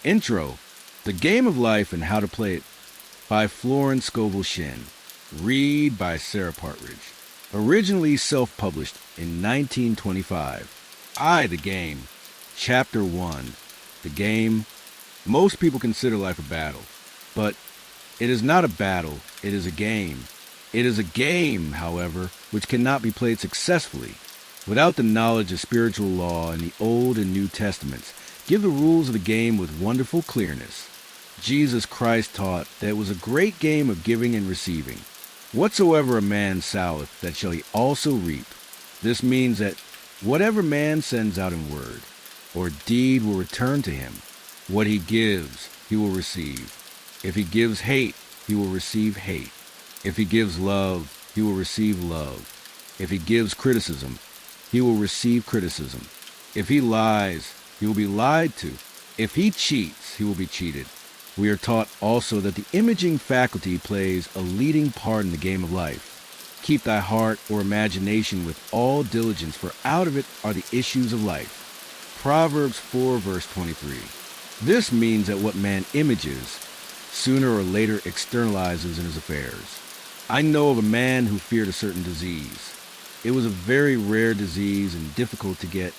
Intro: The Game of Life and How to Play It by Florence Scovel Shinn. Read by Sarah Partridge. Originally self-published in 1925. The Game. Chapter 1. The Game. Most people consider life a battle, but it is not a battle, it is a game. It is a game, however, which cannot be played successfully without the knowledge of spiritual law in the Old and New Testaments. Give the rules of the game with wonderful clearness. Jesus Christ taught that it was a great game of giving and receiving. Whatsoever a man soweth, that shall he also reap. This means that whatever man sends out in word or deed will return to him. What he gives, he will receive. If he gives hate, he will receive hate. If he gives love, he will receive love. If he gives criticism, he will receive criticism. If he lies, he will be lied to. If he cheats, he will be cheated. We are taught also that the imaging faculty plays a leading part in the game of life. Keep thy heart or imagination with all diligence, for out of it are the issues of life. Proverbs 4 verse 23. This means that what man images, sooner or later externalizes in his affairs. I know of a man who feared a certain disease. It was a very rare disease and difficult to get,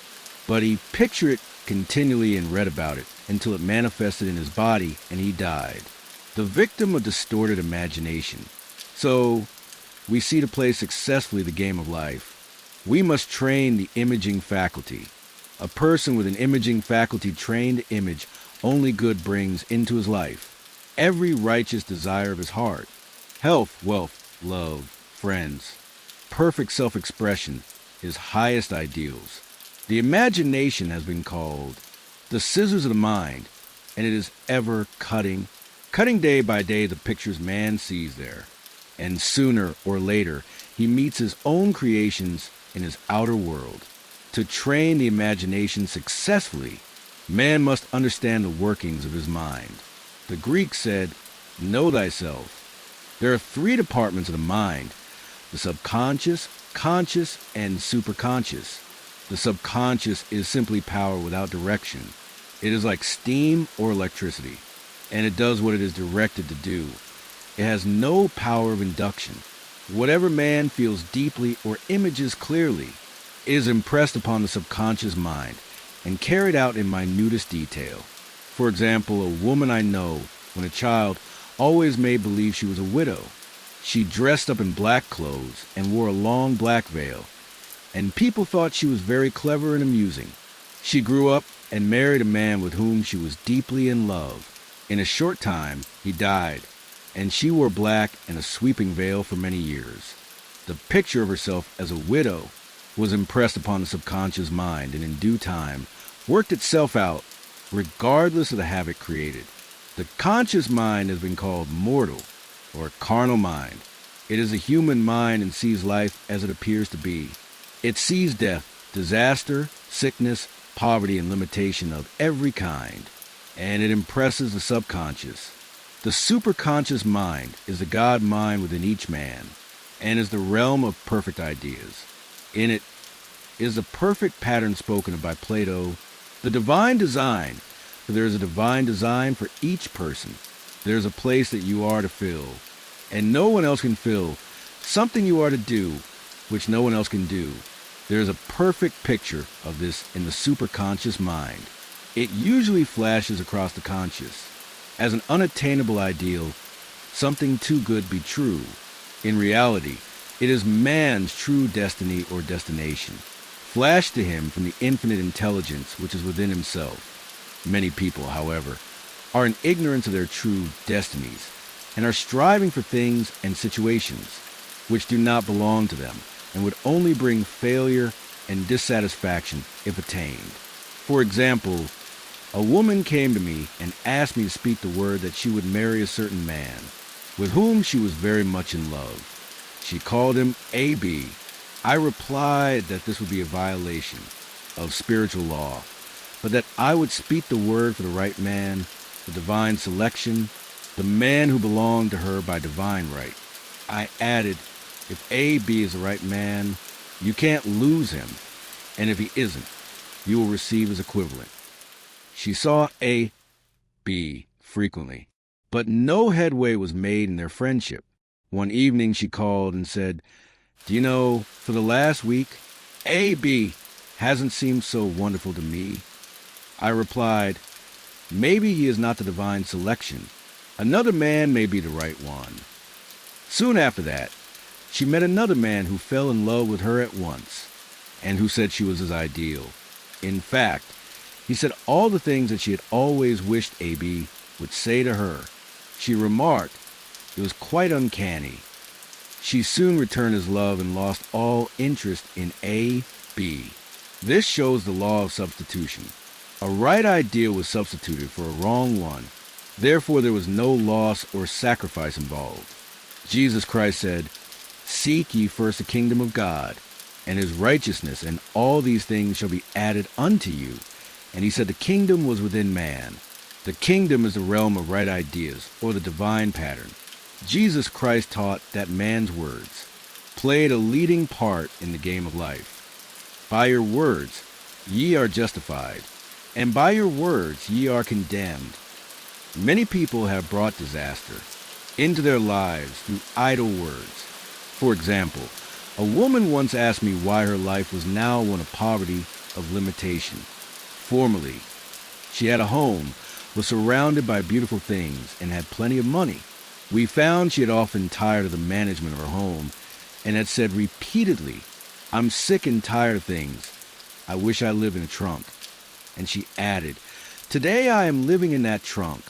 but he pictured it continually and read about it until it manifested in his body and he died. The victim of distorted imagination. So, we see to play successfully the game of life, we must train the imaging faculty. A person with an imaging faculty trained to image only good brings into his life every righteous desire of his heart. Health, wealth, love, friends, perfect self-expression, his highest ideals. The imagination has been called the scissors of the mind, and it is ever cutting day by day the pictures man sees there. And sooner or later, he meets his own creations in his outer world. To train the imagination successfully, man must understand the workings of his mind. The Greeks said, know thyself. There are three departments of the mind: the subconscious, conscious, and superconscious. The subconscious is simply power without direction. It is like steam or electricity, and it does what it is directed to do. It has no power of induction. Whatever man feels deeply or images clearly is impressed upon the subconscious mind and carried out in minutest detail. For example, a woman I know, when a child, always made believe she was a widow. She dressed up in black clothes and wore a long black veil, and people thought she was very clever and amusing. She grew up and married a man with whom she was deeply in love. In a short time, he died, and she wore black and a sweeping veil for many years. The picture of herself as a widow was impressed upon the subconscious mind, and in due time worked itself out, regardless of the havoc created. The conscious mind has been called mortal, or carnal mind. It is a human mind and sees life as it appears to be. It sees death, disaster, sickness, poverty, and limitation of every kind, and it impresses the subconscious. The superconscious mind is the God mind within each man, and is the realm of perfect ideas. In it is the perfect pattern spoken of by Plato, the divine design, for there is a divine design for each person. There is a place that you are to fill, and no one else can fill, something you are to do, which no one else can do. There is a perfect picture of this in the superconscious mind. It usually flashes across the conscious as an unattainable ideal, something too good be true. In reality, it is man's true destiny or destination, flashed to him from the infinite intelligence which is within himself. Many people, however, are in ignorance of their true destinies, and are striving for things and situations which do not belong to them, and would only bring failure and dissatisfaction if attained. For example, a woman came to me and asked me to speak the word that she would marry a certain man, with whom she was very much in love. She called him A.B. I replied that this would be a violation of spiritual law, but that I would speak the word for the right man, the divine selection, the man who belonged to her by divine right. I added, if A.B. is the right man, you can't lose him, and if he isn't, you will receive his equivalent. She saw a B. Frequently. But no headway was made in their friendship. One evening she called and said, "Do you know, for the last week, A.B. hasn't seemed so wonderful to me." I replied, "Maybe he is not the divine selection. Another man may be the right one." Soon after that, she met another man who fell in love with her at once, and who said she was his ideal. In fact, he said all the things that she had always wished A.B. would say to her. She remarked it was quite uncanny. She soon returned his love and lost all interest in A.B. This shows the law of substitution. A right ideal was substituted for a wrong one. Therefore, there was no loss or sacrifice involved. Jesus Christ said, "Seek ye first the kingdom of God, and his righteousness, and all these things shall be added unto you." And he said the kingdom was within man. The kingdom is the realm of right ideas, or the divine pattern. Jesus Christ taught that man's words played a leading part in the game of life. By your words ye are justified, and by your words ye are condemned. Many people have brought disaster into their lives through idle words. For example, a woman once asked me why her life was now one of poverty, of limitation. Formerly, she had a home, was surrounded by beautiful things, and had plenty of money. We found she had often tired of the management of her home, and had said repeatedly, "I'm sick and tired of things. I wish I lived in a trunk." And she added, "Today I am living in that trunk."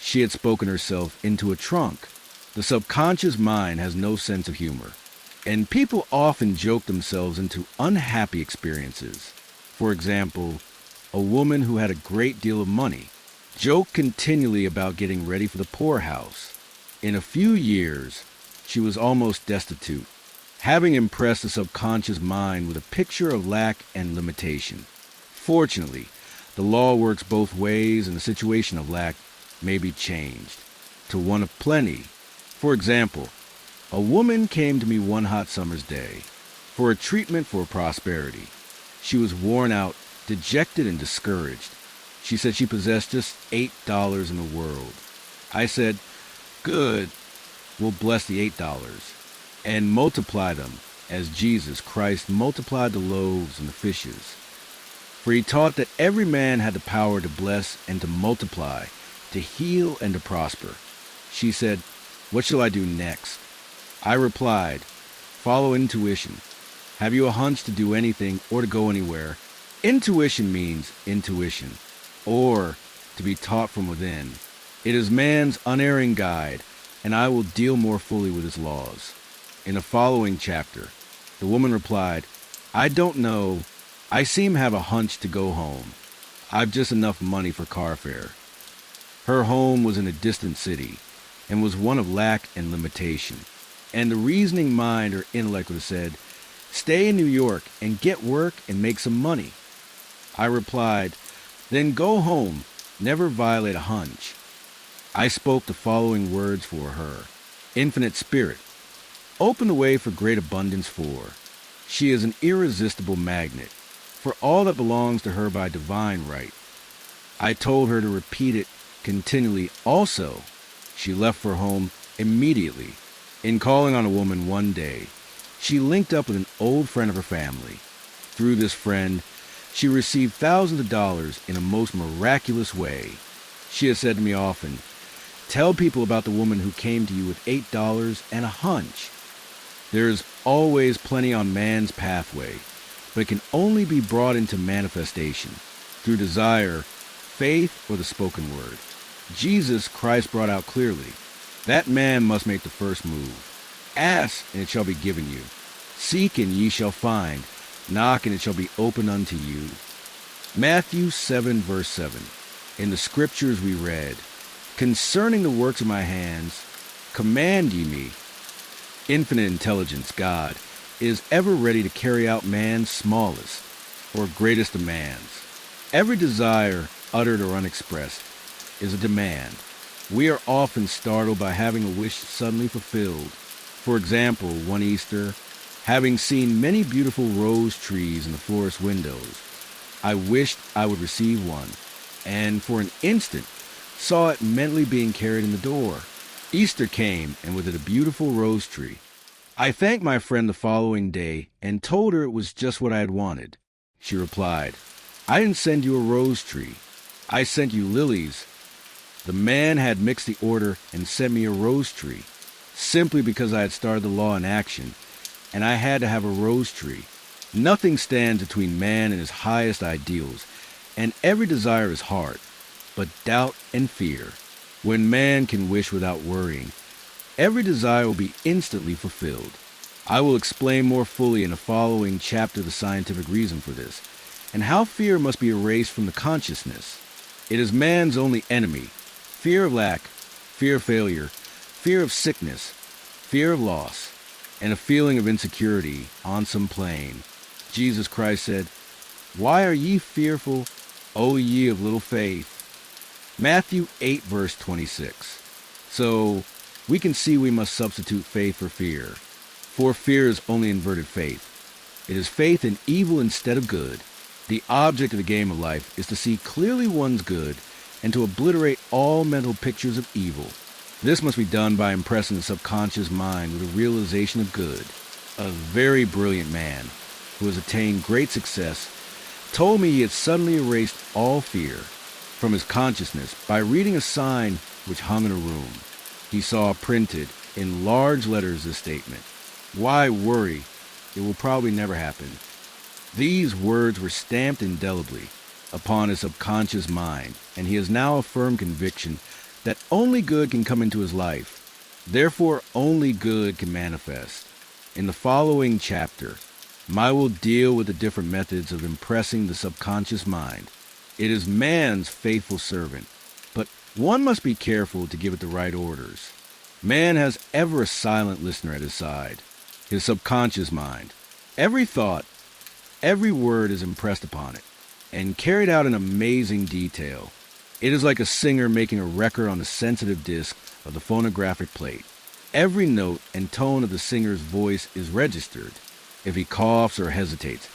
She had spoken herself into a trunk. The subconscious mind has no sense of humor, and people often joke themselves into unhappy experiences. For example, a woman who had a great deal of money joked continually about getting ready for the poorhouse. In a few years, she was almost destitute, having impressed the subconscious mind with a picture of lack and limitation. Fortunately, the law works both ways, and the situation of lack may be changed to one of plenty. For example, a woman came to me one hot summer's day for a treatment for prosperity. She was worn out, dejected, and discouraged. She said she possessed just $8 in the world. I said, "Good, we'll bless the $8 and multiply them as Jesus Christ multiplied the loaves and the fishes." For he taught that every man had the power to bless and to multiply, to heal and to prosper. She said, "What shall I do next?" I replied, "Follow intuition. Have you a hunch to do anything or to go anywhere? Intuition means intuition, or to be taught from within. It is man's unerring guide, and I will deal more fully with its laws." In the following chapter, the woman replied, "I don't know. I seem to have a hunch to go home. I've just enough money for car fare." Her home was in a distant city, and was one of lack and limitation. And the reasoning mind or intellect would have said, "Stay in New York and get work and make some money." I replied, "Then go home. Never violate a hunch." I spoke the following words for her. "Infinite Spirit, open the way for great abundance for." She is an irresistible magnet for all that belongs to her by divine right. I told her to repeat it continually. Also, she left for home immediately. In calling on a woman one day, she linked up with an old friend of her family. Through this friend, she received thousands of dollars in a most miraculous way. She has said to me often, "Tell people about the woman who came to you with $8 and a hunch." There is always plenty on man's pathway, but it can only be brought into manifestation through desire, faith, or the spoken word. Jesus Christ brought out clearly, that man must make the first move. "Ask, and it shall be given you. Seek, and ye shall find. Knock, and it shall be opened unto you." Matthew 7, verse 7. In the scriptures we read, "Concerning the works of my hands, command ye me." Infinite intelligence, God, is ever ready to carry out man's smallest or greatest demands. Every desire, uttered or unexpressed, is a demand. We are often startled by having a wish suddenly fulfilled. For example, one Easter, having seen many beautiful rose trees in the florist's windows, I wished I would receive one, and for an instant saw it mentally being carried in the door. Easter came, and with it a beautiful rose tree. I thanked my friend the following day and told her it was just what I had wanted. She replied, "I didn't send you a rose tree. I sent you lilies." The man had mixed the order and sent me a rose tree, simply because I had started the law in action, and I had to have a rose tree. Nothing stands between man and his highest ideals, and every desire is hard, but doubt and fear. When man can wish without worrying, every desire will be instantly fulfilled. I will explain more fully in the following chapter the scientific reason for this, and how fear must be erased from the consciousness. It is man's only enemy. Fear of lack, fear of failure, fear of sickness, fear of loss, and a feeling of insecurity on some plane. Jesus Christ said, "Why are ye fearful, O ye of little faith?" Matthew 8, verse 26. So, we can see we must substitute faith for fear. For fear is only inverted faith. It is faith in evil instead of good. The object of the game of life is to see clearly one's good and to obliterate all mental pictures of evil. This must be done by impressing the subconscious mind with a realization of good. A very brilliant man, who has attained great success, told me he had suddenly erased all fear from his consciousness by reading a sign which hung in a room. He saw printed in large letters this statement, "Why worry? It will probably never happen." These words were stamped indelibly upon his subconscious mind, and he has now a firm conviction that only good can come into his life. Therefore, only good can manifest. In the following chapter, I will deal with the different methods of impressing the subconscious mind. It is man's faithful servant, but one must be careful to give it the right orders. Man has ever a silent listener at his side, his subconscious mind. Every thought, every word is impressed upon it, and carried out in amazing detail. It is like a singer making a record on the sensitive disc of the phonographic plate. Every note and tone of the singer's voice is registered. If he coughs or hesitates,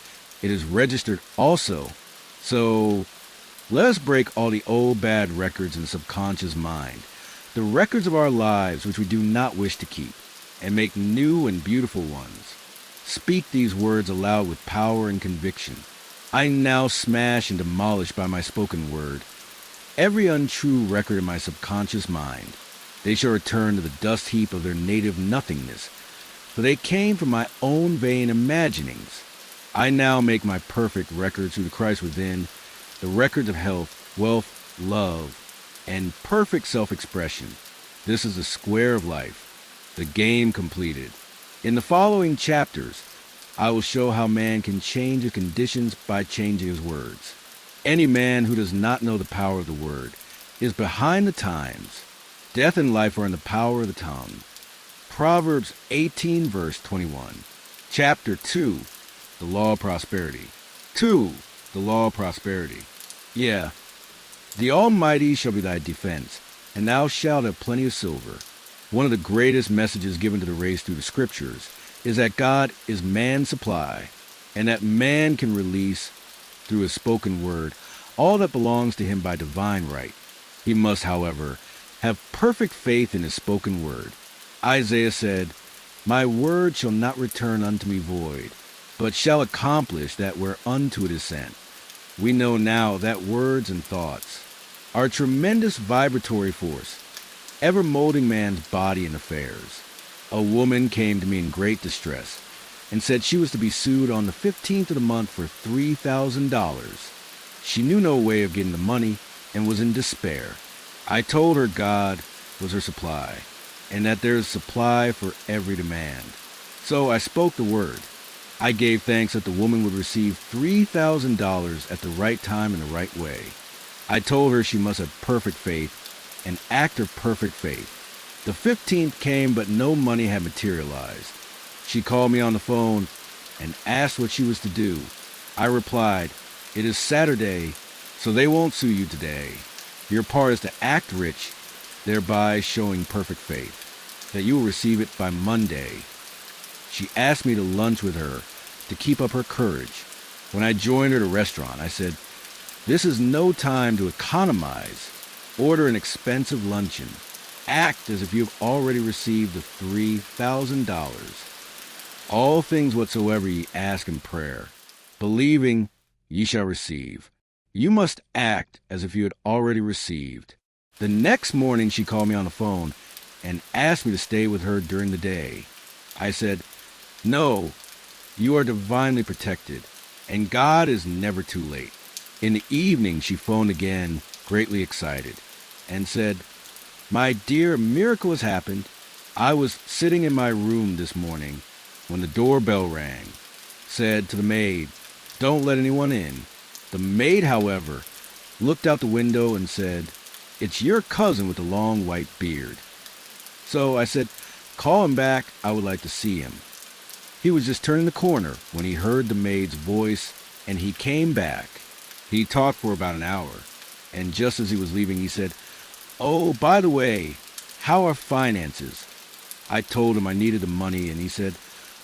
it is registered also. So, let us break all the old bad records in the subconscious mind, the records of our lives which we do not wish to keep, and make new and beautiful ones. Speak these words aloud with power and conviction. I now smash and demolish by my spoken word every untrue record in my subconscious mind. They shall return to the dust heap of their native nothingness, for they came from my own vain imaginings. I now make my perfect records through the Christ within, the records of health, wealth, love, and perfect self-expression. This is the square of life, the game completed. In the following chapters, I will show how man can change his conditions by changing his words. Any man who does not know the power of the word is behind the times. Death and life are in the power of the tongue. Proverbs 18, verse 21. Chapter 2, the law of prosperity. 2, the law of prosperity. Yeah, the Almighty shall be thy defense, and thou shalt have plenty of silver. One of the greatest messages given to the race through the scriptures is that God is man's supply, and that man can release, through his spoken word, all that belongs to him by divine right. He must, however, have perfect faith in his spoken word. Isaiah said, "My word shall not return unto me void, but shall accomplish that whereunto it is sent." We know now that words and thoughts are a tremendous vibratory force, ever molding man's body and affairs. A woman came to me in great distress and said she was to be sued on the 15th of the month for $3,000. She knew no way of getting the money and was in despair. I told her God was her supply, and that there is supply for every demand. So I spoke the word. I gave thanks that the woman would receive $3,000 at the right time and the right way. I told her she must have perfect faith and act of perfect faith. The 15th came, but no money had materialized. She called me on the phone and asked what she was to do. I replied, "It is Saturday, so they won't sue you today. Your part is to act rich, thereby showing perfect faith, that you will receive it by Monday." She asked me to lunch with her to keep up her courage. When I joined her at a restaurant, I said, "This is no time to economize. Order an expensive luncheon. Act as if you have already received the $3,000. All things whatsoever ye ask in prayer, believing ye shall receive. You must act as if you had already received. The next morning she called me on the phone and asked me to stay with her during the day. I said, "No, you are divinely protected, and God is never too late." In the evening she phoned again, greatly excited, and said, "My dear, a miracle has happened. I was sitting in my room this morning when the doorbell rang. Said to the maid, 'Don't let anyone in.' The maid, however, looked out the window and said, 'It's your cousin with the long white beard.' So I said, 'Call him back. I would like to see him.' He was just turning the corner when he heard the maid's voice, and he came back. He talked for about an hour, and just as he was leaving, he said, 'Oh, by the way, how are finances?' I told him I needed the money, and he said,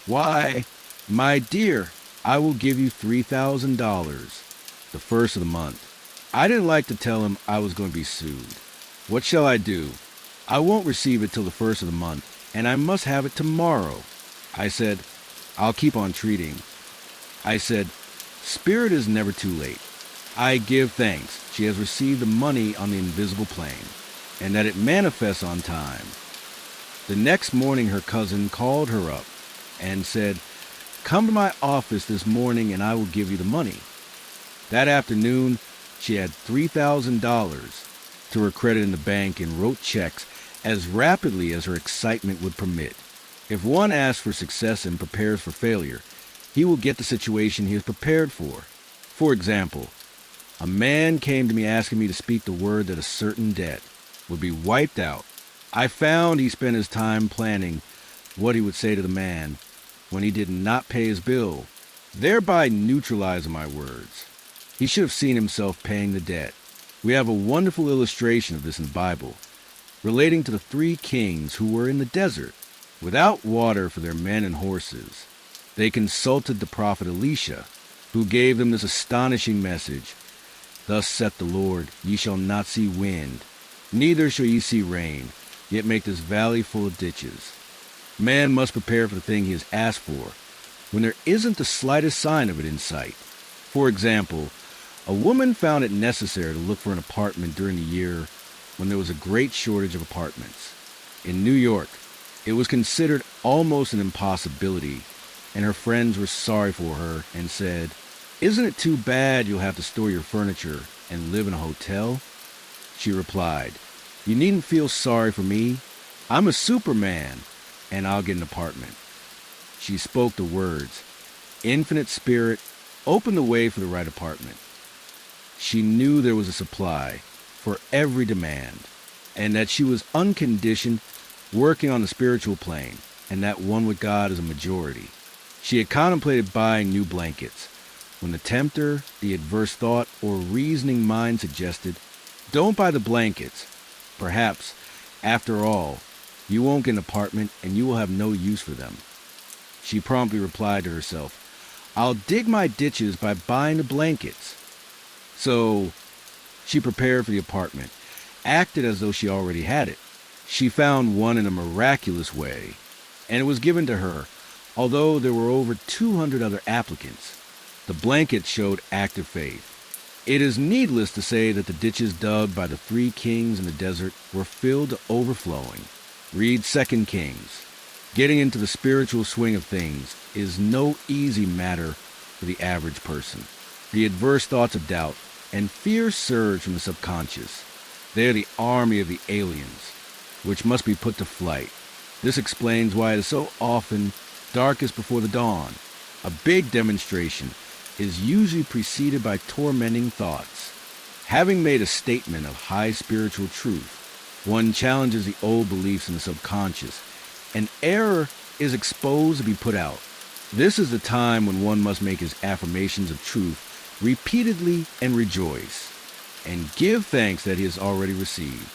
'Why, my dear, I will give you $3,000, the first of the month.' I didn't like to tell him I was going to be sued. What shall I do? I won't receive it till the first of the month, and I must have it tomorrow. I said, 'I'll keep on treating.' I said, 'Spirit is never too late. I give thanks she has received the money on the invisible plane, and that it manifests on time.' The next morning her cousin called her up and said, 'Come to my office this morning and I will give you the money.' That afternoon she had $3,000 to her credit in the bank and wrote checks as rapidly as her excitement would permit. If one asks for success and prepares for failure, he will get the situation he is prepared for. For example, a man came to me asking me to speak the word that a certain debt would be wiped out. I found he spent his time planning what he would say to the man when he did not pay his bill, thereby neutralizing my words. He should have seen himself paying the debt. We have a wonderful illustration of this in the Bible, relating to the 3 kings who were in the desert, without water for their men and horses. They consulted the prophet Elisha, who gave them this astonishing message: 'Thus saith the Lord, ye shall not see wind, neither shall ye see rain, yet make this valley full of ditches.' Man must prepare for the thing he has asked for, when there isn't the slightest sign of it in sight. For example, a woman found it necessary to look for an apartment during the year when there was a great shortage of apartments. In New York, it was considered almost an impossibility, and her friends were sorry for her and said, 'Isn't it too bad you'll have to store your furniture and live in a hotel?' She replied, 'You needn't feel sorry for me. I'm a Superman, and I'll get an apartment.' She spoke the words. Infinite Spirit opened the way for the right apartment. She knew there was a supply for every demand, and that she was unconditioned, working on the spiritual plane, and that one with God is a majority. She had contemplated buying new blankets, when the tempter, the adverse thought, or reasoning mind suggested, 'Don't buy the blankets. Perhaps, after all, you won't get an apartment and you will have no use for them.' She promptly replied to herself, 'I'll dig my ditches by buying the blankets.' So she prepared for the apartment, acted as though she already had it. She found one in a miraculous way, and it was given to her, although there were over 200 other applicants. The blanket showed active faith. It is needless to say that the ditches dug by the 3 kings in the desert were filled to overflowing. Read 2 Kings. Getting into the spiritual swing of things is no easy matter for the average person. The adverse thoughts of doubt and fear surge from the subconscious. They are the army of the aliens, which must be put to flight. This explains why it is so often darkest before the dawn. A big demonstration is usually preceded by tormenting thoughts. Having made a statement of high spiritual truth, one challenges the old beliefs in the subconscious, and error is exposed to be put out. This is the time when one must make his affirmations of truth repeatedly and rejoice, and give thanks that he has already received.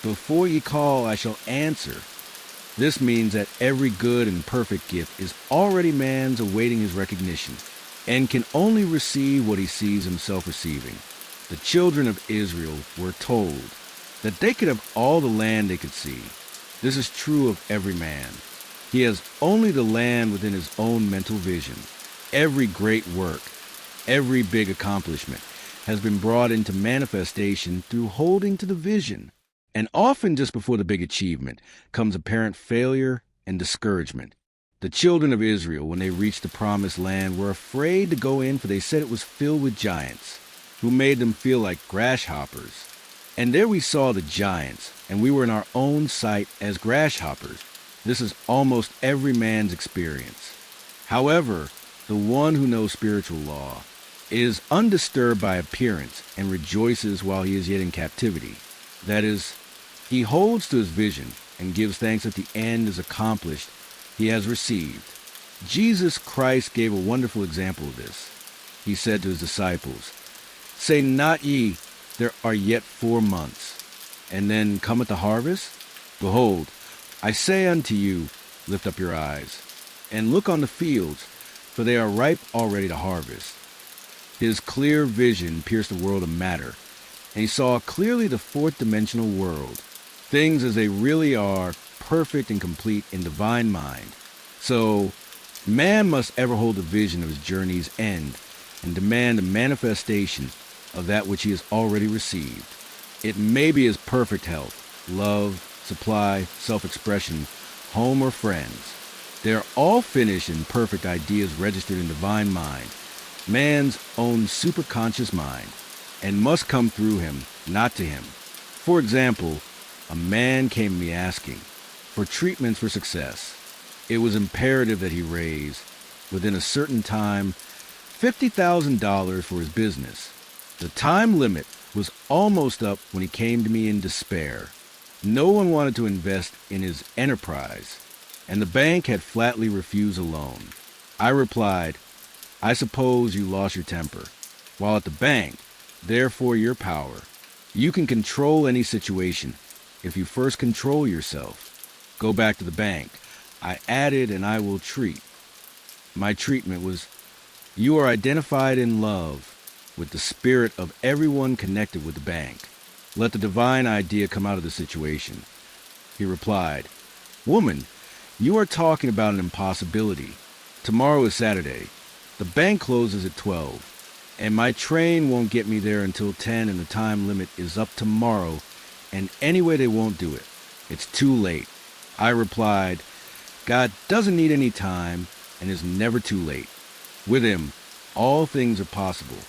'Before ye call, I shall answer.' This means that every good and perfect gift is already man's awaiting his recognition, and can only receive what he sees himself receiving. The children of Israel were told, that they could have all the land they could see. This is true of every man. He has only the land within his own mental vision. Every great work, every big accomplishment has been brought into manifestation through holding to the vision. And often just before the big achievement comes apparent failure and discouragement. The children of Israel, when they reached the promised land, were afraid to go in, for they said it was filled with giants, who made them feel like grasshoppers. And there we saw the giants, and we were in our own sight as grasshoppers. This is almost every man's experience. However, the one who knows spiritual law is undisturbed by appearance and rejoices while he is yet in captivity. That is, he holds to his vision and gives thanks that the end is accomplished he has received. Jesus Christ gave a wonderful example of this. He said to his disciples, "Say not ye, there are yet 4 months, and then cometh the harvest? Behold, I say unto you, lift up your eyes, and look on the fields, for they are ripe already to harvest." His clear vision pierced the world of matter, and he saw clearly the fourth-dimensional world, things as they really are, perfect and complete in divine mind. So, man must ever hold the vision of his journey's end and demand a manifestation of that which he has already received. It may be his perfect health, love, supply, self-expression, home, or friends. They are all finished and perfect ideas registered in divine mind, man's own superconscious mind, and must come through him, not to him. For example, a man came to me asking for treatments for success. It was imperative that he raise, within a certain time, $50,000 for his business. The time limit was almost up when he came to me in despair. No one wanted to invest in his enterprise, and the bank had flatly refused a loan. I replied, "I suppose you lost your temper. While at the bank, therefore your power. You can control any situation if you first control yourself. Go back to the bank." I added, "and I will treat." My treatment was, "You are identified in love with the spirit of everyone connected with the bank. Let the divine idea come out of the situation." He replied, "Woman, you are talking about an impossibility. Tomorrow is Saturday. The bank closes at 12, and my train won't get me there until 10, and the time limit is up tomorrow, and anyway they won't do it. It's too late." I replied, "God doesn't need any time and is never too late. With him, all things are possible."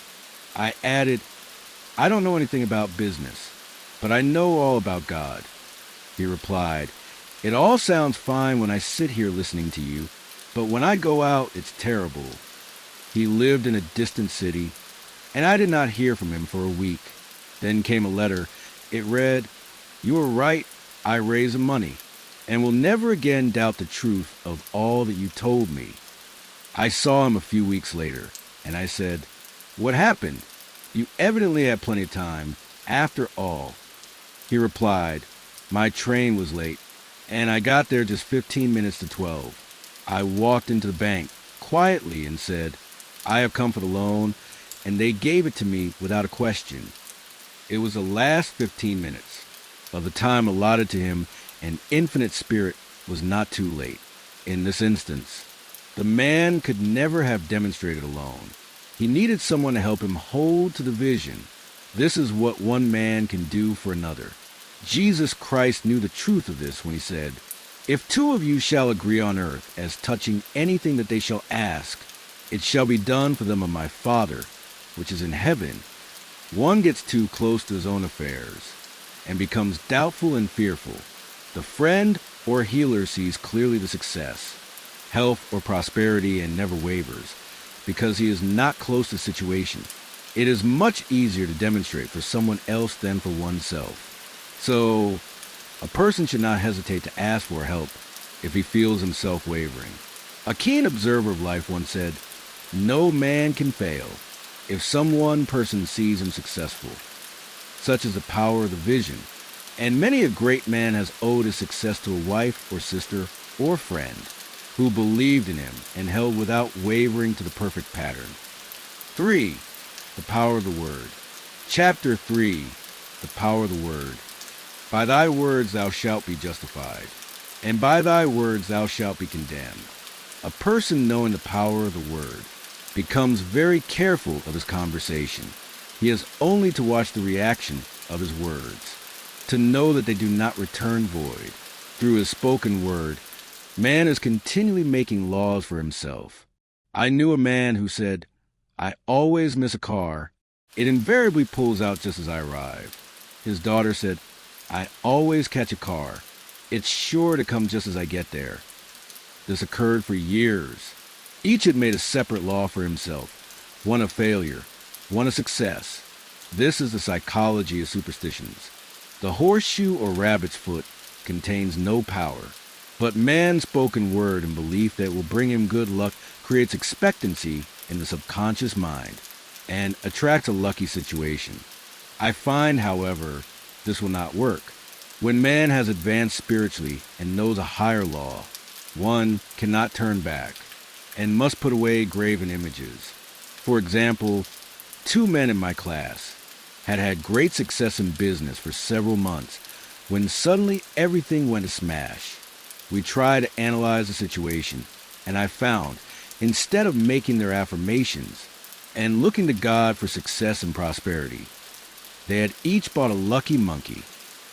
I added, "I don't know anything about business, but I know all about God." He replied, "It all sounds fine when I sit here listening to you, but when I go out, it's terrible." He lived in a distant city, and I did not hear from him for a week. Then came a letter. It read, "You are right, I raise the money, and will never again doubt the truth of all that you told me." I saw him a few weeks later, and I said, "What happened? You evidently had plenty of time, after all." He replied, "My train was late, and I got there just 15 minutes to 12. I walked into the bank quietly and said, 'I have come for the loan,' and they gave it to me without a question. It was the last 15 minutes of the time allotted to him, and infinite spirit was not too late. In this instance, the man could never have demonstrated alone. He needed someone to help him hold to the vision. This is what one man can do for another. Jesus Christ knew the truth of this when he said, 'If 2 of you shall agree on earth as touching anything that they shall ask, it shall be done for them of my Father, which is in heaven.' One gets too close to his own affairs and becomes doubtful and fearful. The friend or healer sees clearly the success, health, or prosperity and never wavers, because he is not close to the situation. It is much easier to demonstrate for someone else than for oneself. So, a person should not hesitate to ask for help if he feels himself wavering. A keen observer of life once said, 'No man can fail if some one person sees him successful.' Such is the power of the vision, and many a great man has owed his success to a wife or sister or friend who believed in him and held without wavering to the perfect pattern. 3. The power of the word. Chapter 3. The power of the word. By thy words thou shalt be justified, and by thy words thou shalt be condemned. A person knowing the power of the word becomes very careful of his conversation. He has only to watch the reaction of his words, to know that they do not return void. Through his spoken word, man is continually making laws for himself. I knew a man who said, "I always miss a car. It invariably pulls out just as I arrive." His daughter said, "I always catch a car. It's sure to come just as I get there." This occurred for years. Each had made a separate law for himself, one a failure, one a success. This is the psychology of superstitions. The horseshoe or rabbit's foot contains no power, but man's spoken word and belief that it will bring him good luck creates expectancy in the subconscious mind and attracts a lucky situation. I find, however, this will not work. When man has advanced spiritually and knows a higher law, one cannot turn back and must put away graven images. For example, 2 men in my class had had great success in business for several months when suddenly everything went to smash. We tried to analyze the situation, and I found, instead of making their affirmations and looking to God for success and prosperity, they had each bought a lucky monkey.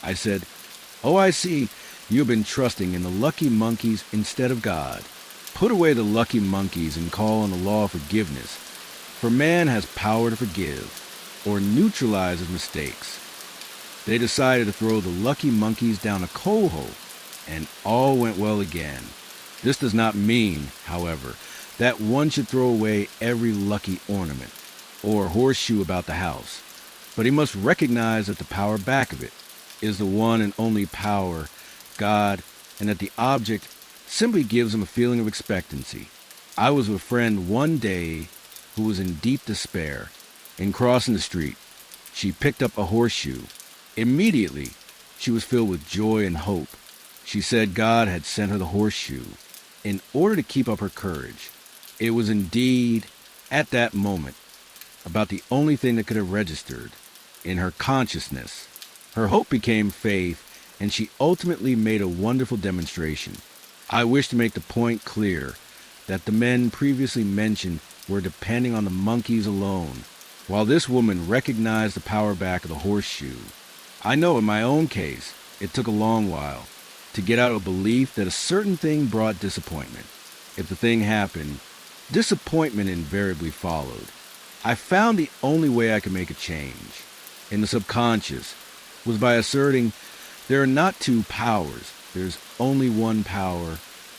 I said, "Oh, I see, you have been trusting in the lucky monkeys instead of God. Put away the lucky monkeys and call on the law of forgiveness, for man has power to forgive or neutralize his mistakes." They decided to throw the lucky monkeys down a coal hole, and all went well again. This does not mean, however, that one should throw away every lucky ornament or horseshoe about the house, but he must recognize that the power back of it is the one and only power, God, and that the object simply gives him a feeling of expectancy. I was with a friend one day who was in deep despair. In crossing the street, she picked up a horseshoe. Immediately, she was filled with joy and hope. She said God had sent her the horseshoe in order to keep up her courage. It was indeed, at that moment, about the only thing that could have registered in her consciousness. Her hope became faith, and she ultimately made a wonderful demonstration. I wish to make the point clear that the men previously mentioned were depending on the monkeys alone, while this woman recognized the power back of the horseshoe. I know in my own case, it took a long while to get out of a belief that a certain thing brought disappointment. If the thing happened, disappointment invariably followed. I found the only way I could make a change in the subconscious was by asserting there are not 2 powers. There's only one power,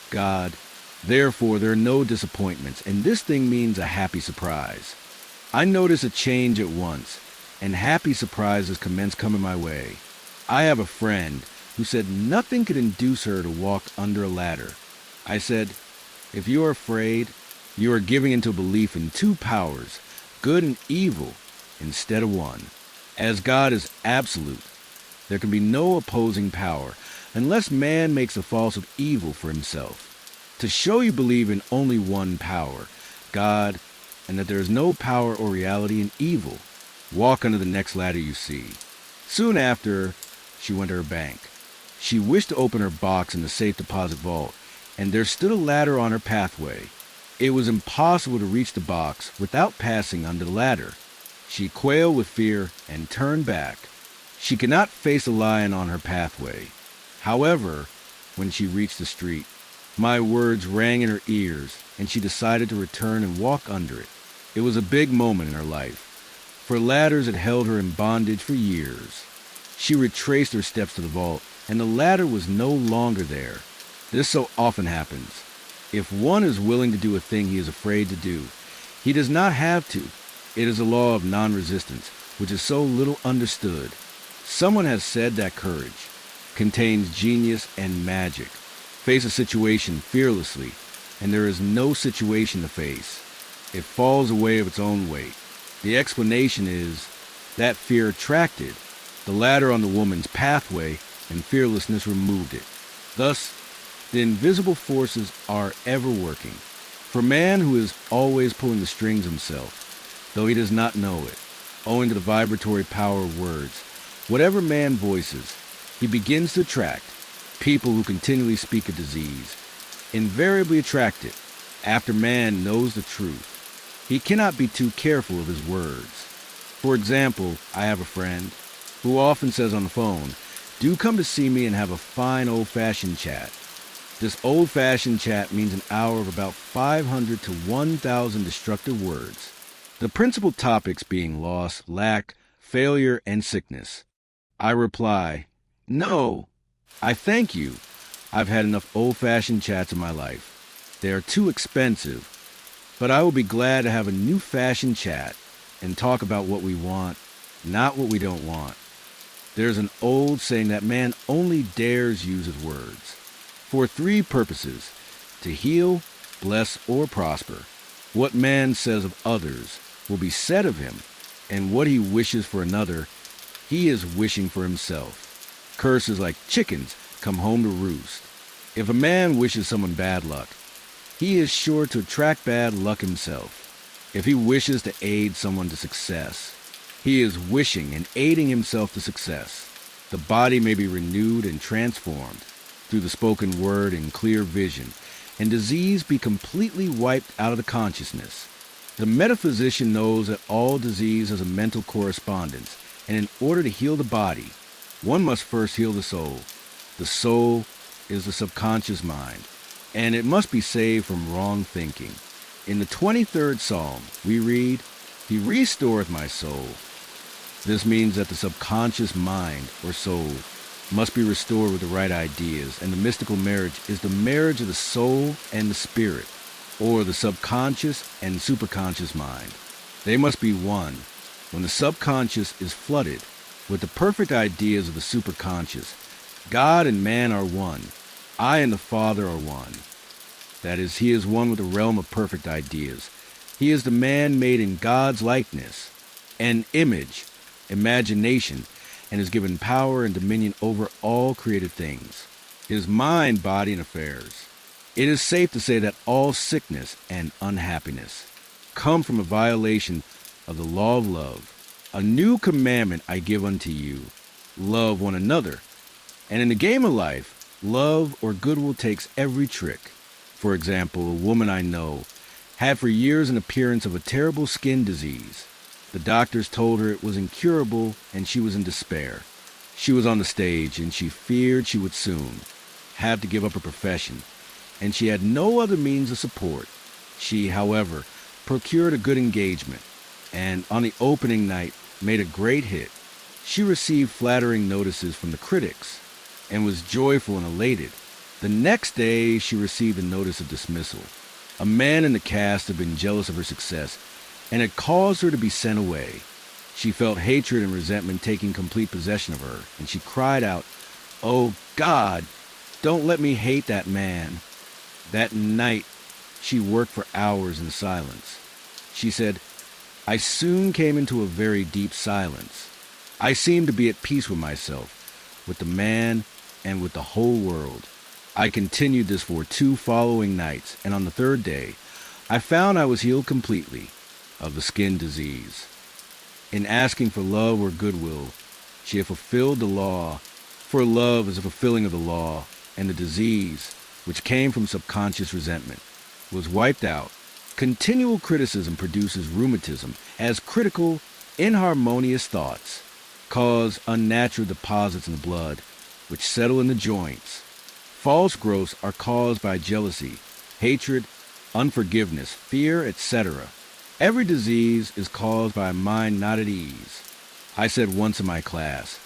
God. Therefore, there are no disappointments, and this thing means a happy surprise. I noticed a change at once, and happy surprises commenced coming my way. I have a friend who said nothing could induce her to walk under a ladder. I said, "If you are afraid, you are giving into a belief in 2 powers, good and evil, instead of one. As God is absolute, there can be no opposing power unless man makes a false of evil for himself. To show you believe in only one power, God, and that there is no power or reality in evil, walk under the next ladder you see." Soon after, she went to her bank. She wished to open her box in the safe deposit vault, and there stood a ladder on her pathway. It was impossible to reach the box without passing under the ladder. She quailed with fear and turned back. She could not face a lion on her pathway. However, when she reached the street, my words rang in her ears, and she decided to return and walk under it. It was a big moment in her life, for ladders had held her in bondage for years. She retraced her steps to the vault, and the ladder was no longer there. This so often happens. If one is willing to do a thing he is afraid to do, he does not have to. It is a law of non-resistance, which is so little understood. Someone has said that courage contains genius and magic. Face a situation fearlessly, and there is no situation to face. It falls away of its own weight. The explanation is that fear attracted the ladder on the woman's pathway, and fearlessness removed it. Thus, the invisible forces are ever working. For man who is always pulling the strings himself, though he does not know it, owing to the vibratory power of words, whatever man voices, He begins to attract people who continually speak of disease, invariably attract it after man knows the truth. He cannot be too careful of his words. For example, I have a friend who often says on the phone, "Do come to see me and have a fine old-fashioned chat." This old-fashioned chat means an hour of about 500 to 1,000 destructive words. The principal topics being loss, lack, failure, and sickness. I reply, "No, I thank you. I've had enough old-fashioned chats in my life. They are too expensive, but I will be glad to have a new-fashioned chat and talk about what we want, not what we don't want." There's an old saying that man only dares use his words for three purposes: to heal, bless, or prosper. What man says of others will be said of him, and what he wishes for another, he is wishing for himself. Curses like chickens come home to roost. If a man wishes someone bad luck, he is sure to attract bad luck himself. If he wishes to aid someone to success, he is wishing and aiding himself to success. The body may be renewed and transformed through the spoken word and clear vision, and disease be completely wiped out of the consciousness. The metaphysician knows that all disease has a mental correspondence, and in order to heal the body, one must first heal the soul. The soul is the subconscious mind, and it must be saved from wrong thinking. In the 23rd Psalm, we read, "He restoreth my soul." This means that the subconscious mind, or soul, must be restored with the right ideas, and the mystical marriage is the marriage of the soul and the spirit, or the subconscious and superconscious mind. They must be one. When the subconscious is flooded with the perfect ideas of the superconscious, God and man are one. I and the Father are one. That is, he is one with the realm of perfect ideas. He is the man made in God's likeness, an image, imagination, and is given power and dominion over all created things. His mind, body, and affairs. It is safe to say that all sickness and unhappiness come from a violation of the law of love. "A new commandment I give unto you, love one another." And in the game of life, love or goodwill takes every trick. For example, a woman I know had for years an appearance of a terrible skin disease. The doctors told her it was incurable, and she was in despair. She was on the stage, and she feared she would soon have to give up her profession, and she had no other means of support. She, however, procured a good engagement, and on the opening night made a great hit. She received flattering notices from the critics, and was joyful and elated. The next day, she received a notice of dismissal. A man in the cast had been jealous of her success, and had caused her to be sent away. She felt hatred and resentment taking complete possession of her, and she cried out, "Oh God, don't let me hate that man." That night, she worked for hours in silence. She said, "I soon came into a very deep silence. I seemed to be at peace with myself, with the man, and with the whole world. I continued this for 2 following nights, and on the 3rd day, I found I was healed completely of the skin disease. In asking for love or goodwill, she had fulfilled the law, for love is a fulfilling of the law, and the disease, which came from subconscious resentment, was wiped out. Continual criticism produces rheumatism, as critical, inharmonious thoughts cause unnatural deposits in the blood, which settle in the joints. False growths are caused by jealousy, hatred, unforgiveness, fear, etc. Every disease is caused by a mind not at ease. I said once in my class,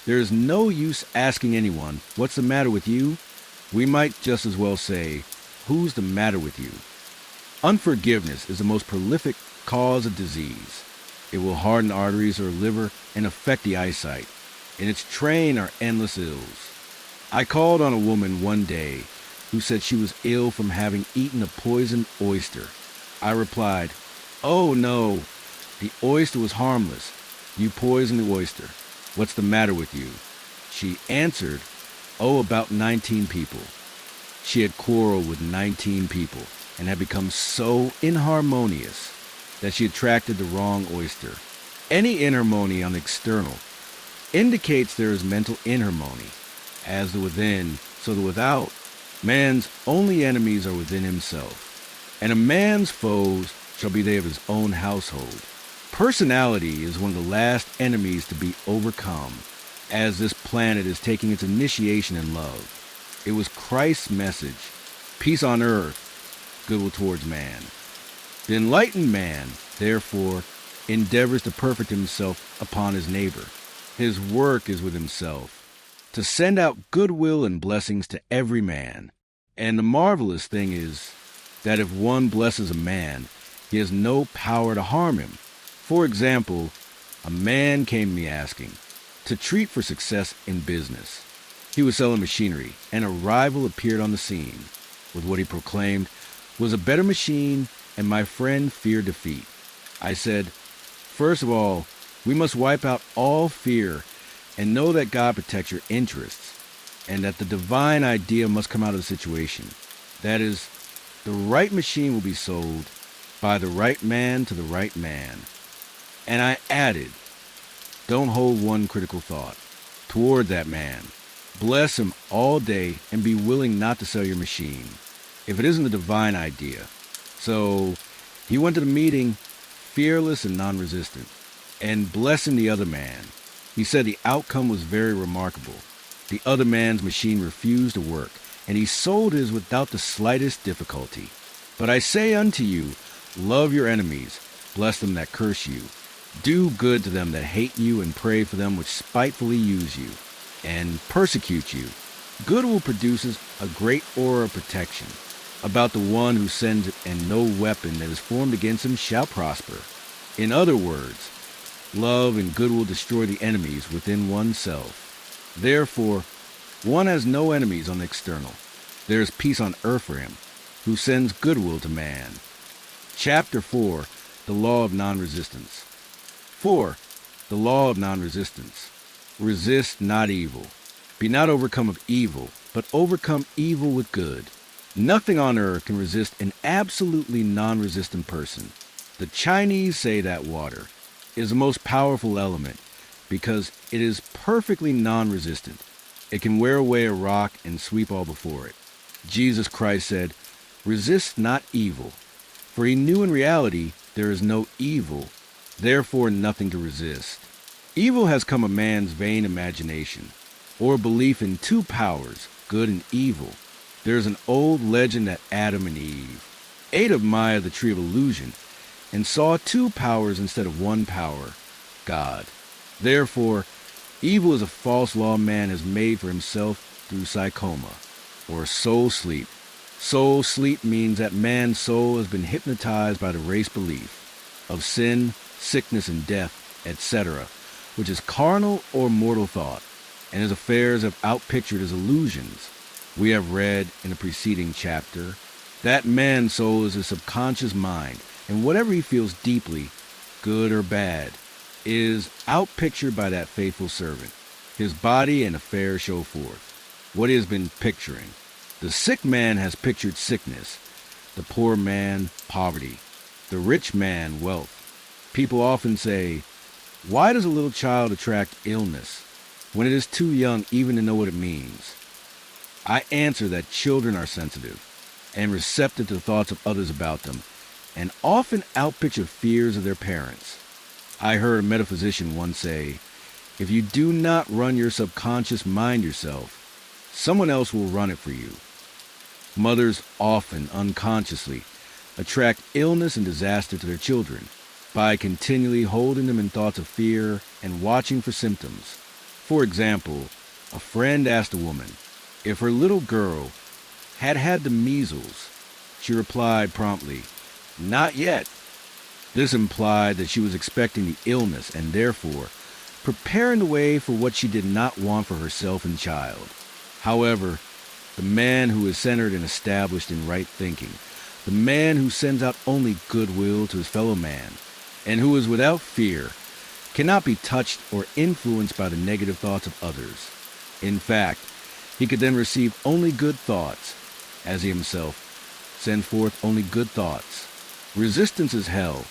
there is no use asking anyone, "What's the matter with you?" We might just as well say, "Who's the matter with you?" Unforgiveness is the most prolific cause of disease. It will harden arteries or liver and affect the eyesight. In its train are endless ills. I called on a woman one day who said she was ill from having eaten a poisoned oyster. I replied, "Oh no, the oyster was harmless. You poisoned the oyster. What's the matter with you?" She answered, "Oh, about 19 people." She had quarreled with 19 people and had become so inharmonious that she attracted the wrong oyster. Any inharmony on the external indicates there is mental inharmony, as the within, so the without. Man's only enemies are within himself, and a man's foes shall be they of his own household. Personality is one of the last enemies to be overcome, as this planet is taking its initiation in love. It was Christ's message, peace on earth, goodwill towards man. The enlightened man, therefore, endeavors to perfect himself upon his neighbor. His work is with himself, to send out goodwill and blessings to every man. And the marvelous thing is that if one blesses a man, he has no power to harm him. For example, a man came to me asking to treat for success in business. He was selling machinery, and a rival appeared on the scene with what he proclaimed was a better machine, and my friend feared defeat. I said, first of all, we must wipe out all fear and know that God protects your interests, and that the divine idea must come out of the situation. That is, the right machine will be sold by the right man to the right man. And I added, don't hold one critical thought toward that man. Bless him all day and be willing not to sell your machine if it isn't the divine idea. So he went to the meeting fearless and non-resistant, and blessing the other man. He said the outcome was very remarkable. The other man's machine refused to work, and he sold his without the slightest difficulty. But I say unto you, love your enemies, bless them that curse you. Do good to them that hate you, and pray for them which spitefully use you and persecute you. Goodwill produces a great aura of protection about the one who sends it, and no weapon that is formed against him shall prosper. In other words, love and goodwill destroy the enemies within oneself. Therefore, one has no enemies on the external. There is peace on earth for him who sends goodwill to man. Chapter 4, the law of non-resistance. 4. The law of non-resistance. Resist not evil. Be not overcome of evil, but overcome evil with good. Nothing on earth can resist an absolutely non-resistant person. The Chinese say that water is the most powerful element because it is perfectly non-resistant. It can wear away a rock and sweep all before it. Jesus Christ said, resist not evil, for he knew in reality there is no evil, therefore nothing to resist. Evil has come of man's vain imagination, or belief in two powers, good and evil. There is an old legend that Adam and Eve ate of Maya, the tree of illusion, and saw two powers instead of one power, God. Therefore, evil is a false law man has made for himself through psychoma, or soul sleep. Soul sleep means that man's soul has been hypnotized by the race belief of sin, sickness, and death, etc., which is carnal or mortal thought, and his affairs have outpictured as illusions. We have read in the preceding chapter that man's soul is his subconscious mind, and whatever he feels deeply, good or bad, is outpictured by that faithful servant. His body and affairs show forth what he has been picturing. The sick man has pictured sickness, the poor man poverty, the rich man wealth. People often say, why does a little child attract illness when it is too young even to know what it means? I answer that children are sensitive and receptive to the thoughts of others about them, and often outpicture fears of their parents. I heard a metaphysician once say, if you do not run your subconscious mind yourself, someone else will run it for you. Mothers often, unconsciously, attract illness and disaster to their children by continually holding them in thoughts of fear and watching for symptoms. For example, a friend asked a woman if her little girl had had the measles. She replied promptly, not yet. This implied that she was expecting the illness and therefore preparing the way for what she did not want for herself and child. However, the man who is centered and established in right thinking, the man who sends out only goodwill to his fellow man, and who is without fear, cannot be touched or influenced by the negative thoughts of others. In fact, he could then receive only good thoughts, as he himself sends forth only good thoughts. Resistance is hell,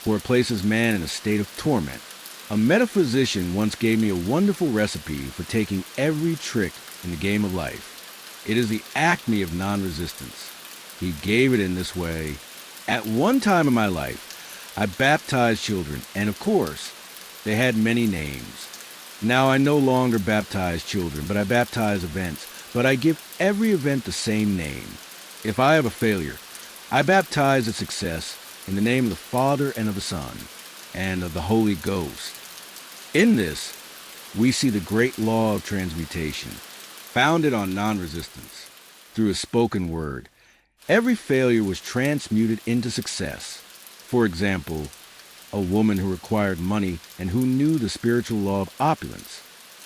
for it places man in a state of torment. A metaphysician once gave me a wonderful recipe for taking every trick in the game of life. It is the acme of non-resistance. He gave it in this way. At one time in my life, I baptized children, and of course, they had many names. Now I no longer baptize children, but I baptize events, but I give every event the same name. If I have a failure, I baptize its success in the name of the Father and of the Son and of the Holy Ghost. In this, we see the great law of transmutation, founded on non-resistance. Through a spoken word, every failure was transmuted into success. For example, a woman who required money and who knew the spiritual law of opulence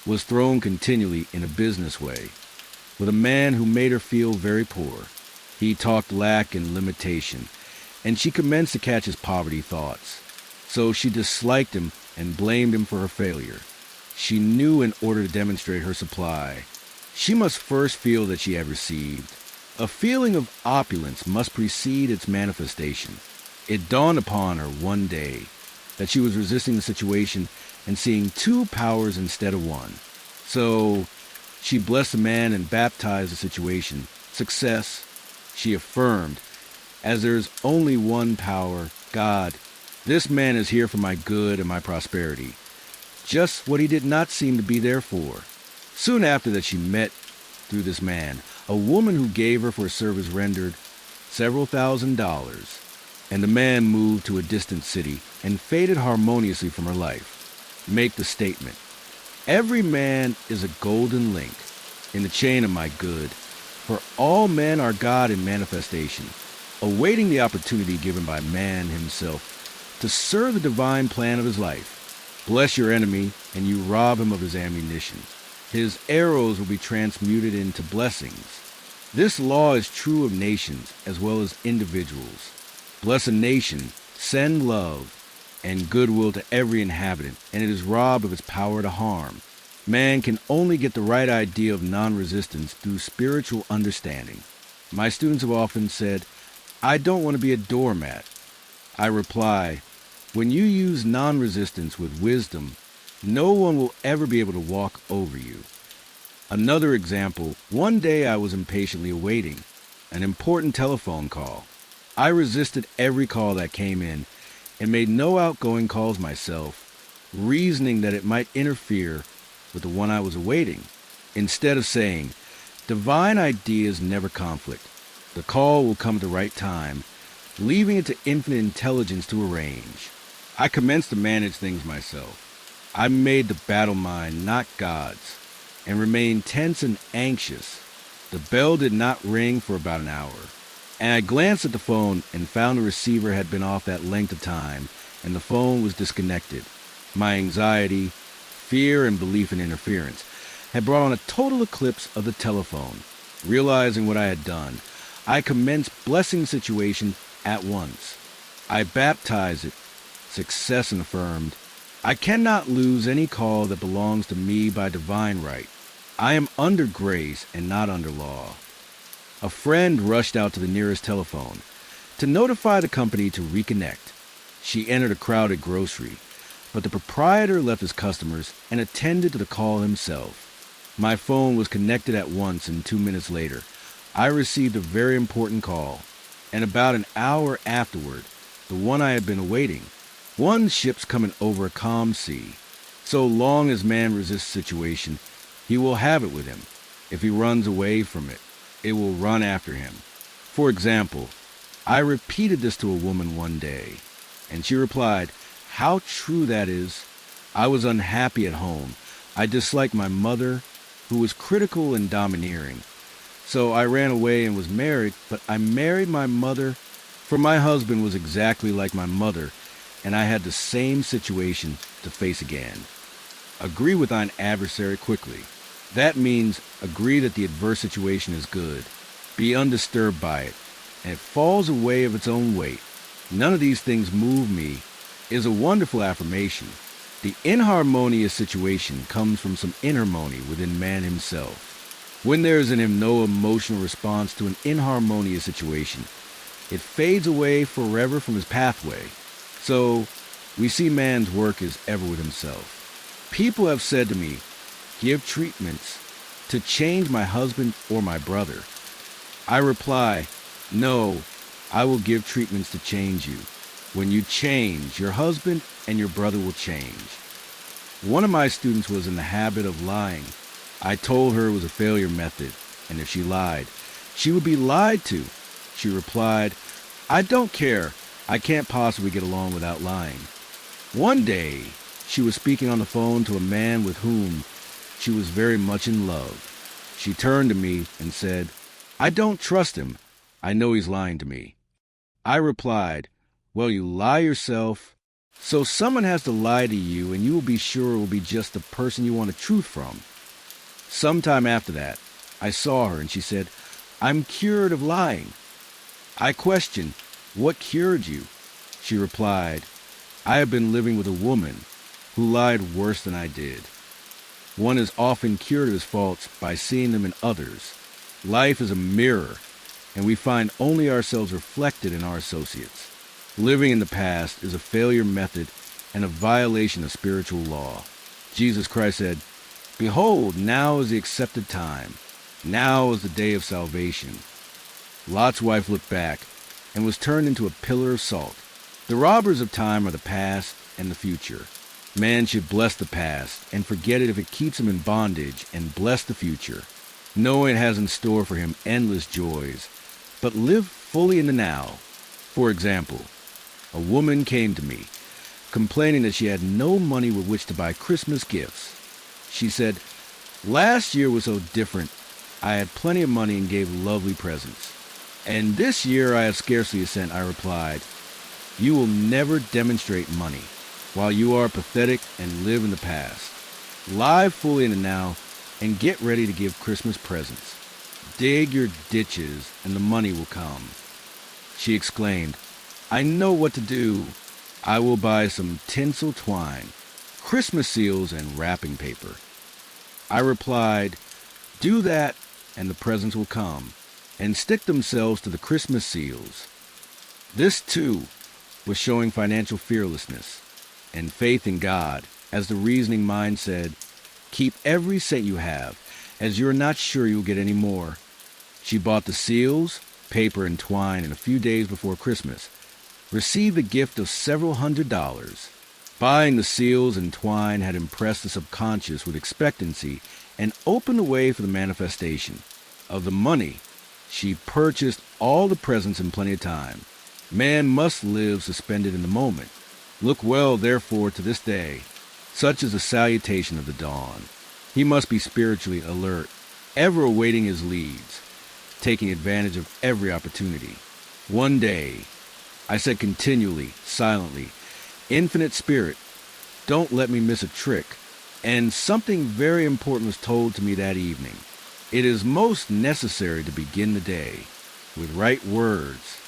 was thrown continually in a business way with a man who made her feel very poor. He talked lack and limitation, and she commenced to catch his poverty thoughts. So she disliked him and blamed him for her failure. She knew in order to demonstrate her supply, she must first feel that she had received. A feeling of opulence must precede its manifestation. It dawned upon her one day that she was resisting the situation and seeing two powers instead of one. So she blessed the man and baptized the situation. Success, she affirmed, as there is only one power, God. This man is here for my good and my prosperity, just what he did not seem to be there for. Soon after that she met, through this man, a woman who gave her for a service rendered several $1,000s, and the man moved to a distant city and faded harmoniously from her life. Make the statement, every man is a golden link in the chain of my good, for all men are God in manifestation, awaiting the opportunity given by man himself to serve the divine plan of his life. Bless your enemy, and you rob him of his ammunition. His arrows will be transmuted into blessings. This law is true of nations as well as individuals. Bless a nation, send love and goodwill to every inhabitant, and it is robbed of its power to harm. Man can only get the right idea of non-resistance through spiritual understanding. My students have often said, I don't want to be a doormat. I reply, when you use non-resistance with wisdom, no one will ever be able to walk over you. Another example, one day I was impatiently awaiting an important telephone call. I resisted every call that came in and made no outgoing calls myself, reasoning that it might interfere with the one I was awaiting. Instead of saying, divine ideas never conflict. The call will come at the right time, leaving it to infinite intelligence to arrange. I commenced to manage things myself. I made the battle mine, not God's, and remained tense and anxious. The bell did not ring for about an hour, and I glanced at the phone and found the receiver had been off that length of time, and the phone was disconnected. My anxiety, fear, and belief in interference had brought on a total eclipse of the telephone. Realizing what I had done, I commenced blessing the situation at once. I baptized it, success, and affirmed, I cannot lose any call that belongs to me by divine right. I am under grace and not under law. A friend rushed out to the nearest telephone to notify the company to reconnect. She entered a crowded grocery, but the proprietor left his customers and attended to the call himself. My phone was connected at once, and 2 minutes later, I received a very important call, and about an hour afterward, the one I had been awaiting. One ship's coming over a calm sea. So long as man resists the situation, he will have it with him. If he runs away from it, it will run after him. For example, I repeated this to a woman one day, and she replied, how true that is. I was unhappy at home. I disliked my mother, who was critical and domineering. So I ran away and was married, but I married my mother, for my husband was exactly like my mother, and I had the same situation to face again. Agree with thine adversary quickly. That means agree that the adverse situation is good. Be undisturbed by it, and it falls away of its own weight. None of these things move me is a wonderful affirmation. The inharmonious situation comes from some inharmony within man himself. When there is in him no emotional response to an inharmonious situation, it fades away forever from his pathway. So, We see man's work is ever with himself. People have said to me, give treatments to change my husband or my brother. I reply, no, I will give treatments to change you. When you change, your husband and your brother will change. One of my students was in the habit of lying. I told her it was a failure method, and if she lied, she would be lied to. She replied, I don't care. I can't possibly get along without lying. One day, she was speaking on the phone to a man with whom she was very much in love. She turned to me and said, I don't trust him. I know he's lying to me. I replied, well, you lie yourself. So someone has to lie to you, and you will be sure it will be just the person you want the truth from. Sometime after that, I saw her, and she said, I'm cured of lying. I questioned, what cured you? She replied, I have been living with a woman who lied worse than I did. One is often cured of his faults by seeing them in others. Life is a mirror, and we find only ourselves reflected in our associates. Living in the past is a failure method and a violation of spiritual law. Jesus Christ said, behold, now is the accepted time. Now is the day of salvation. Lot's wife looked back and was turned into a pillar of salt. The robbers of time are the past and the future. Man should bless the past and forget it if it keeps him in bondage, and bless the future, knowing it has in store for him endless joys, but live fully in the now. For example, a woman came to me, complaining that she had no money with which to buy Christmas gifts. She said, last year was so different. I had plenty of money and gave lovely presents. And this year I have scarcely a cent. I replied, you will never demonstrate money while you are pathetic and live in the past. Live fully in the now and get ready to give Christmas presents. Dig your ditches and the money will come. She exclaimed, I know what to do. I will buy some tinsel twine, Christmas seals, and wrapping paper. I replied, do that and the presents will come, and stick themselves to the Christmas seals. This, too, was showing financial fearlessness and faith in God, as the reasoning mind said, keep every cent you have, as you are not sure you will get any more. She bought the seals, paper, and twine, and a few days before Christmas received a gift of several $100s. Buying the seals and twine had impressed the subconscious with expectancy and opened the way for the manifestation. Of the money, she purchased all the presents in plenty of time. Man must live suspended in the moment. Look well, therefore, to this day. Such is the salutation of the dawn. He must be spiritually alert, ever awaiting his leads, taking advantage of every opportunity. One day, I said continually, silently, Infinite Spirit, don't let me miss a trick. And something very important was told to me that evening. It is most necessary to begin the day with right words.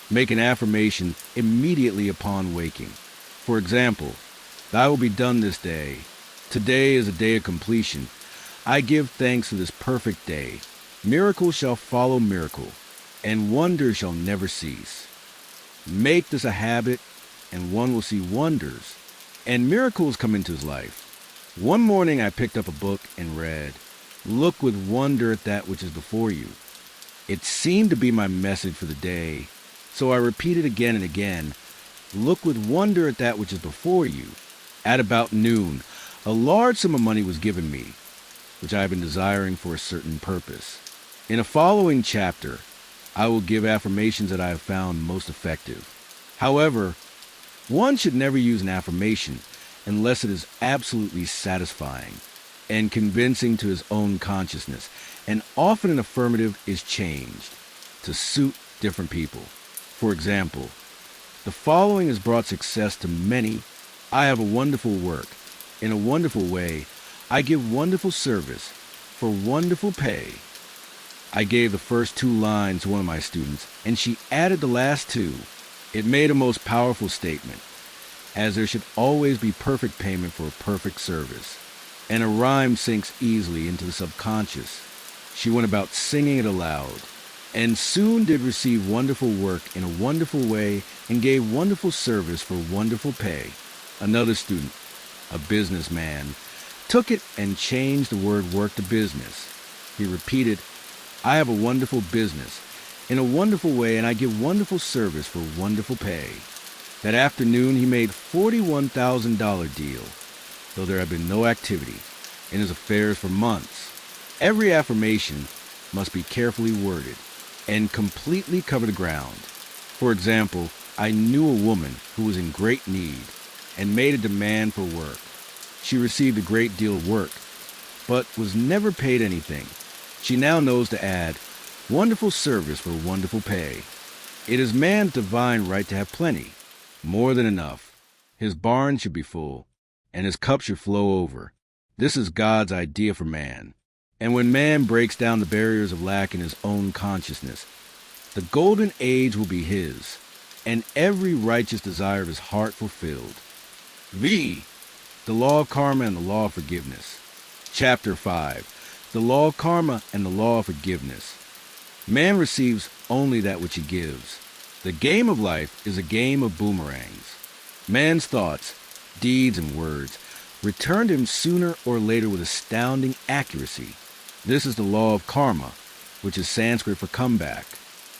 Make an affirmation immediately upon waking. For example, thy will be done this day. Today is a day of completion. I give thanks for this perfect day. Miracle shall follow miracle, and wonder shall never cease. Make this a habit, and one will see wonders, and miracles come into his life. One morning I picked up a book and read, look with wonder at that which is before you. It seemed to be my message for the day, so I repeated again and again, look with wonder at that which is before you. At about noon, a large sum of money was given me, which I have been desiring for a certain purpose. In a following chapter, I will give affirmations that I have found most effective. However, one should never use an affirmation unless it is absolutely satisfying and convincing to his own consciousness, and often an affirmative is changed to suit different people. For example, the following has brought success to many. I have a wonderful work. In a wonderful way, I give wonderful service for wonderful pay. I gave the first 2 lines to one of my students, and she added the last 2. It made a most powerful statement, as there should always be perfect payment for a perfect service, and a rhyme sinks easily into the subconscious. She went about singing it aloud, and soon did receive wonderful work in a wonderful way, and gave wonderful service for wonderful pay. Another student, a businessman, took it and changed the word work to business. He repeated, I have a wonderful business in a wonderful way, and I give wonderful service for wonderful pay. That afternoon, he made $41,000 deal, though there had been no activity in his affairs for months. Every affirmation must be carefully worded and completely cover the ground. For example, I knew a woman who was in great need and made a demand for work. She received a great deal of work, but was never paid anything. She now knows to add, wonderful service for wonderful pay. It is man's divine right to have plenty, more than enough. His barn should be full, and his cup should flow over. This is God's idea for man. And when man breaks down the barriers of lack in his own consciousness, the golden age will be his, and every righteous desire of his heart fulfilled. V. The Law of Karma and the Law of Forgiveness. Chapter 5. The Law of Karma and the Law of Forgiveness. Man receives only that which he gives. The game of life is a game of boomerangs. Man's thoughts, deeds, and words return to him sooner or later with astounding accuracy. This is the law of karma, which is Sanskrit for comeback.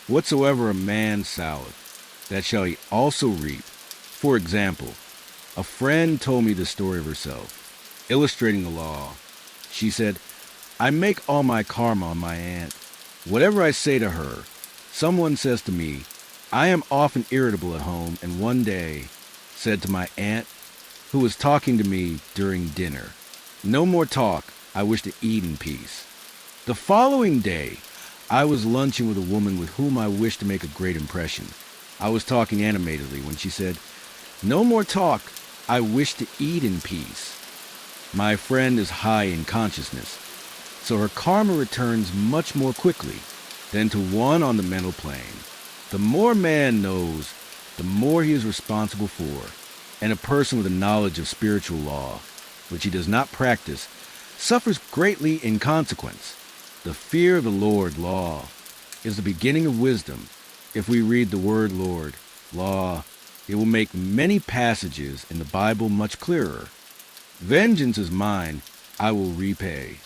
Whatsoever a man soweth, that shall he also reap. For example, a friend told me the story of herself, illustrating the law. She said, I make all my karma on my aunt. Whatever I say to her, someone says to me, I am often irritable at home, and one day said to my aunt, who was talking to me during dinner, no more talk, I wish to eat in peace. The following day, I was lunching with a woman with whom I wished to make a great impression. I was talking animatedly when she said, no more talk, I wish to eat in peace. My friend is high in consciousness, so her karma returns much more quickly than to one on the mental plane. The more man knows, the more he is responsible for, and a person with a knowledge of spiritual law, which he does not practice, suffers greatly in consequence. The fear of the Lord, law, is the beginning of wisdom. If we read the word Lord, law, it will make many passages in the Bible much clearer. Vengeance is mine, I will repay.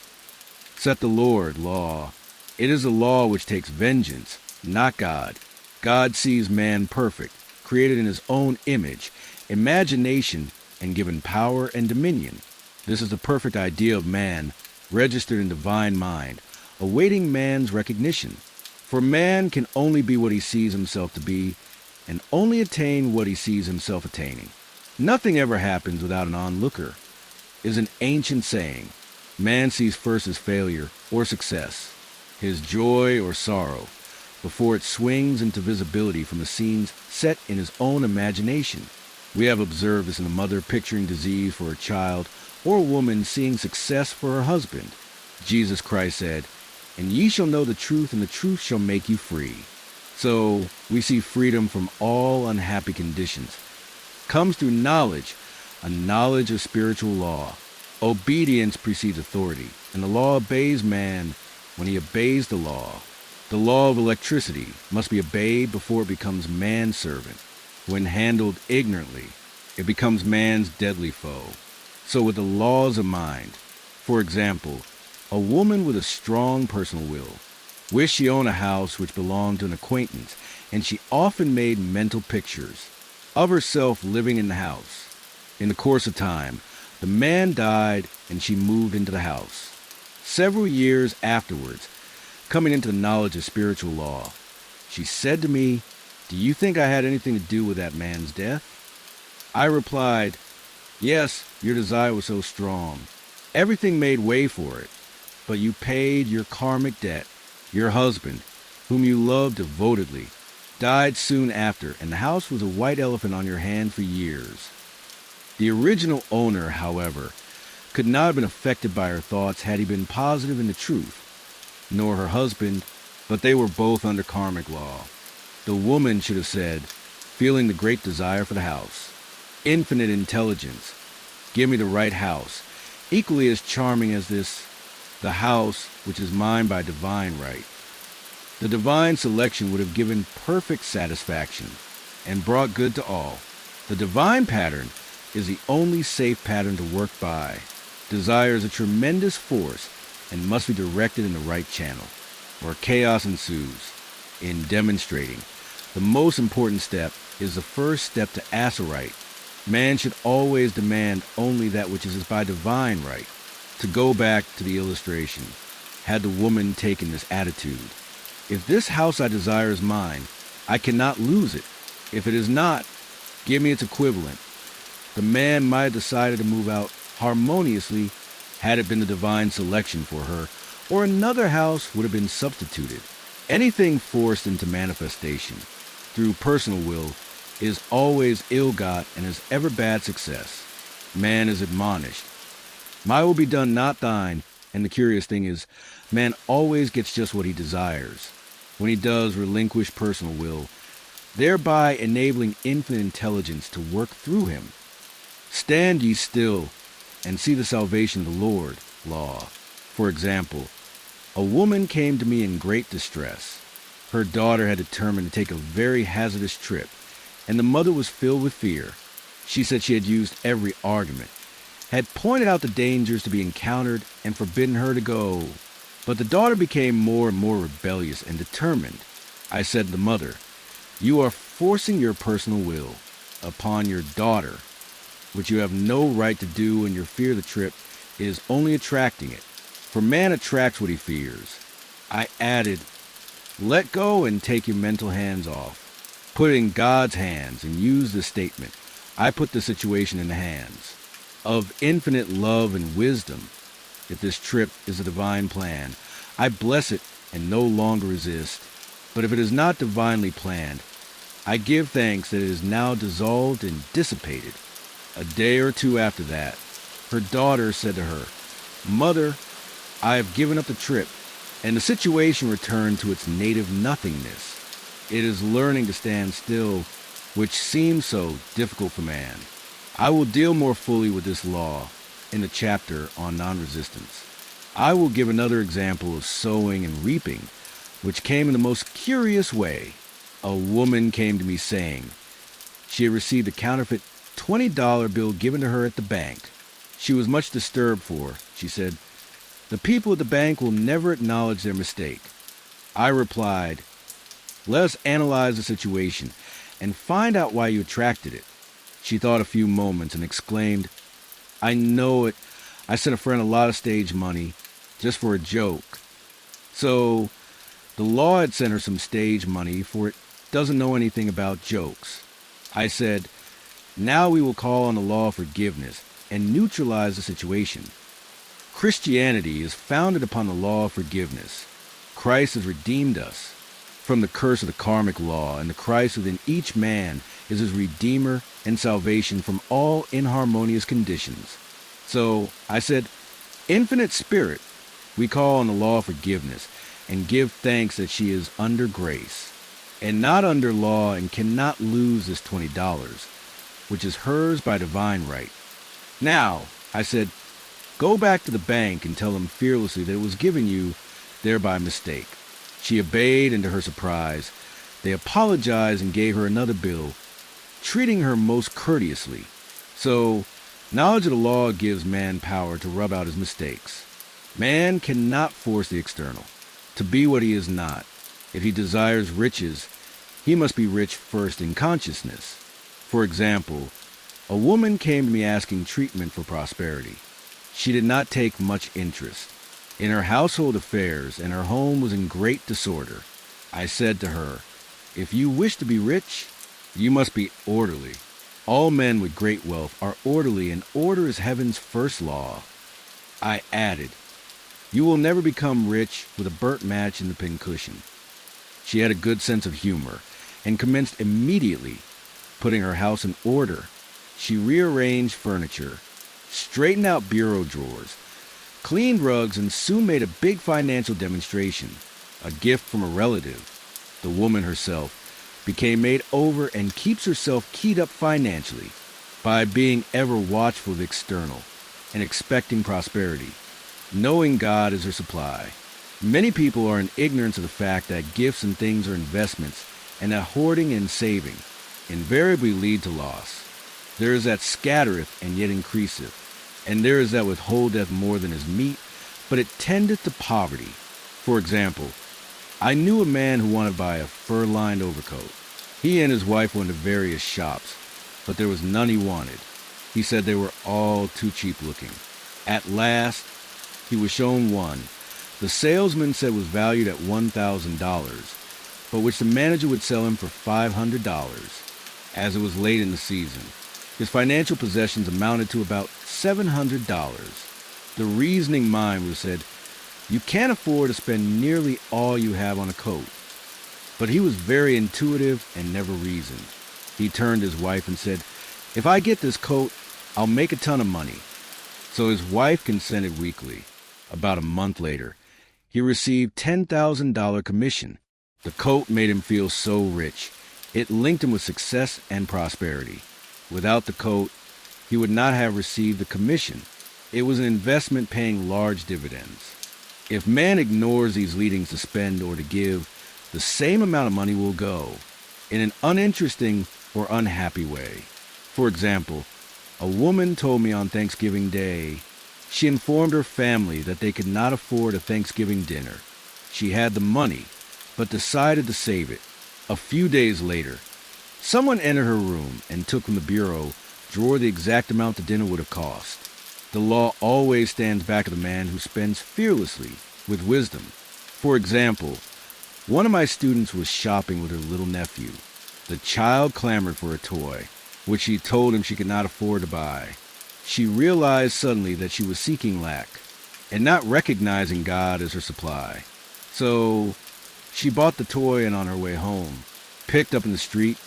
Saith the Lord, law. It is the law which takes vengeance, not God. God sees man perfect, created in his own image, imagination, and given power and dominion. This is the perfect idea of man, registered in divine mind, awaiting man's recognition. For man can only be what he sees himself to be, and only attain what he sees himself attaining. Nothing ever happens without an onlooker, is an ancient saying. Man sees first his failure or success, his joy or sorrow, before it swings into visibility from the scenes set in his own imagination. We have observed this in a mother picturing disease for her child, or a woman seeing success for her husband. Jesus Christ said, and ye shall know the truth, and the truth shall make you free. So we see freedom from all unhappy conditions comes through knowledge, a knowledge of spiritual law. Obedience precedes authority, and the law obeys man when he obeys the law. The law of electricity must be obeyed before it becomes man's servant. When handled ignorantly, it becomes man's deadly foe. So with the laws of mind, for example, a woman with a strong personal will wished she owned a house which belonged to an acquaintance, and she often made mental pictures of herself living in the house. In the course of time, the man died and she moved into the house. Several years afterwards, coming into the knowledge of spiritual law, she said to me, do you think I had anything to do with that man's death? I replied, yes, your desire was so strong. Everything made way for it, but you paid your karmic debt. Your husband, whom you loved devotedly, died soon after, and the house was a white elephant on your hand for years. The original owner, however, could not have been affected by her thoughts had he been positive in the truth, nor her husband, but they were both under karmic law. The woman should have said, feeling the great desire for the house, infinite intelligence, give me the right house, equally as charming as this, the house which is mine by divine right. The divine selection would have given perfect satisfaction and brought good to all. The divine pattern is the only safe pattern to work by. Desire is a tremendous force and must be directed in the right channel, or chaos ensues. In demonstrating, the most important step is the first step to Asarite. Man should always demand only that which is by divine right. To go back to the illustration, had the woman taken this attitude, if this house I desire is mine, I cannot lose it. If it is not, give me its equivalent. The man might have decided to move out harmoniously had it been the divine selection for her, or another house would have been substituted. Anything forced into manifestation through personal will is always ill-got and is ever bad success. Man is admonished, my will be done, not thine. And the curious thing is, man always gets just what he desires when he does relinquish personal will, thereby enabling infinite intelligence to work through him. Stand ye still and see the salvation of the Lord. Law. For example, a woman came to me in great distress. Her daughter had determined to take a very hazardous trip, and the mother was filled with fear. She said she had used every argument, had pointed out the dangers to be encountered, and forbidden her to go. But the daughter became more and more rebellious and determined. I said to the mother, you are forcing your personal will upon your daughter, which you have no right to do, and your fear of the trip is only attracting it. For man attracts what he fears. I added, let go and take your mental hands off. Put it in God's hands and use this statement. I put the situation in the hands of infinite love and wisdom. If this trip is a divine plan, I bless it and no longer resist. But if it is not divinely planned, I give thanks that it is now dissolved and dissipated. A day or two after that, her daughter said to her, Mother, I have given up the trip, and the situation returned to its native nothingness. It is learning to stand still, which seems so difficult for man. I will deal more fully with this law in the chapter on non-resistance. I will give another example of sowing and reaping, which came in the most curious way. A woman came to me saying she had received a counterfeit $20 bill given to her at the bank. She was much disturbed for, she said, the people at the bank will never acknowledge their mistake. I replied, let us analyze the situation and find out why you attracted it. She thought a few moments and exclaimed, I know it. I sent a friend a lot of stage money just for a joke. So the law had sent her some stage money, for it doesn't know anything about jokes. I said, now we will call on the law of forgiveness and neutralize the situation. Christianity is founded upon the law of forgiveness. Christ has redeemed us from the curse of the karmic law, and the Christ within each man is his redeemer and salvation from all inharmonious conditions. So I said, Infinite Spirit, we call on the law of forgiveness and give thanks that she is under grace and not under law and cannot lose this $20, which is hers by divine right. Now, I said, go back to the bank and tell them fearlessly that it was given you there by mistake. She obeyed, and to her surprise, they apologized and gave her another bill, treating her most courteously. So, knowledge of the law gives man power to rub out his mistakes. Man cannot force the external to be what he is not. If he desires riches, he must be rich first in consciousness. For example, a woman came to me asking treatment for prosperity. She did not take much interest in her household affairs, and her home was in great disorder. I said to her, if you wish to be rich, you must be orderly. All men with great wealth are orderly, and order is heaven's first law. I added, you will never become rich with a burnt match in the pincushion. She had a good sense of humor and commenced immediately putting her house in order. She rearranged furniture, straightened out bureau drawers, cleaned rugs, and soon made a big financial demonstration. A gift from a relative, the woman herself, became made over and keeps herself keyed up financially by being ever watchful of the external and expecting prosperity, knowing God is her supply. Many people are in ignorance of the fact that gifts and things are investments, and that hoarding and saving invariably lead to loss. There is that scattereth and yet increaseth, and there is that withholdeth more than is meet, but it tendeth to poverty. For example, I knew a man who wanted to buy a fur-lined overcoat. He and his wife went to various shops, but there was none he wanted. He said they were all too cheap looking. At last, he was shown one. The salesman said was valued at $1,000, but which the manager would sell him for $500, as it was late in the season. His financial possessions amounted to about $700. The reasoning mind would have said, you can't afford to spend nearly all you have on a coat. But he was very intuitive and never reasoned. He turned to his wife and said, if I get this coat, I'll make a ton of money. So his wife consented weakly. About a month later, he received $10,000 commission. The coat made him feel so rich. It linked him with success and prosperity. Without the coat, he would not have received the commission. It was an investment paying large dividends. If man ignores these leadings to spend or to give, the same amount of money will go in an uninteresting or unhappy way. For example, a woman told me on Thanksgiving Day she informed her family that they could not afford a Thanksgiving dinner. She had the money, but decided to save it. A few days later, someone entered her room and took from the bureau drawer the exact amount the dinner would have cost. The law always stands back of the man who spends fearlessly with wisdom. For example, one of my students was shopping with her little nephew. The child clamored for a toy, which she told him she could not afford to buy. She realized suddenly that she was seeking lack and not recognizing God as her supply. So she bought the toy and on her way home, picked up in the street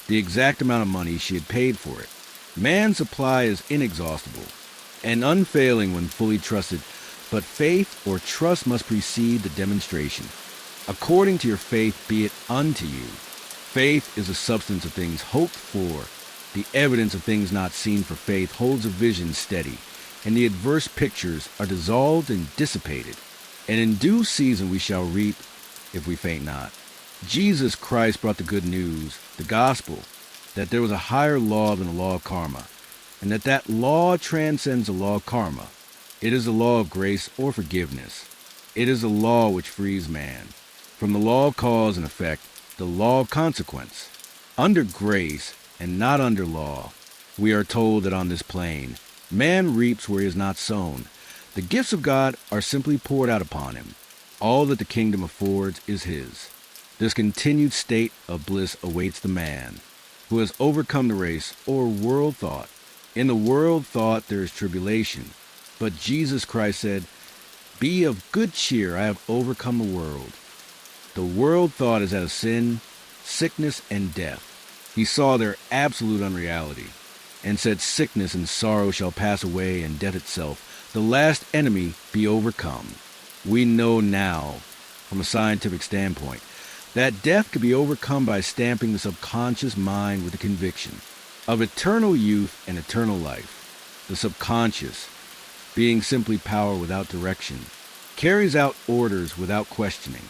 the exact amount of money she had paid for it. Man's supply is inexhaustible and unfailing when fully trusted, but faith or trust must precede the demonstration. According to your faith be it unto you. Faith is the substance of things hoped for, the evidence of things not seen, for faith holds a vision steady, and the adverse pictures are dissolved and dissipated. And in due season we shall reap if we faint not. Jesus Christ brought the good news, the gospel, that there was a higher law than the law of karma, and that law transcends the law of karma. It is the law of grace or forgiveness. It is the law which frees man from the law of cause and effect, the law of consequence. Under grace and not under law, we are told that on this plane, man reaps where he is not sown. The gifts of God are simply poured out upon him. All that the kingdom affords is his. This continued state of bliss awaits the man who has overcome the race or world thought. In the world thought there is tribulation, but Jesus Christ said, be of good cheer, I have overcome the world. The world thought is that of sin, sickness, and death. He saw their absolute unreality and said sickness and sorrow shall pass away and death itself, the last enemy, be overcome. We know now, from a scientific standpoint, that death could be overcome by stamping the subconscious mind with the conviction of eternal youth and eternal life. The subconscious, being simply power without direction, carries out orders without questioning,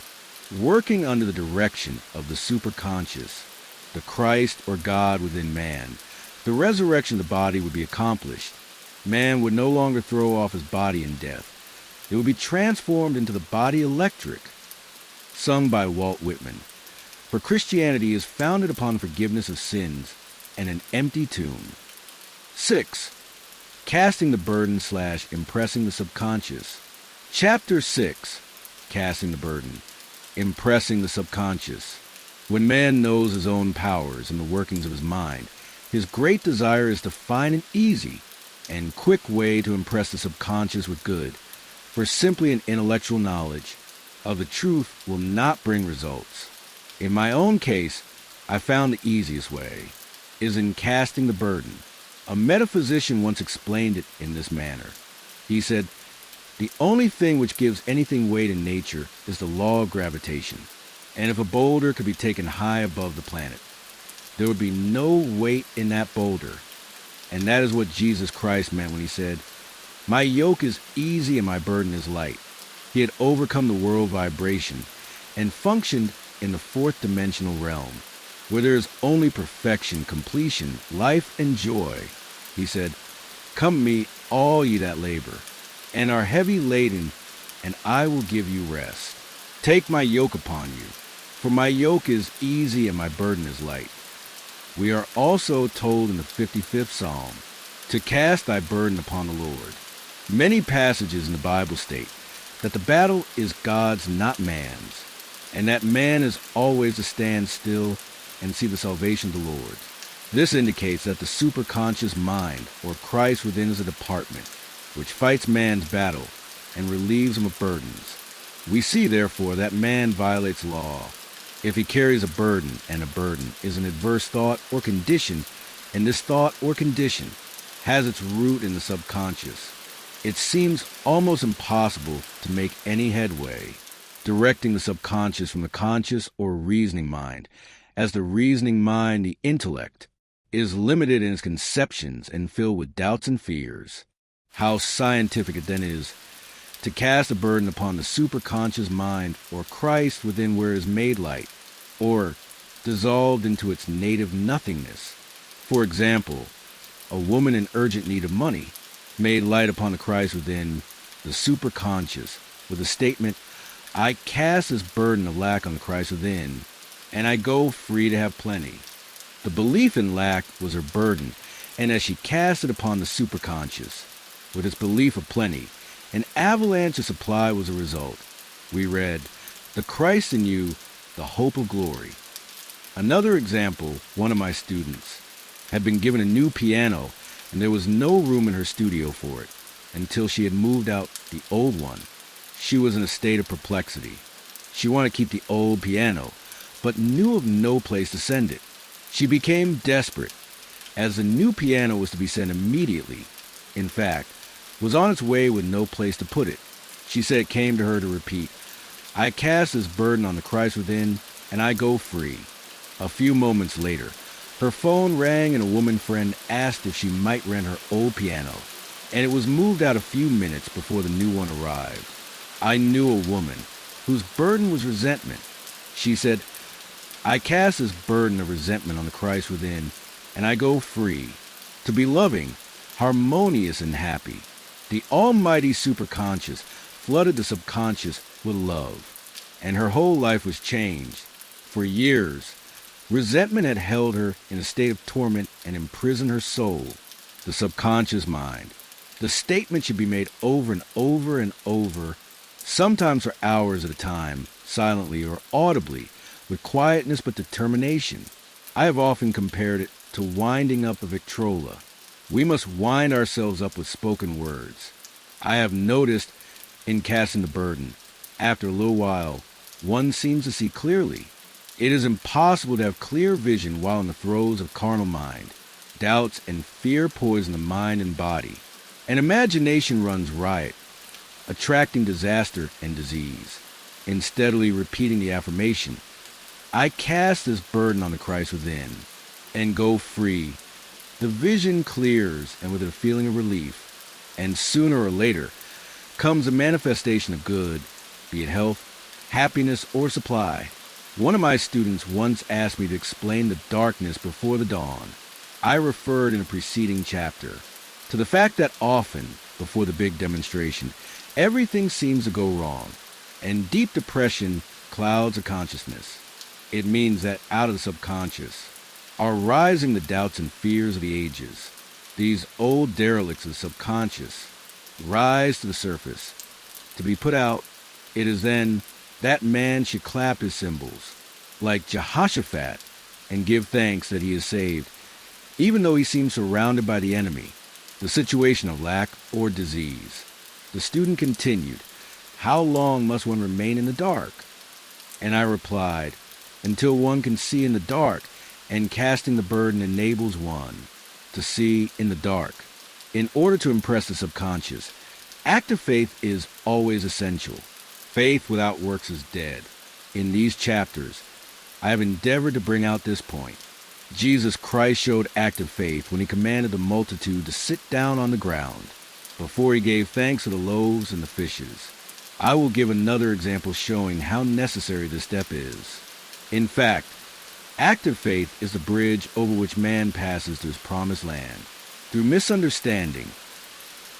working under the direction of the superconscious, the Christ or God within man. The resurrection of the body would be accomplished. Man would no longer throw off his body in death. It would be transformed into the body electric, sung by Walt Whitman. For Christianity is founded upon forgiveness of sins and an empty tomb. 6. Casting the burden / impressing the subconscious. Chapter 6. Casting the burden. Impressing the subconscious. When man knows his own powers and the workings of his mind, his great desire is to find an easy and quick way to impress the subconscious with good, for simply an intellectual knowledge of the truth will not bring results. In my own case, I found the easiest way is in casting the burden. A metaphysician once explained it in this manner. He said, the only thing which gives anything weight in nature is the law of gravitation. And if a boulder could be taken high above the planet, there would be no weight in that boulder. And that is what Jesus Christ meant when he said, my yoke is easy and my burden is light. He had overcome the world vibration and functioned in the fourth dimensional realm, where there is only perfection, completion, life, and joy. He said, "Come me, all ye that labor, and are heavy laden, and I will give you rest. Take my yoke upon you, for my yoke is easy and my burden is light." We are also told in the 55th Psalm to cast thy burden upon the Lord. Many passages in the Bible state that the battle is God's, not man's, and that man is always to stand still and see the salvation of the Lord. This indicates that the superconscious mind, or Christ within, is a department which fights man's battle and relieves him of burdens. We see, therefore, that man violates law if he carries a burden, and a burden is an adverse thought or condition, and this thought or condition has its root in the subconscious. It seems almost impossible to make any headway directing the subconscious from the conscious or reasoning mind, as the reasoning mind, the intellect, is limited in its conceptions and filled with doubts and fears. How scientific it then is to cast a burden upon the superconscious mind, or Christ within, where it is made light, or dissolved into its native nothingness. For example, a woman in urgent need of money made light upon the Christ within, the superconscious, with the statement, "I cast this burden of lack on the Christ within, and I go free to have plenty." The belief in lack was her burden, and as she cast it upon the superconscious, with its belief of plenty, an avalanche of supply was the result. We read, "The Christ in you, the hope of glory." Another example, one of my students had been given a new piano, and there was no room in her studio for it until she had moved out the old one. She was in a state of perplexity. She wanted to keep the old piano, but knew of no place to send it. She became desperate, as the new piano was to be sent immediately. In fact, was on its way with no place to put it. She said it came to her to repeat, "I cast this burden on the Christ within, and I go free." A few moments later, her phone rang and a woman friend asked if she might rent her old piano, and it was moved out a few minutes before the new one arrived. I knew a woman whose burden was resentment. She said, "I cast this burden of resentment on the Christ within, and I go free to be loving, harmonious, and happy." The almighty superconscious flooded the subconscious with love, and her whole life was changed. For years, resentment had held her in a state of torment and imprisoned her soul, the subconscious mind. The statement should be made over and over and over, sometimes for hours at a time, silently or audibly, with quietness but determination. I have often compared it to winding up a Victrola. We must wind ourselves up with spoken words. I have noticed in casting the burden, after a little while, one seems to see clearly. It is impossible to have clear vision while in the throes of carnal mind. Doubts and fear poison the mind and body, and imagination runs riot, attracting disaster and disease. In steadily repeating the affirmation, "I cast this burden on the Christ within, and go free," the vision clears, and with a feeling of relief, and sooner or later comes a manifestation of good, be it health, happiness, or supply. One of my students once asked me to explain the darkness before the dawn. I referred in a preceding chapter to the fact that often, before the big demonstration, everything seems to go wrong, and deep depression clouds the consciousness. It means that out of the subconscious are rising the doubts and fears of the ages. These old derelicts of the subconscious rise to the surface. To be put out, it is then that man should clap his cymbals, like Jehoshaphat, and give thanks that he is saved, even though he seems surrounded by the enemy, the situation of lack or disease. The student continued, "How long must one remain in the dark?" And I replied, "Until one can see in the dark, and casting the burden enables one to see in the dark." In order to impress the subconscious, active faith is always essential. Faith without works is dead. In these chapters, I have endeavored to bring out this point. Jesus Christ showed active faith when he commanded the multitude to sit down on the ground before he gave thanks for the loaves and the fishes. I will give another example showing how necessary this step is. In fact, Active faith is the bridge over which man passes to his promised land. Through misunderstanding,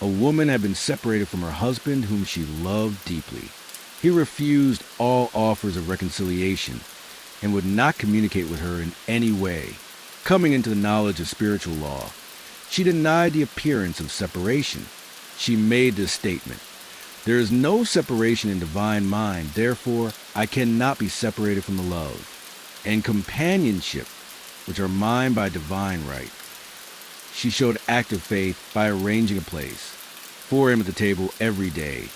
a woman had been separated from her husband whom she loved deeply. He refused all offers of reconciliation and would not communicate with her in any way. Coming into the knowledge of spiritual law, she denied the appearance of separation. She made this statement: "There is no separation in divine mind, therefore I cannot be separated from the love and companionship which are mine by divine right." She showed active faith by arranging a place for him at the table every day,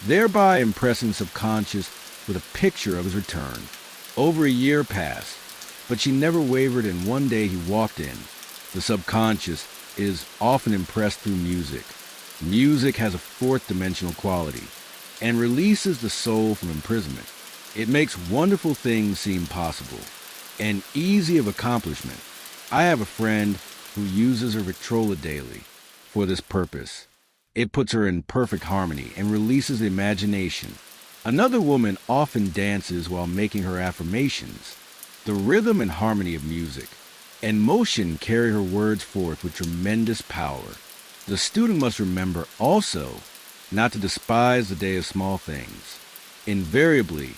thereby impressing the subconscious with a picture of his return. Over a year passed, but she never wavered, and one day he walked in. The subconscious is often impressed through music. Music has a fourth dimensional quality and releases the soul from imprisonment. It makes wonderful things seem possible and easy of accomplishment. I have a friend who uses her Victrola daily for this purpose. It puts her in perfect harmony and releases the imagination. Another woman often dances while making her affirmations. The rhythm and harmony of music and motion carry her words forth with tremendous power. The student must remember also not to despise the day of small things. Invariably,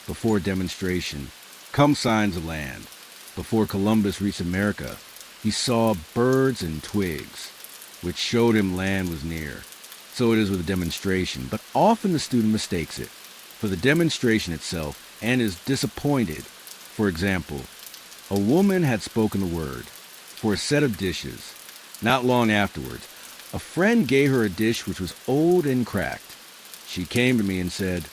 before demonstration, come signs of land. Before Columbus reached America, he saw birds and twigs, which showed him land was near. So it is with a demonstration, but often the student mistakes it for the demonstration itself and is disappointed. For example, a woman had spoken the word for a set of dishes. Not long afterwards, a friend gave her a dish which was old and cracked. She came to me and said,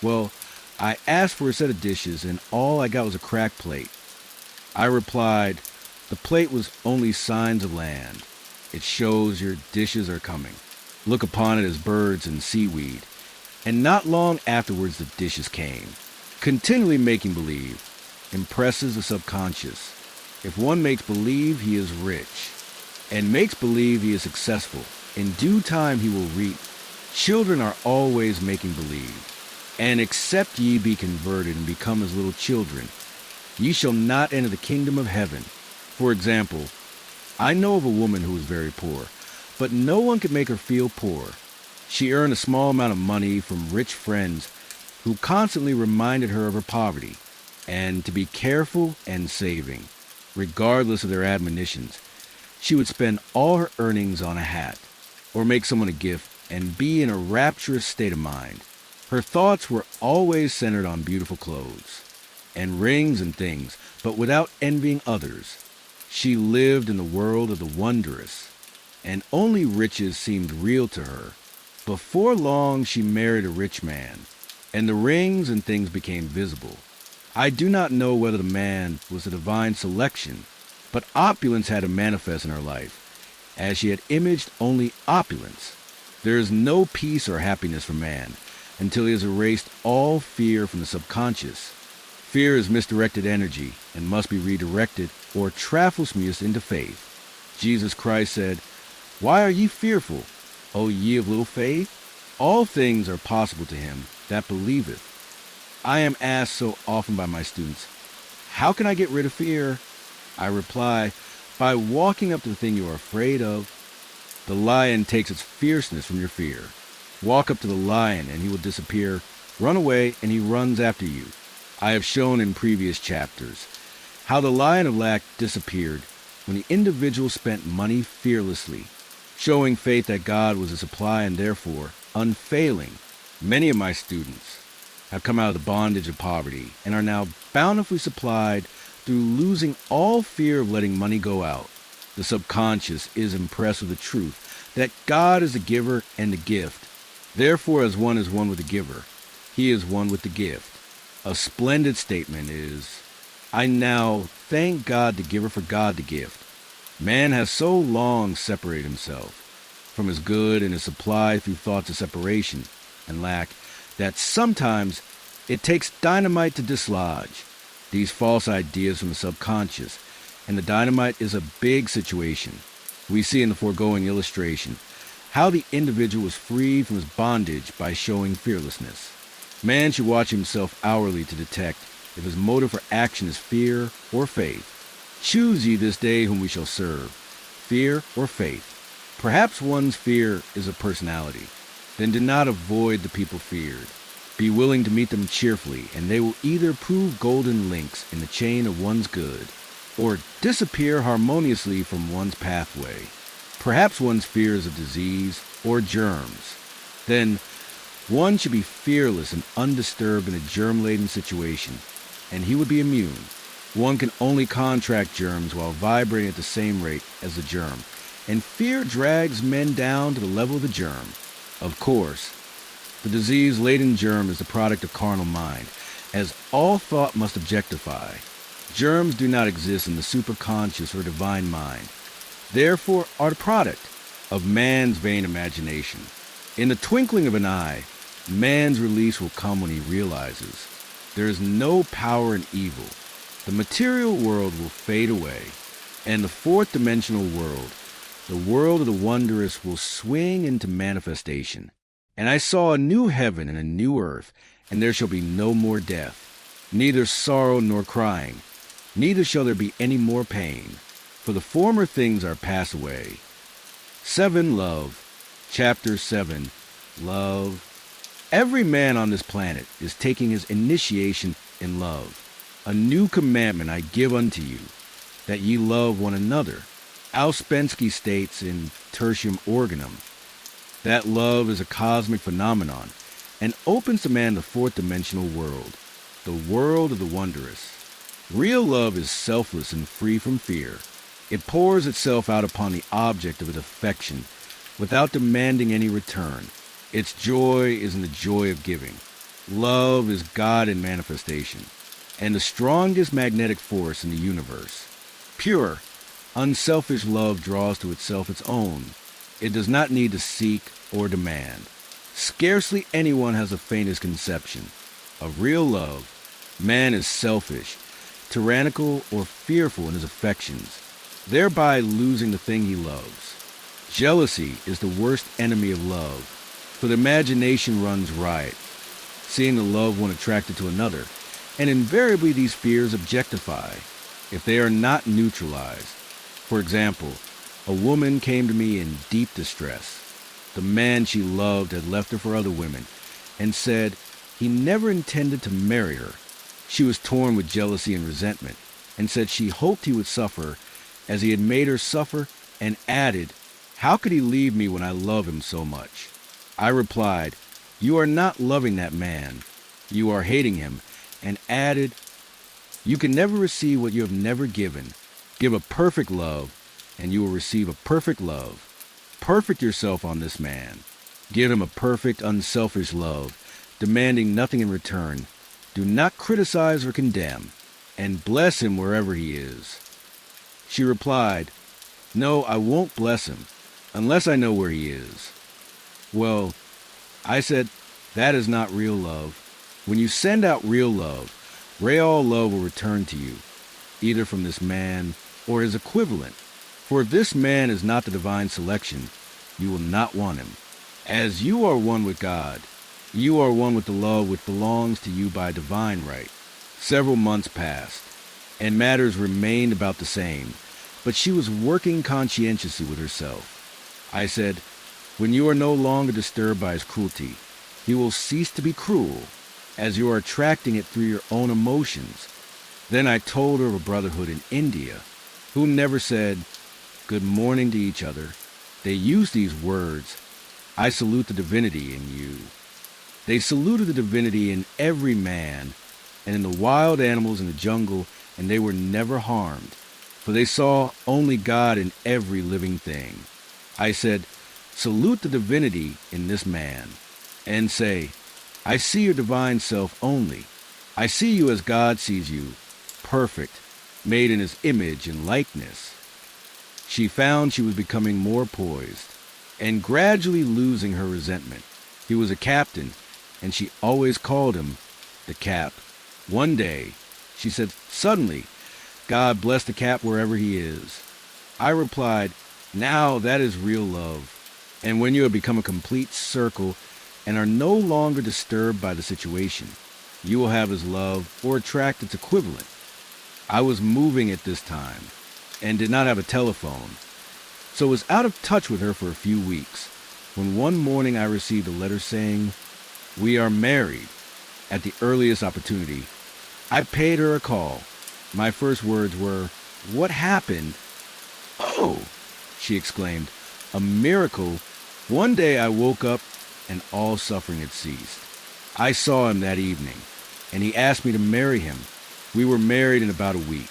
"Well, I asked for a set of dishes and all I got was a cracked plate." I replied, "The plate was only signs of land. It shows your dishes are coming. Look upon it as birds and seaweed." And not long afterwards the dishes came. Continually making believe impresses the subconscious. If one makes believe he is rich and makes believe he is successful, in due time he will reap. Children are always making believe. And except ye be converted and become as little children, ye shall not enter the kingdom of heaven. For example, I know of a woman who was very poor, but no one could make her feel poor. She earned a small amount of money from rich friends who constantly reminded her of her poverty and to be careful and saving, regardless of their admonitions. She would spend all her earnings on a hat or make someone a gift and be in a rapturous state of mind. Her thoughts were always centered on beautiful clothes and rings and things, but without envying others. She lived in the world of the wondrous, and only riches seemed real to her. Before long, she married a rich man, and the rings and things became visible. I do not know whether the man was a divine selection, but opulence had to manifest in her life, as she had imaged only opulence. There is no peace or happiness for man until he has erased all fear from the subconscious. Fear is misdirected energy and must be redirected or traffics me into faith. Jesus Christ said, "Why are ye fearful, O ye of little faith?" All things are possible to him that believeth. I am asked so often by my students, "How can I get rid of fear?" I reply, by walking up to the thing you are afraid of. The lion takes its fierceness from your fear. Walk up to the lion and he will disappear. Run away and he runs after you. I have shown in previous chapters how the lion of lack disappeared when the individual spent money fearlessly, showing faith that God was a supply and therefore unfailing. Many of my students have come out of the bondage of poverty and are now bountifully supplied through losing all fear of letting money go out. The subconscious is impressed with the truth that God is the giver and the gift. Therefore, as one is one with the giver, he is one with the gift. A splendid statement is, I now thank God the giver for God the gift. Man has so long separated himself from his good and his supply through thoughts of separation and lack that sometimes it takes dynamite to dislodge these false ideas from the subconscious, and the dynamite is a big situation. We see in the foregoing illustration how the individual was freed from his bondage by showing fearlessness. Man should watch himself hourly to detect if his motive for action is fear or faith. Choose ye this day whom we shall serve, fear or faith. Perhaps one's fear is a personality. Then do not avoid the people feared. Be willing to meet them cheerfully, and they will either prove golden links in the chain of one's good, or disappear harmoniously from one's pathway. Perhaps one's fear is of disease or germs. Then one should be fearless and undisturbed in a germ-laden situation, and he would be immune. One can only contract germs while vibrating at the same rate as the germ, and fear drags men down to the level of the germ. Of course, the disease-laden germ is the product of carnal mind, as all thought must objectify. Germs do not exist in the superconscious or divine mind, therefore are the product of man's vain imagination. In the twinkling of an eye, man's release will come when he realizes there is no power in evil. The material world will fade away, and the fourth dimensional world, the world of the wondrous, will swing into manifestation. And I saw a new heaven and a new earth, and there shall be no more death, neither sorrow nor crying, neither shall there be any more pain, for the former things are passed away. 7. Love. Chapter 7. Love. Every man on this planet is taking his initiation in love. A new commandment I give unto you, that ye love one another. Ouspensky states in Tertium Organum that love is a cosmic phenomenon and opens to man the fourth dimensional world, the world of the wondrous. Real love is selfless and free from fear. It pours itself out upon the object of its affection without demanding any return. Its joy is in the joy of giving. Love is God in manifestation, and the strongest magnetic force in the universe. Pure, unselfish love draws to itself its own. It does not need to seek or demand. Scarcely anyone has the faintest conception of real love. Man is selfish, tyrannical, or fearful in his affections, thereby losing the thing he loves. Jealousy is the worst enemy of love, for the imagination runs riot, seeing the loved one attracted to another, and invariably these fears objectify if they are not neutralized. For example, a woman came to me in deep distress. The man she loved had left her for other women, and said he never intended to marry her. She was torn with jealousy and resentment, and said she hoped he would suffer as he had made her suffer, and added, "How could he leave me when I love him so much?" I replied, "You are not loving that man. You are hating him," and added, "You can never receive what you have never given. Give a perfect love, and you will receive a perfect love. Perfect yourself on this man. Give him a perfect, unselfish love, demanding nothing in return. Do not criticize or condemn, and bless him wherever he is." She replied, "No, I won't bless him, unless I know where he is." Well, I said, that is not real love. When you send out real love will return to you, either from this man or his equivalent. For if this man is not the divine selection, you will not want him. As you are one with God, you are one with the love which belongs to you by divine right. Several months passed, and matters remained about the same, but she was working conscientiously with herself. I said, when you are no longer disturbed by his cruelty, he will cease to be cruel, as you are attracting it through your own emotions. Then I told her of a brotherhood in India, who never said good morning to each other. They used these words, "I salute the divinity in you." They saluted the divinity in every man, and in the wild animals in the jungle, and they were never harmed, for they saw only God in every living thing. I said, salute the divinity in this man, and say, I see your divine self only. I see you as God sees you, perfect, made in his image and likeness. She found she was becoming more poised, and gradually losing her resentment. He was a captain, and she always called him the Cap. One day, she said, suddenly, God bless the Cap wherever he is. I replied, now that is real love. And when you have become a complete circle and are no longer disturbed by the situation, you will have his love or attract its equivalent. I was moving at this time and did not have a telephone, so was out of touch with her for a few weeks, when one morning I received a letter saying, "We are married." At the earliest opportunity, I paid her a call. My first words were, "What happened?" "Oh," she exclaimed, "a miracle." One day I woke up and all suffering had ceased. I saw him that evening, and he asked me to marry him. We were married in about a week,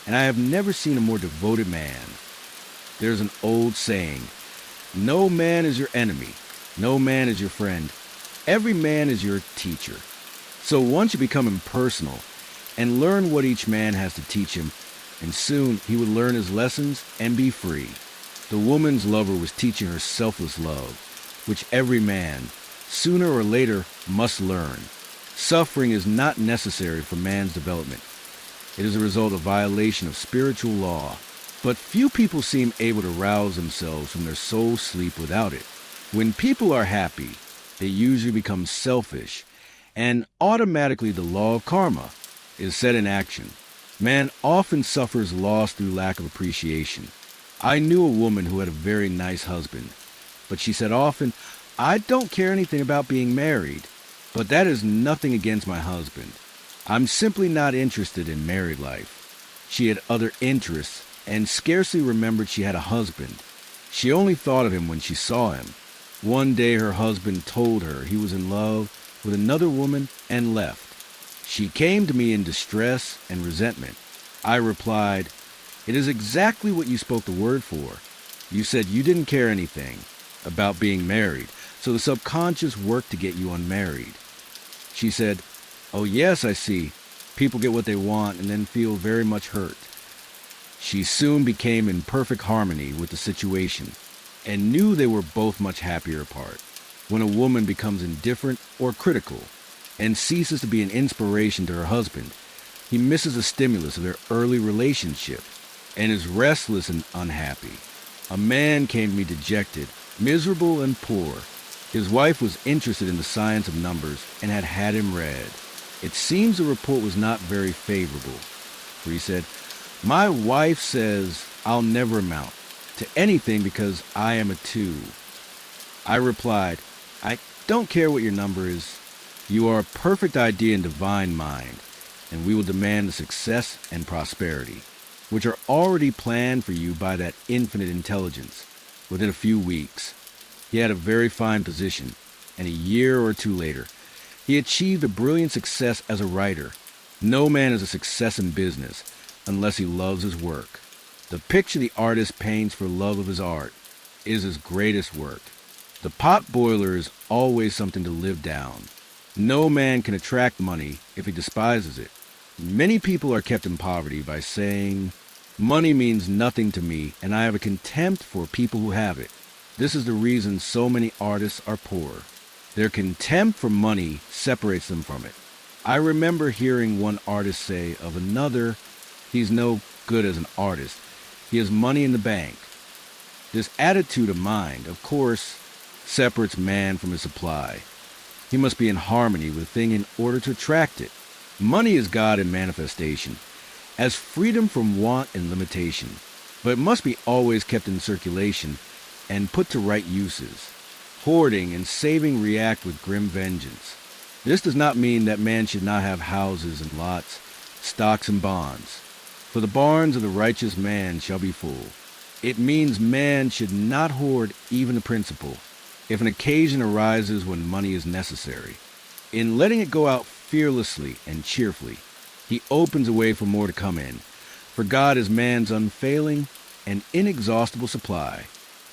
and I have never seen a more devoted man. There's an old saying, "No man is your enemy. No man is your friend. Every man is your teacher." So once you become impersonal and learn what each man has to teach him, and soon he would learn his lessons and be free. The woman's lover was teaching her selfless love, which every man, sooner or later, must learn. Suffering is not necessary for man's development. It is a result of violation of spiritual law. But few people seem able to rouse themselves from their soul sleep without it. When people are happy, they usually become selfish, and automatically the law of karma is set in action. Man often suffers loss through lack of appreciation. I knew a woman who had a very nice husband, but she said often, "I don't care anything about being married, but that is nothing against my husband. I'm simply not interested in married life." She had other interests and scarcely remembered she had a husband. She only thought of him when she saw him. One day her husband told her he was in love with another woman and left. She came to me in distress and resentment. I replied, "It is exactly what you spoke the word for. You said you didn't care anything about being married, so the subconscious worked to get you unmarried." She said, "Oh yes, I see. People get what they want and then feel very much hurt." She soon became in perfect harmony with the situation and knew they were both much happier apart. When a woman becomes indifferent or critical and ceases to be an inspiration to her husband, he misses the stimulus of their early relationship and is restless and unhappy. A man came to me dejected, miserable, and poor. His wife was interested in the science of numbers and had had him read. It seems the report was not very favorable, for he said, "My wife says I'll never amount to anything because I am a 2. I replied, "I don't care what your number is. You are a perfect idea in divine mind, and we will demand the success and prosperity, which are already planned for you by that infinite intelligence." Within a few weeks, he had a very fine position, and a year or 2 later, he achieved a brilliant success as a writer. No man is a success in business unless he loves his work. The picture the artist paints for love of his art is his greatest work. The pot boiler is always something to live down. No man can attract money if he despises it. Many people are kept in poverty by saying, "Money means nothing to me, and I have a contempt for people who have it." This is the reason so many artists are poor. Their contempt for money separates them from it. I remember hearing one artist say of another, "He's no good as an artist. He has money in the bank." This attitude of mind, of course, separates man from his supply. He must be in harmony with a thing in order to attract it. Money is God in manifestation, as freedom from want and limitation, but it must be always kept in circulation and put to right uses. Hoarding and saving react with grim vengeance. This does not mean that man should not have houses and lots, stocks and bonds, for the barns of the righteous man shall be full. It means man should not hoard even the principal, if an occasion arises when money is necessary. In letting it go out fearlessly and cheerfully, he opens a way for more to come in, for God is man's unfailing and inexhaustible supply.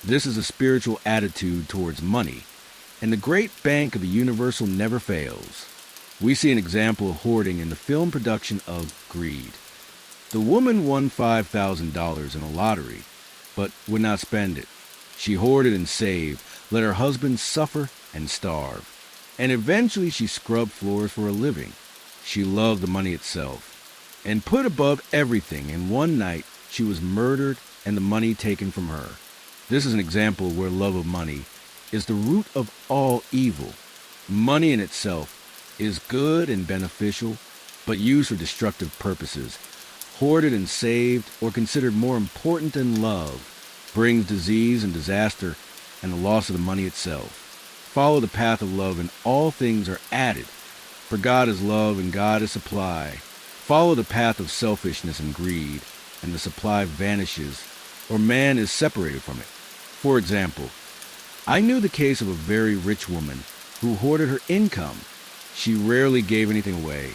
This is a spiritual attitude towards money, and the great bank of the universal never fails. We see an example of hoarding in the film production of Greed. The woman won $5,000 in a lottery, but would not spend it. She hoarded and saved, let her husband suffer and starve, and eventually she scrubbed floors for a living. She loved the money itself, and put above everything, and one night she was murdered and the money taken from her. This is an example where love of money is the root of all evil. Money in itself is good and beneficial, but used for destructive purposes, hoarded and saved, or considered more important than love, brings disease and disaster and the loss of the money itself. Follow the path of love and all things are added, for God is love and God is supply. Follow the path of selfishness and greed, and the supply vanishes, or man is separated from it. For example, I knew the case of a very rich woman who hoarded her income. She rarely gave anything away,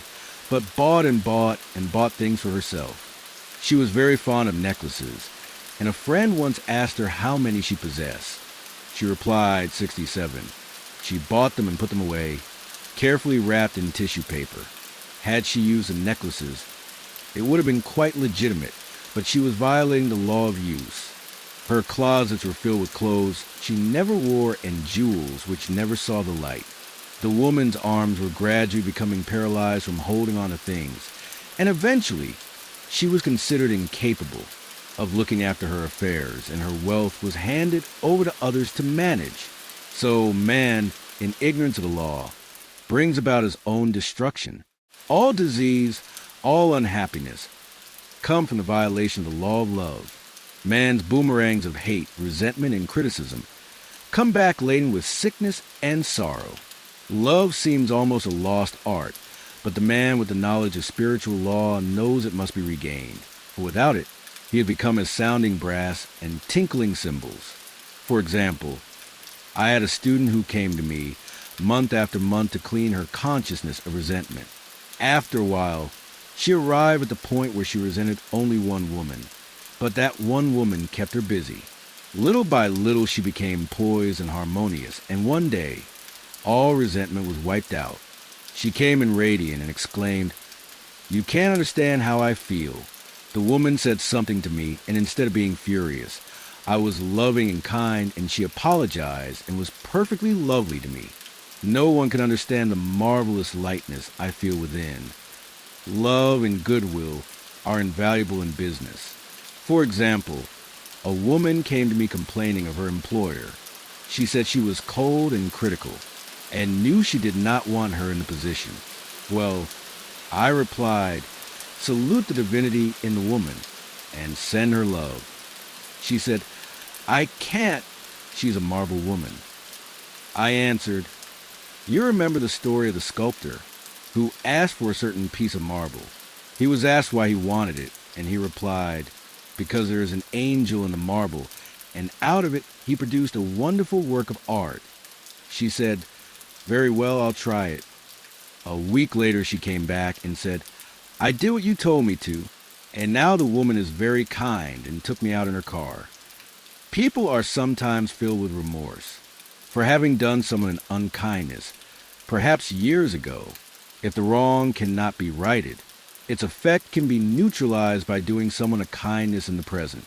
but bought things for herself. She was very fond of necklaces, and a friend once asked her how many she possessed. She replied 67. She bought them and put them away, carefully wrapped in tissue paper. Had she used the necklaces, it would have been quite legitimate, but she was violating the law of use. Her closets were filled with clothes she never wore and jewels which never saw the light. The woman's arms were gradually becoming paralyzed from holding on to things, and eventually she was considered incapable of looking after her affairs, and her wealth was handed over to others to manage. So man, in ignorance of the law, brings about his own destruction. All disease, all unhappiness, come from the violation of the law of love. Man's boomerangs of hate, resentment, and criticism come back laden with sickness and sorrow. Love seems almost a lost art, but the man with the knowledge of spiritual law knows it must be regained, for without it, he had become as sounding brass and tinkling cymbals. For example, I had a student who came to me month after month to clean her consciousness of resentment. After a while, she arrived at the point where she resented only one woman, but that one woman kept her busy. Little by little she became poised and harmonious, and one day, all resentment was wiped out. She came in radiant and exclaimed, "You can't understand how I feel." The woman said something to me, and instead of being furious, I was loving and kind, and she apologized and was perfectly lovely to me. No one can understand the marvelous lightness I feel within. Love and goodwill are invaluable in business. For example, a woman came to me complaining of her employer. She said she was cold and critical, and knew she did not want her in the position. Well, I replied, salute the divinity in the woman, and send her love. She said, I can't. She's a marble woman. I answered, you remember the story of the sculptor who asked for a certain piece of marble. He was asked why he wanted it, and he replied, because there is an angel in the marble, and out of it he produced a wonderful work of art. She said, very well, I'll try it. A week later she came back and said, I did what you told me to, and now the woman is very kind and took me out in her car. People are sometimes filled with remorse for having done someone an unkindness, perhaps years ago. If the wrong cannot be righted, its effect can be neutralized by doing someone a kindness in the present.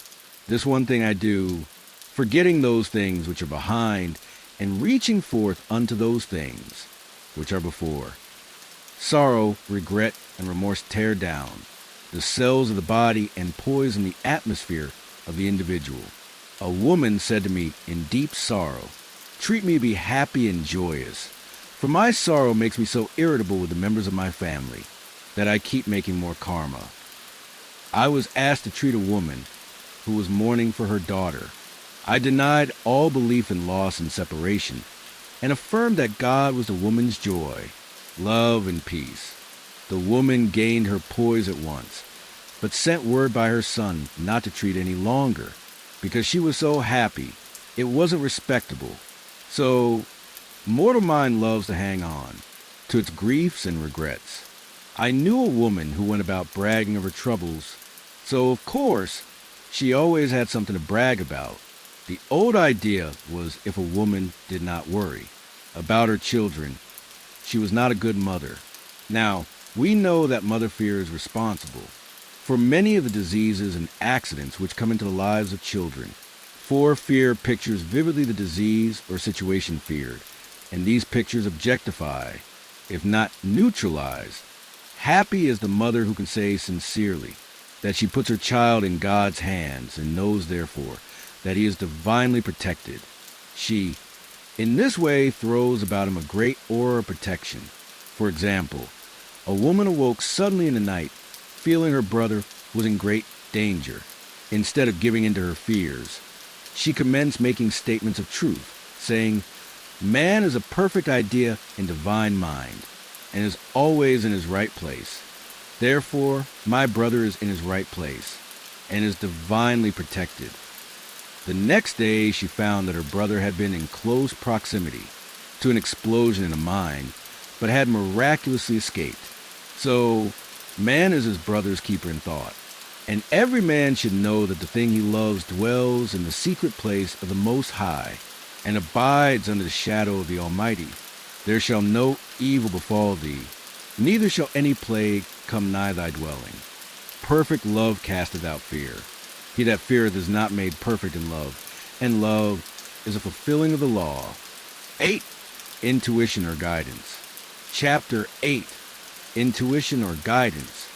This one thing I do, forgetting those things which are behind, and reaching forth unto those things which are before. Sorrow, regret, and remorse tear down the cells of the body and poison the atmosphere of the individual. A woman said to me in deep sorrow, treat me to be happy and joyous, for my sorrow makes me so irritable with the members of my family that I keep making more karma. I was asked to treat a woman who was mourning for her daughter. I denied all belief in loss and separation and affirmed that God was the woman's joy, love, and peace. The woman gained her poise at once, but sent word by her son not to treat any longer because she was so happy. It wasn't respectable. So, mortal mind loves to hang on to its griefs and regrets. I knew a woman who went about bragging of her troubles, so of course, she always had something to brag about. The old idea was if a woman did not worry about her children, she was not a good mother. Now, we know that mother fear is responsible for many of the diseases and accidents which come into the lives of children. For fear pictures vividly the disease or situation feared, and these pictures objectify, if not neutralize. Happy is the mother who can say sincerely that she puts her child in God's hands and knows, therefore, that he is divinely protected. She, in this way, throws about him a great aura of protection. For example, a woman awoke suddenly in the night, feeling her brother was in great danger. Instead of giving in to her fears, she commenced making statements of truth, saying, "Man is a perfect idea in divine mind, and is always in his right place. Therefore, my brother is in his right place, and is divinely protected." The next day, she found that her brother had been in close proximity to an explosion in a mine, but had miraculously escaped. So, man is his brother's keeper in thought. And every man should know that the thing he loves dwells in the secret place of the Most High, and abides under the shadow of the Almighty. There shall no evil befall thee, neither shall any plague come nigh thy dwelling. Perfect love casteth out fear. He that feareth is not made perfect in love, and love is a fulfilling of the law. 8. Intuition or guidance. Chapter 8. Intuition or guidance.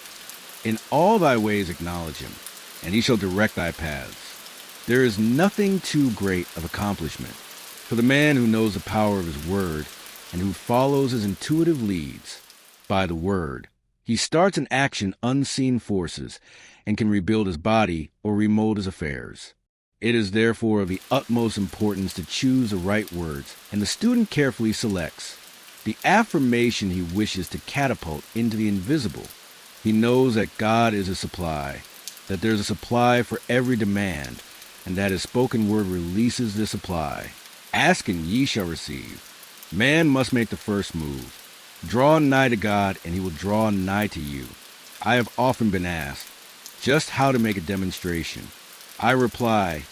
In all thy ways acknowledge him, and he shall direct thy paths. There is nothing too great of accomplishment for the man who knows the power of his word and who follows his intuitive leads. By the word, he starts in action unseen forces and can rebuild his body or remold his affairs. It is therefore of the utmost importance to choose the right words, and the student carefully selects the affirmation he wishes to catapult into the invisible. He knows that God is his supply, that there is a supply for every demand, and that his spoken word releases the supply. Ask and ye shall receive. Man must make the first move. Draw nigh to God, and he will draw nigh to you. I have often been asked just how to make a demonstration. I reply,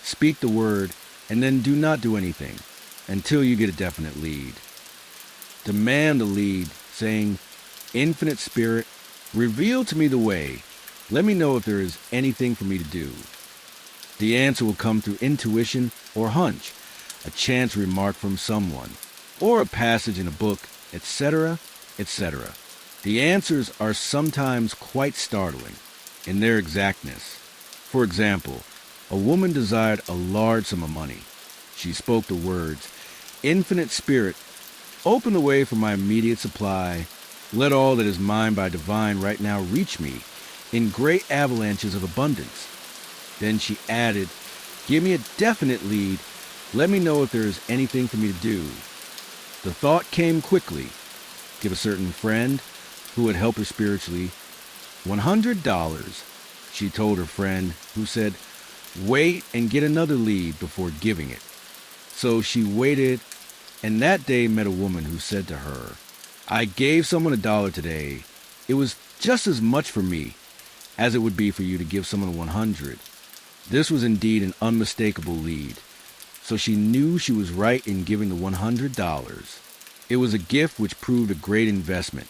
speak the word, and then do not do anything until you get a definite lead. Demand a lead, saying, "Infinite Spirit, reveal to me the way. Let me know if there is anything for me to do." The answer will come through intuition or hunch, a chance remark from someone, or a passage in a book, etc., etc. The answers are sometimes quite startling in their exactness. For example, a woman desired a large sum of money. She spoke the words, "Infinite Spirit, open the way for my immediate supply. Let all that is mine by divine right now reach me in great avalanches of abundance." Then she added, "Give me a definite lead. Let me know if there is anything for me to do." The thought came quickly. Give a certain friend who would help her spiritually $100. She told her friend, who said, "Wait and get another lead before giving it." So she waited, and that day met a woman who said to her, "I gave someone $1 today. It was just as much for me as it would be for you to give someone 100. This was indeed an unmistakable lead. So she knew she was right in giving the $100. It was a gift which proved a great investment,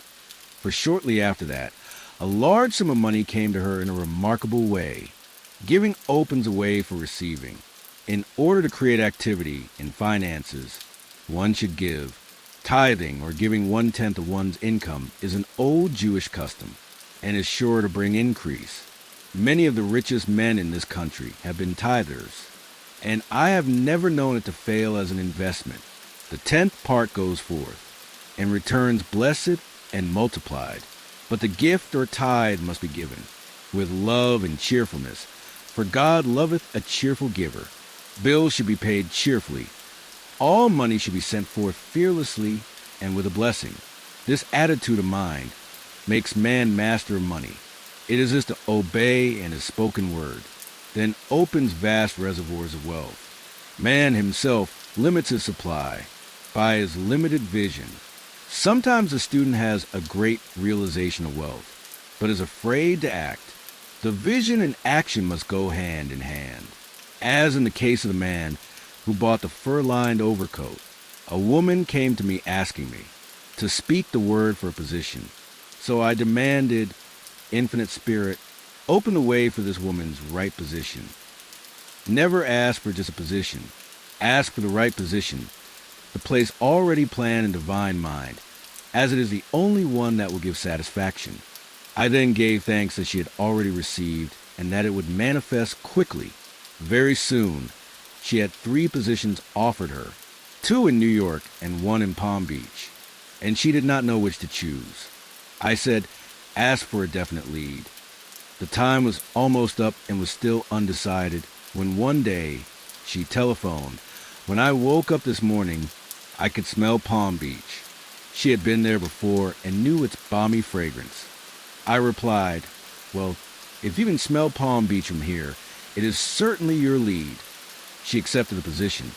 for shortly after that, a large sum of money came to her in a remarkable way. Giving opens a way for receiving. In order to create activity in finances, one should give. Tithing, or giving 1/10 of one's income, is an old Jewish custom and is sure to bring increase. Many of the richest men in this country have been tithers, and I have never known it to fail as an investment. The 10th part goes forth and returns blessed and multiplied. But the gift or tithe must be given with love and cheerfulness, for God loveth a cheerful giver. Bills should be paid cheerfully. All money should be sent forth fearlessly and with a blessing. This attitude of mind makes man master of money. It is to obey and his spoken word, then opens vast reservoirs of wealth. Man himself limits his supply by his limited vision. Sometimes the student has a great realization of wealth, but is afraid to act. The vision and action must go hand in hand. As in the case of the man who bought the fur-lined overcoat, a woman came to me asking me to speak the word for a position. So I demanded, "Infinite Spirit, open the way for this woman's right position." Never ask for just a position. Ask for the right position, the place already planned in divine mind, as it is the only one that will give satisfaction. I then gave thanks that she had already received and that it would manifest quickly. Very soon, she had 3 positions offered her, 2 in New York and 1 in Palm Beach. and she did not know which to choose. I said, ask for a definite lead. The time was almost up and was still undecided when one day she telephoned. When I woke up this morning, I could smell Palm Beach. She had been there before and knew its balmy fragrance. I replied, well, if you can smell Palm Beach from here, it is certainly your lead. She accepted the position,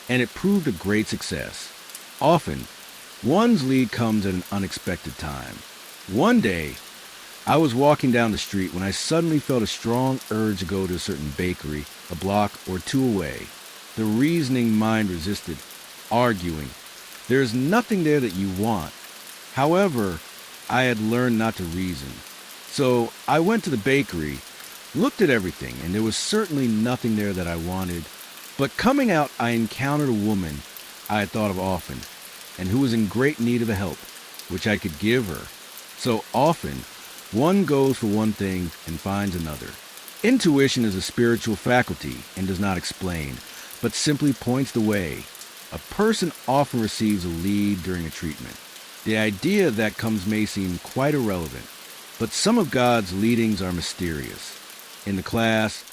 and it proved a great success. Often, one's lead comes at an unexpected time. One day, I was walking down the street when I suddenly felt a strong urge to go to a certain bakery a block or two away. The reasoning mind resisted, arguing, there is nothing there that you want. However, I had learned not to reason. So I went to the bakery, looked at everything, and there was certainly nothing there that I wanted. But coming out, I encountered a woman I had thought of often, and who was in great need of a help, which I could give her. So often, one goes for one thing and finds another. Intuition is a spiritual faculty and does not explain, but simply points the way. A person often receives a lead during a treatment. The idea that comes may seem quite irrelevant, but some of God's leadings are mysterious. In the class,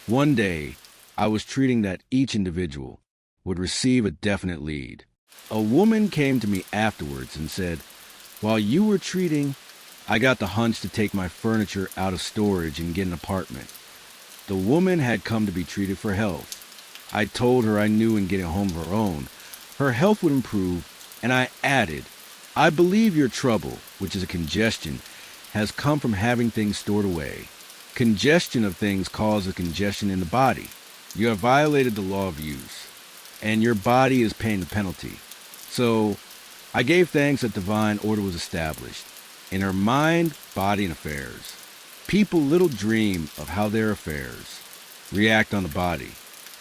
one day, I was treating that each individual would receive a definite lead. A woman came to me afterwards and said, while you were treating, I got the hunch to take my furniture out of storage and get an apartment. The woman had come to be treated for health. I told her I knew in getting a home of her own, her health would improve, and I added, I believe your trouble, which is a congestion, has come from having things stored away. Congestion of things causes congestion in the body. You have violated the law of use, and your body is paying the penalty. So I gave thanks that divine order was established. In her mind, body, and affairs. People little dream of how their affairs react on the body.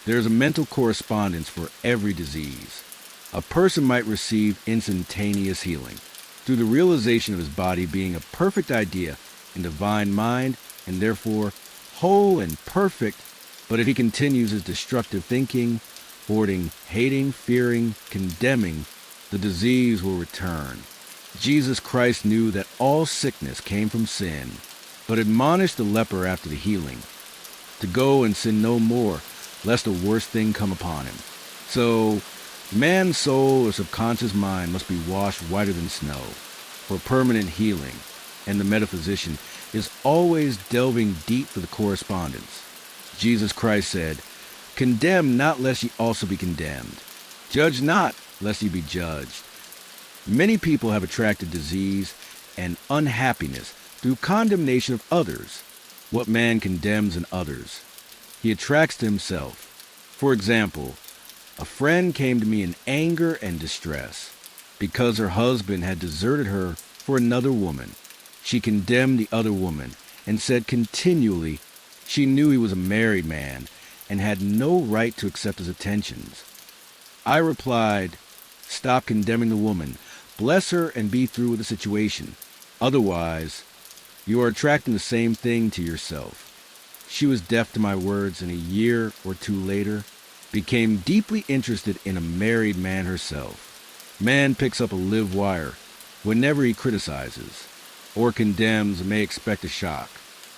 There is a mental correspondence for every disease. A person might receive instantaneous healing through the realization of his body being a perfect idea in divine mind and therefore whole and perfect. But if he continues his destructive thinking, hoarding, hating, fearing, condemning, the disease will return. Jesus Christ knew that all sickness came from sin, but admonished the leper after the healing to go and sin no more, lest a worse thing come upon him. So, man's soul or subconscious mind must be washed whiter than snow for permanent healing, and the metaphysician is always delving deep for the correspondence. Jesus Christ said, condemn not lest ye also be condemned. Judge not lest ye be judged. Many people have attracted disease and unhappiness through condemnation of others. What man condemns in others, he attracts to himself. For example, a friend came to me in anger and distress because her husband had deserted her for another woman. She condemned the other woman and said continually she knew he was a married man and had no right to accept his attentions. I replied, stop condemning the woman. Bless her and be through with the situation. Otherwise, you are attracting the same thing to yourself. She was deaf to my words, and a year or two later, became deeply interested in a married man herself. Man picks up a live wire whenever he criticizes or condemns and may expect a shock.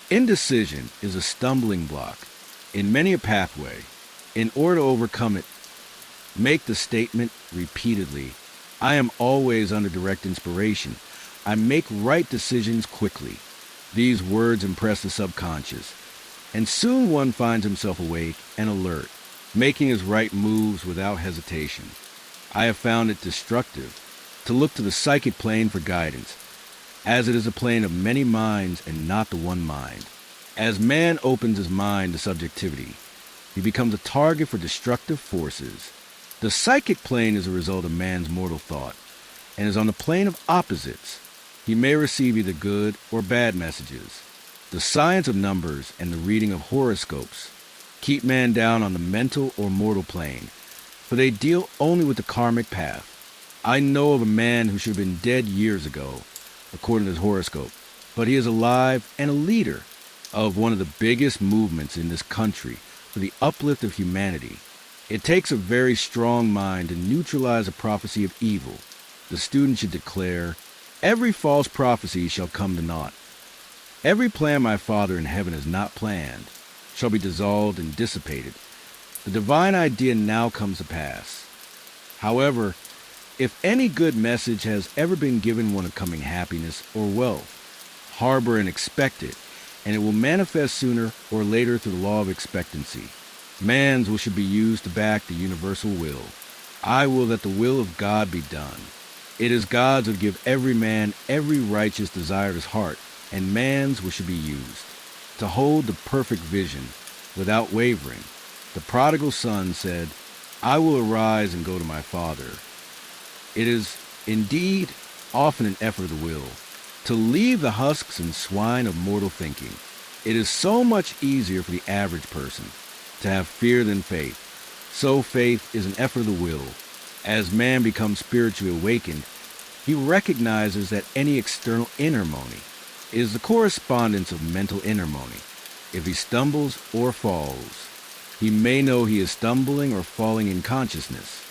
Indecision is a stumbling block in many a pathway. In order to overcome it, make the statement repeatedly, I am always under direct inspiration. I make right decisions quickly. These words impress the subconscious, and soon one finds himself awake and alert, making his right moves without hesitation. I have found it destructive to look to the psychic plane for guidance, as it is a plane of many minds and not the one mind. As man opens his mind to subjectivity, he becomes a target for destructive forces. The psychic plane is a result of man's mortal thought and is on the plane of opposites. He may receive either good or bad messages. The science of numbers and the reading of horoscopes keep man down on the mental or mortal plane, for they deal only with the karmic path. I know of a man who should have been dead years ago, according to his horoscope, but he is alive and a leader of one of the biggest movements in this country for the uplift of humanity. It takes a very strong mind to neutralize a prophecy of evil. the student should declare, "Every false prophecy shall come to naught. Every plan my Father in heaven has not planned shall be dissolved and dissipated. The divine idea now comes to pass. However, if any good message has ever been given one of coming happiness or wealth, harbor and expect it, and it will manifest sooner or later through the law of expectancy. Man's will should be used to back the universal will. I will that the will of God be done. It is God's who give every man every righteous desire of his heart, and man's will should be used to hold the perfect vision without wavering. The prodigal son said, I will arise and go to my father. It is indeed often an effort of the will to leave the husks and swine of mortal thinking. It is so much easier for the average person to have fear than faith. So faith is an effort of the will. As man becomes spiritually awakened, he recognizes that any external inharmony is the correspondence of mental inharmony. If he stumbles or falls, he may know he is stumbling or falling in consciousness.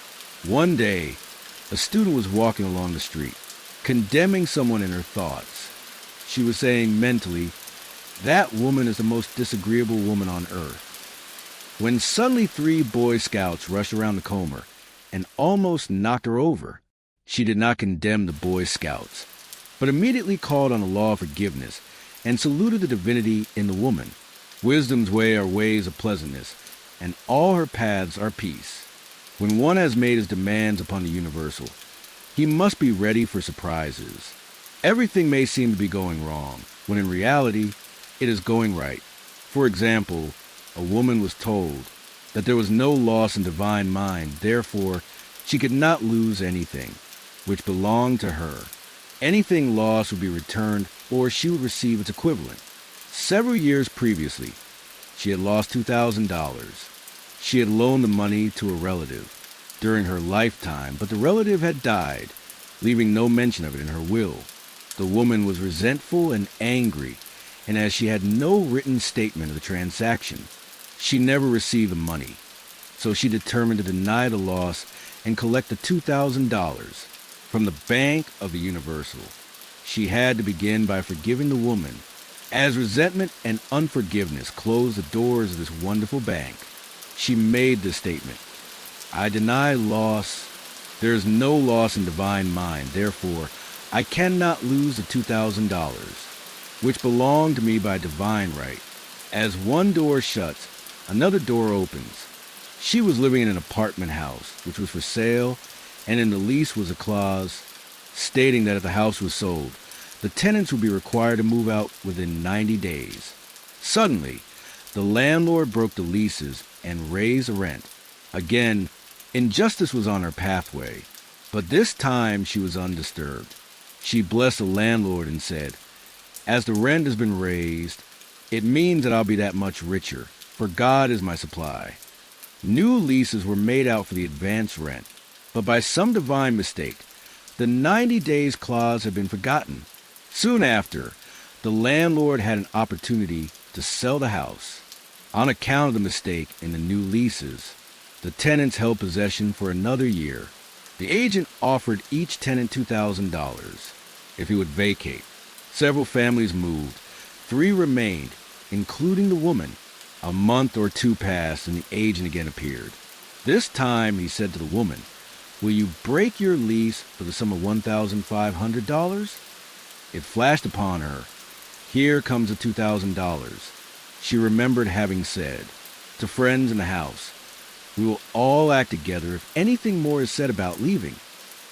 One day, a student was walking along the street, condemning someone in her thoughts. She was saying mentally, that woman is the most disagreeable woman on earth. When suddenly 3 Boy Scouts rushed around the comber and almost knocked her over, she did not condemn the Boy Scouts, but immediately called on the law of forgiveness and saluted the divinity in the woman. Wisdom's way are ways of pleasantness, and all her paths are peace. When one has made his demands upon the universal, he must be ready for surprises. Everything may seem to be going wrong, when in reality, it is going right. For example, a woman was told that there was no loss in divine mind, therefore she could not lose anything which belonged to her. Anything lost would be returned, or she would receive its equivalent. Several years previously, she had lost $2,000. She had loaned the money to a relative during her lifetime, but the relative had died, leaving no mention of it in her will. The woman was resentful and angry, and as she had no written statement of the transaction, she never received the money. So she determined to deny the loss and collect the $2,000 from the Bank of the Universal. She had to begin by forgiving the woman. As resentment and unforgiveness closed the doors of this wonderful bank, she made this statement, I deny loss. There is no loss in divine mind. Therefore, I cannot lose the $2,000, which belonged to me by divine right. As one door shuts, another door opens. She was living in an apartment house, which was for sale, and in the lease was a clause stating that if the house was sold, the tenants would be required to move out within 90 days. Suddenly, the landlord broke the leases and raised the rent. Again, injustice was on her pathway, but this time she was undisturbed. She blessed the landlord and said, as the rent has been raised, it means that I'll be that much richer, for God is my supply. New leases were made out for the advance rent, but by some divine mistake, the 90 days clause had been forgotten. Soon after, the landlord had an opportunity to sell the house. On account of the mistake in the new leases, the tenants held possession for another year. The agent offered each tenant $2,000 if he would vacate. Several families moved. 3 remained, including the woman. A month or 2 passed and the agent again appeared. This time he said to the woman, will you break your lease for the sum of $1,500? It flashed upon her, here comes the $2,000. She remembered having said to friends in the house, we will all act together if anything more is said about leaving.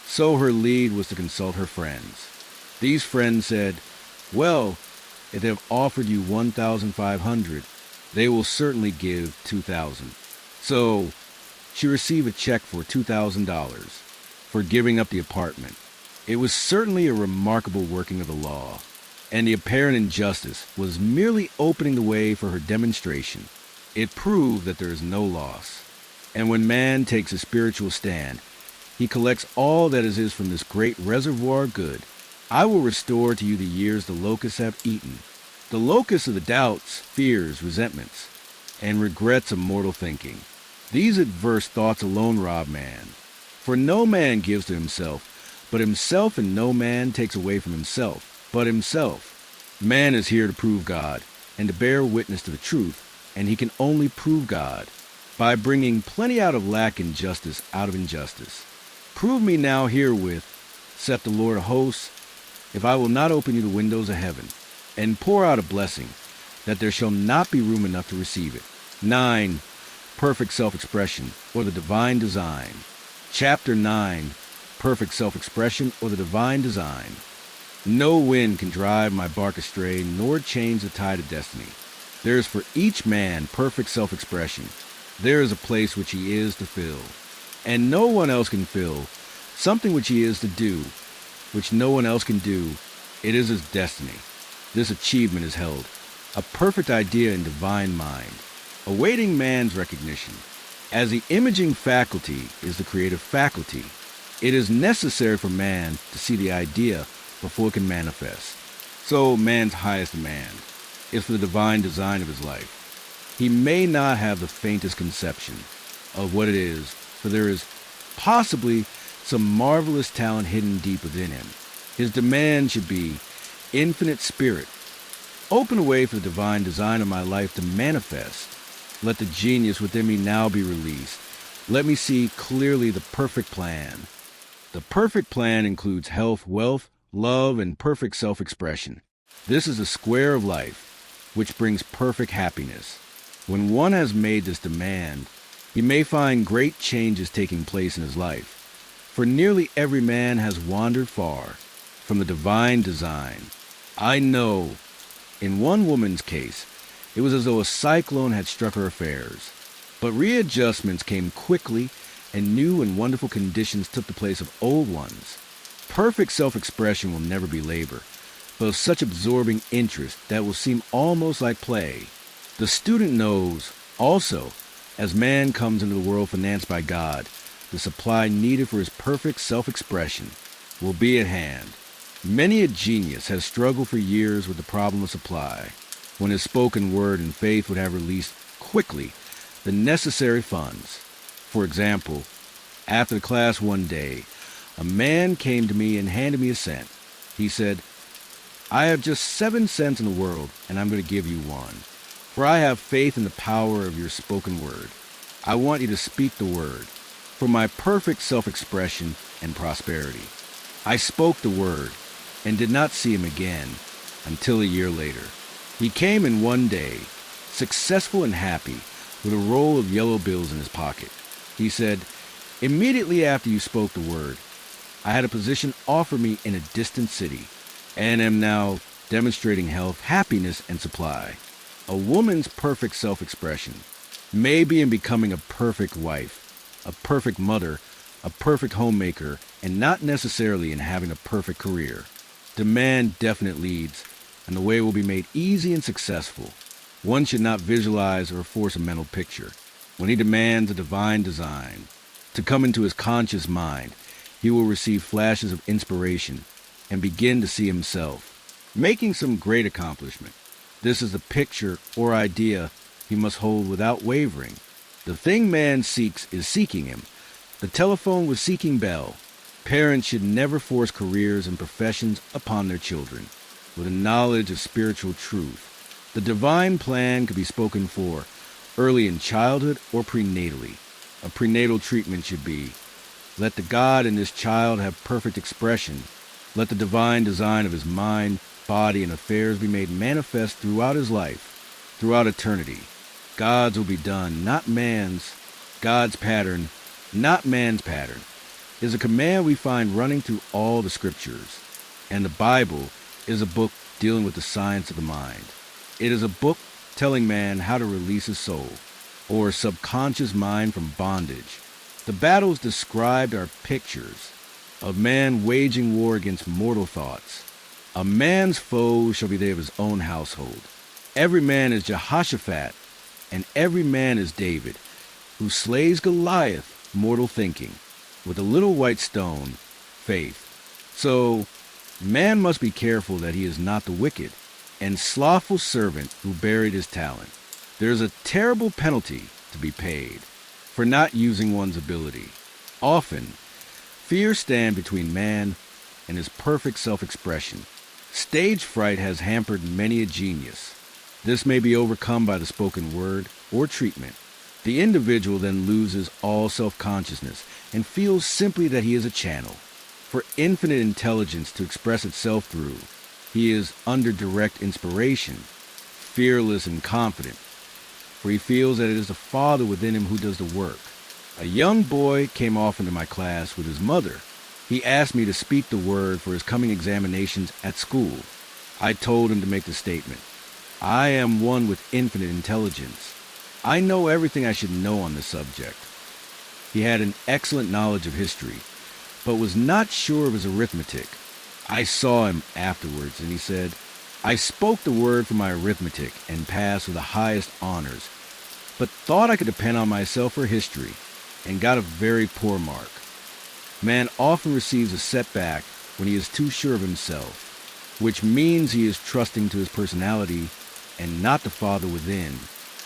So her lead was to consult her friends. These friends said, well, if they have offered you $1,500, they will certainly give $2,000. So she received a check for $2,000 for giving up the apartment. It was certainly a remarkable working of the law, and the apparent injustice was merely opening the way for her demonstration. It proved that there is no loss. And when man takes a spiritual stand, he collects all that is his from this great reservoir of good. I will restore to you the years the locusts have eaten, the locusts of the doubts, fears, resentments, and regrets of mortal thinking. These adverse thoughts alone rob man. For no man gives to himself, but himself, and no man takes away from himself, but himself. Man is here to prove God and to bear witness to the truth, and he can only prove God by bringing plenty out of lack and justice out of injustice. Prove me now herewith, saith the Lord of hosts, if I will not open you the windows of heaven, and pour out a blessing, that there shall not be room enough to receive it. 9. Perfect self-expression, or the divine design. Chapter 9. Perfect self-expression, or the divine design. No wind can drive my bark astray, nor change the tide of destiny. There is for each man perfect self-expression. There is a place which he is to fill, and no one else can fill. Something which he is to do, which no one else can do. It is his destiny. This achievement is held, a perfect idea in divine mind, awaiting man's recognition. As the imaging faculty is the creative faculty, it is necessary for man to see the idea before it can manifest. So man's highest demand is for the divine design of his life. He may not have the faintest conception of what it is, for there is possibly some marvelous talent hidden deep within him. His demand should be, infinite spirit, open a way for the divine design of my life to manifest. Let the genius within me now be released. Let me see clearly the perfect plan. The perfect plan includes health, wealth, love, and perfect self-expression. This is the square of life, which brings perfect happiness. When one has made this demand, he may find great changes taking place in his life. For nearly every man has wandered far from the divine design. I know, in one woman's case, it was as though a cyclone had struck her affairs. But readjustments came quickly, and new and wonderful conditions took the place of old ones. Perfect self-expression will never be labor, but of such absorbing interest that will seem almost like play. The student knows, also, as man comes into the world financed by God, the supply needed for his perfect self-expression will be at hand. Many a genius has struggled for years with the problem of supply, when his spoken word and faith would have released quickly the necessary funds. For example, after the class one day, a man came to me and handed me a cent. He said, I have just 7 cents in the world, and I'm going to give you one. For I have faith in the power of your spoken word. I want you to speak the word for my perfect self-expression and prosperity. I spoke the word and did not see him again until a year later. He came in one day, successful and happy, with a roll of yellow bills in his pocket. He said, immediately after you spoke the word, I had a position offered me in a distant city, and am now demonstrating health, happiness, and supply. A woman's perfect self-expression may be in becoming a perfect wife, a perfect mother, a perfect homemaker, and not necessarily in having a perfect career. Demand definite leads, and the way will be made easy and successful. One should not visualize or force a mental picture. When he demands a divine design to come into his conscious mind, he will receive flashes of inspiration and begin to see himself making some great accomplishment. This is the picture or idea he must hold without wavering. The thing man seeks is seeking him. The telephone was seeking Bell. Parents should never force careers and professions upon their children. With a knowledge of spiritual truth, the divine plan could be spoken for early in childhood or prenatally. A prenatal treatment should be, let the God in this child have perfect expression. Let the divine design of his mind, body, and affairs be made manifest throughout his life, throughout eternity. God's will be done, not man's. God's pattern, not man's pattern, is a command we find running through all the scriptures. And the Bible is a book dealing with the science of the mind. It is a book telling man how to release his soul, or subconscious mind, from bondage. The battles described are pictures of man waging war against mortal thoughts. A man's foes shall be they of his own household. Every man is Jehoshaphat, and every man is David, who slays Goliath, mortal thinking, with a little white stone, faith. So, man must be careful that he is not the wicked and slothful servant who buried his talent. There is a terrible penalty to be paid for not using one's ability. Often, Fear stands between man and his perfect self-expression. Stage fright has hampered many a genius. This may be overcome by the spoken word or treatment. The individual then loses all self-consciousness and feels simply that he is a channel for infinite intelligence to express itself through. He is under direct inspiration, fearless and confident, for he feels that it is the Father within him who does the work. A young boy came off into my class with his mother. He asked me to speak the word for his coming examinations at school. I told him to make the statement, "I am one with infinite intelligence. I know everything I should know on this subject." He had an excellent knowledge of history, but was not sure of his arithmetic. I saw him afterwards, and he said, "I spoke the word for my arithmetic and passed with the highest honors, but thought I could depend on myself for history, and got a very poor mark." Man often receives a setback when he is too sure of himself, which means he is trusting to his personality and not the Father within.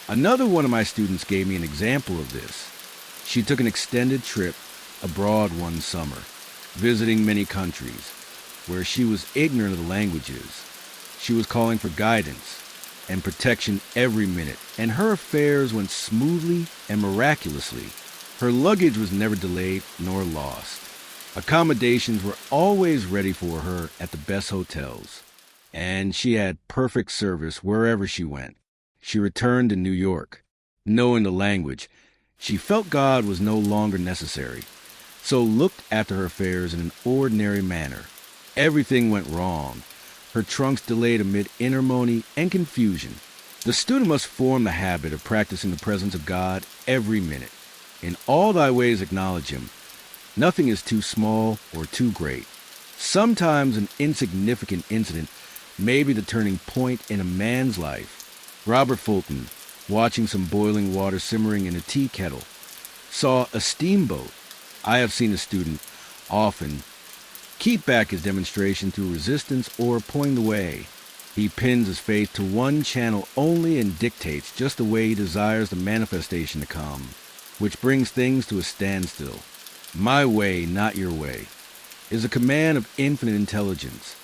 Another one of my students gave me an example of this. She took an extended trip abroad one summer, visiting many countries, where she was ignorant of the languages. She was calling for guidance and protection every minute, and her affairs went smoothly and miraculously. Her luggage was never delayed nor lost. Accommodations were always ready for her at the best hotels, and she had perfect service wherever she went. She returned to New York. Knowing the language, she felt God was no longer necessary, so looked after her affairs in an ordinary manner. Everything went wrong. Her trunks delayed amid inharmony and confusion. The student must form the habit of practicing the presence of God every minute. In all thy ways acknowledge him. Nothing is too small or too great. Sometimes an insignificant incident may be the turning point in a man's life. Robert Fulton, watching some boiling water simmering in a tea kettle, saw a steamboat. I have seen a student often keep back his demonstration through resistance or pulling the way. He pins his faith to one channel only and dictates just the way he desires the manifestation to come, which brings things to a standstill. "My way, not your way," is a command of infinite intelligence.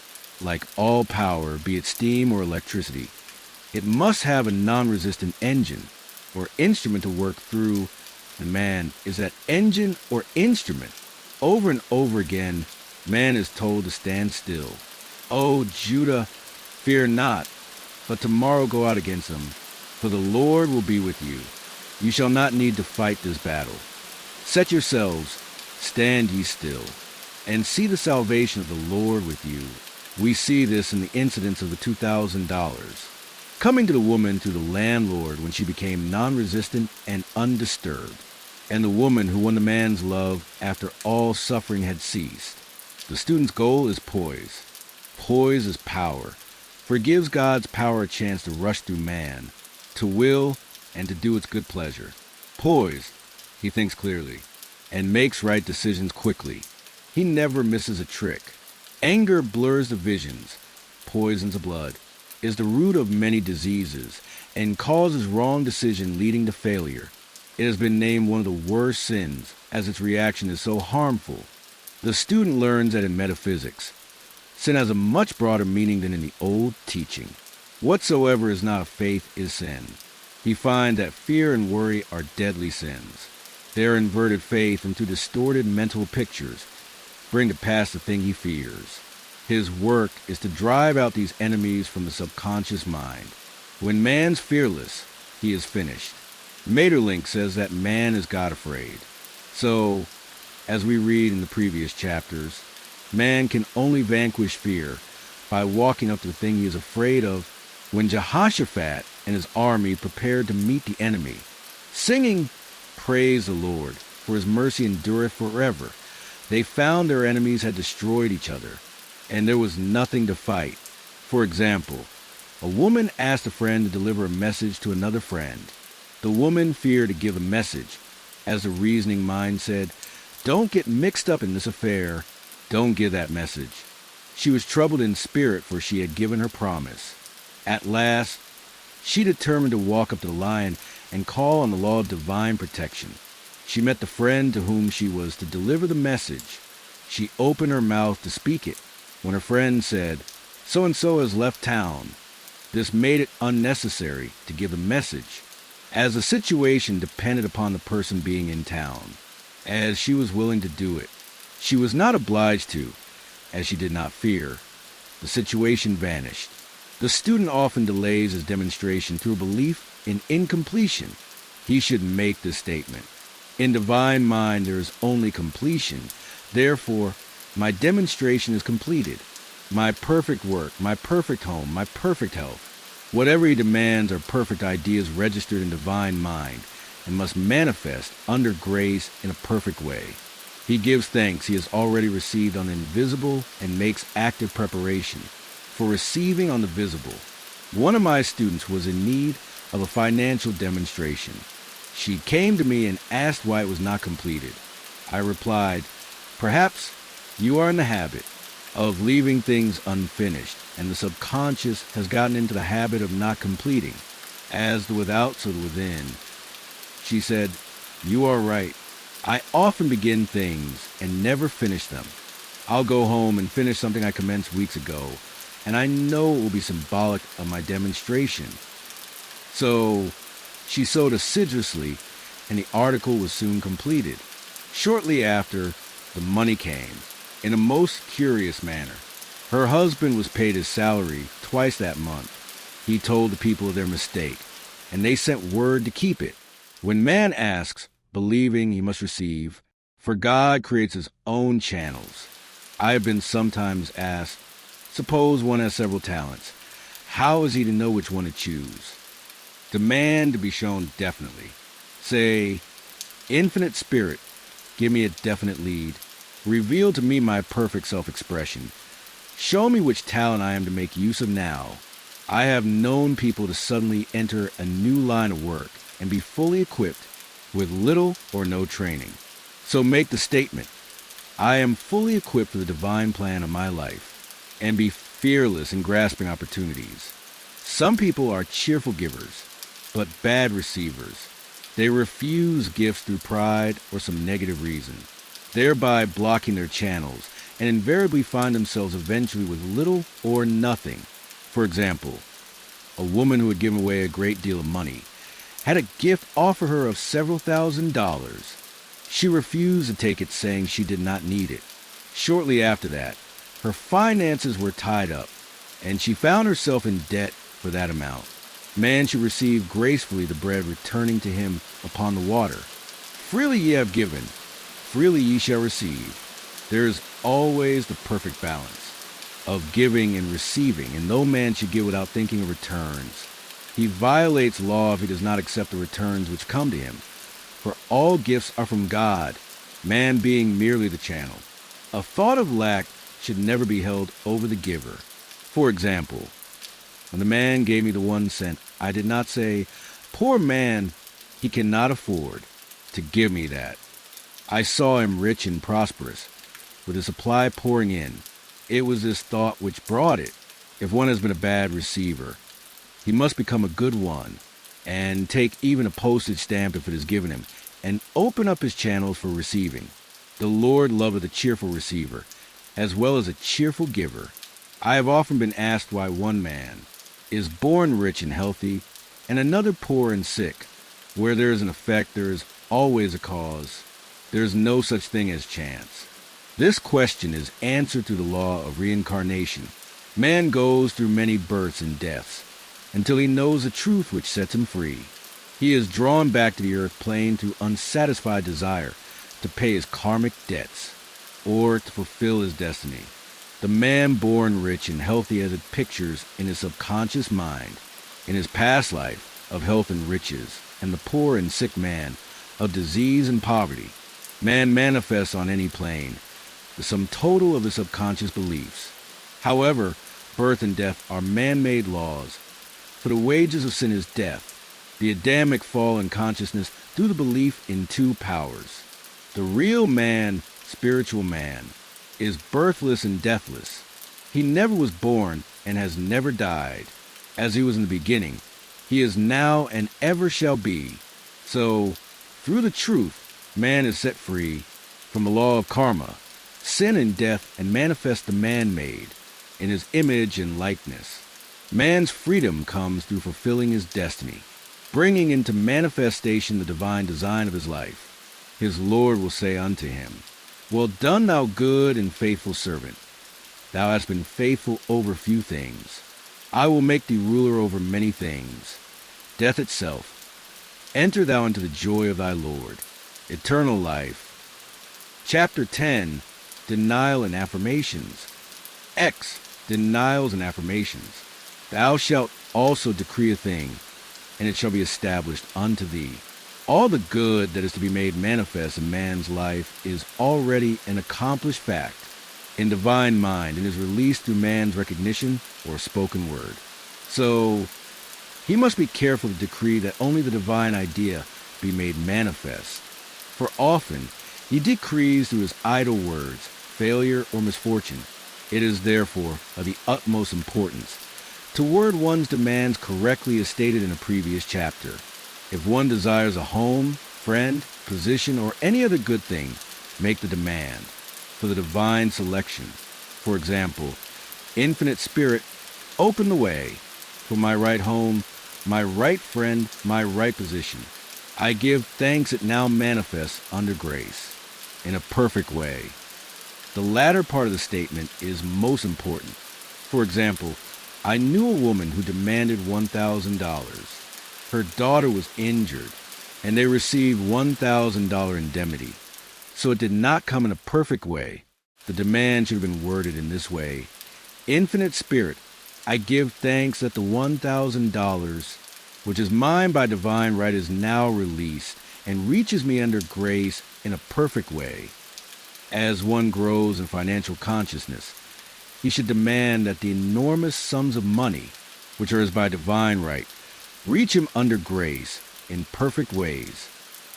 Like all power, be it steam or electricity, it must have a non-resistant engine or instrument to work through. And man is that engine or instrument. Over and over again, man is told to stand still. "O Judah, fear not, but tomorrow go out against them, for the Lord will be with you. You shall not need to fight this battle. Set yourselves, stand ye still, and see the salvation of the Lord with you." We see this in the incidents of the $2,000. Coming to the woman through the landlord when she became non-resistant and undisturbed, and the woman who won the man's love after all suffering had ceased. The student's goal is poise. Poise is power, for it gives God's power a chance to rush through man, to will, and to do its good pleasure. Poise, he thinks clearly, and makes right decisions quickly. He never misses a trick. Anger blurs the visions, poisons the blood, is the root of many diseases, and causes wrong decision leading to failure. It has been named one of the worst sins, as its reaction is so harmful. The student learns that in metaphysics, sin has a much broader meaning than in the old teaching. Whatsoever is not of faith is sin. He finds that fear and worry are deadly sins. They are inverted faith, and through distorted mental pictures, bring to pass the thing he fears. His work is to drive out these enemies from the subconscious mind. When man's fearless, he is finished. Maeterlinck says that man is God-afraid. So, as we read in the previous chapters, man can only vanquish fear by walking up to the thing he is afraid of. When Jehoshaphat and his army prepared to meet the enemy, singing, "Praise the Lord, for his mercy endureth forever," they found their enemies had destroyed each other, and there was nothing to fight. For example, a woman asked a friend to deliver a message to another friend. The woman feared to give a message, as the reasoning mind said, "Don't get mixed up in this affair. Don't give that message." She was troubled in spirit, for she had given her promise. At last, she determined to walk up to the lion and call on the law of divine protection. She met the friend to whom she was to deliver the message. She opened her mouth to speak it when her friend said, "So-and-so has left town." This made it unnecessary to give a message, as the situation depended upon the person being in town, as she was willing to do it. She was not obliged to, as she did not fear. The situation vanished. The student often delays his demonstration through a belief in incompletion. He should make this statement: in divine mind there is only completion. Therefore, my demonstration is completed. My perfect work, my perfect home, my perfect health. Whatever he demands are perfect ideas registered in divine mind and must manifest under grace in a perfect way. He gives thanks he has already received on the invisible and makes active preparation for receiving on the visible. One of my students was in need of a financial demonstration. She came to me and asked why it was not completed. I replied, "Perhaps you are in the habit of leaving things unfinished, and the subconscious has gotten into the habit of not completing. As the without, so the within." She said, "You are right. I often begin things and never finish them. I'll go home and finish something I commenced weeks ago, and I know it will be symbolic of my demonstration." So she sewed assiduously, and the article was soon completed. Shortly after, the money came, in a most curious manner. Her husband was paid his salary twice that month. He told the people of their mistake, and they sent word to keep it. When man asks, believing he must receive, for God creates his own channels. I have been sometimes asked, suppose one has several talents. How is he to know which one to choose? Demand to be shown definitely. Say, "Infinite Spirit, give me a definite lead. Reveal to me my perfect self-expression. Show me which talent I am to make use of now." I have known people to suddenly enter a new line of work and be fully equipped with little or no training. So make the statement, "I am fully equipped for the divine plan of my life," and be fearless in grasping opportunities. Some people are cheerful givers, but bad receivers. They refuse gifts through pride or some negative reason, thereby blocking their channels, and invariably find themselves eventually with little or nothing. For example, a woman who had given away a great deal of money had a gift offered her of several $1,000s. She refused to take it, saying she did not need it. Shortly after that, her finances were tied up, and she found herself in debt for that amount. Man should receive gracefully the bread returning to him upon the water. Freely ye have given, freely ye shall receive. There is always the perfect balance of giving and receiving, and no man should give without thinking of returns. He violates law if he does not accept the returns which come to him. For all gifts are from God, man being merely the channel. A thought of lack should never be held over the giver. For example, when the man gave me the 1 cent, I did not say, "Poor man, he cannot afford to give me that." I saw him rich and prosperous, with his supply pouring in. It was this thought which brought it. If one has been a bad receiver, he must become a good one, and take even a postage stamp if it is given him, and open up his channels for receiving. The Lord loveth a cheerful receiver, as well as a cheerful giver. I have often been asked why one man is born rich and healthy, and another poor and sick. Where there is an effect, there is always a cause. There is no such thing as chance. This question is answered through the law of reincarnation. Man goes through many births and deaths until he knows the truth which sets him free. He is drawn back to the earth plane through unsatisfied desire to pay his karmic debts or to fulfill his destiny. The man born rich and healthy has it pictures in his subconscious mind, in his past life, of health and riches, and the poor and sick man of disease and poverty. Man manifests on any plane the sum total of his subconscious beliefs. However, birth and death are man-made laws, for the wages of sin is death. The Adamic fall in consciousness through the belief in 2 powers. The real man, spiritual man, is birthless and deathless. He never was born and has never died. As he was in the beginning, he is now and ever shall be. So, through the truth, man is set free from the law of karma, sin and death, and manifest the man-made in his image and likeness. Man's freedom comes through fulfilling his destiny, bringing into manifestation the divine design of his life. His Lord will say unto him, Well done, thou good and faithful servant. Thou hast been faithful over few things. I will make thee ruler over many things. Death itself. Enter thou into the joy of thy Lord. Eternal life. Chapter 10, Denial and Affirmations. X, Denials and Affirmations. Thou shalt also decree a thing, and it shall be established unto thee. All the good that is to be made manifest in man's life is already an accomplished fact in divine mind and is released through man's recognition or spoken word. So, he must be careful to decree that only the divine idea be made manifest. For often, he decrees through his idle words, failure or misfortune. It is therefore of the utmost importance to word one's demands correctly as stated in a previous chapter. If one desires a home, friend, position, or any other good thing, make the demand for the divine selection. For example, Infinite Spirit, open the way for my right home, my right friend, my right position. I give thanks it now manifests under grace, in a perfect way. The latter part of the statement is most important. For example, I knew a woman who demanded $1,000. Her daughter was injured, and they received $1,000 indemnity. So it did not come in a perfect way. The demand should have been worded in this way. Infinite Spirit, I give thanks that the $1,000, which is mine by divine right, is now released and reaches me under grace in a perfect way. As one grows in financial consciousness, he should demand that the enormous sums of money, which are his by divine right, reach him under grace in perfect ways.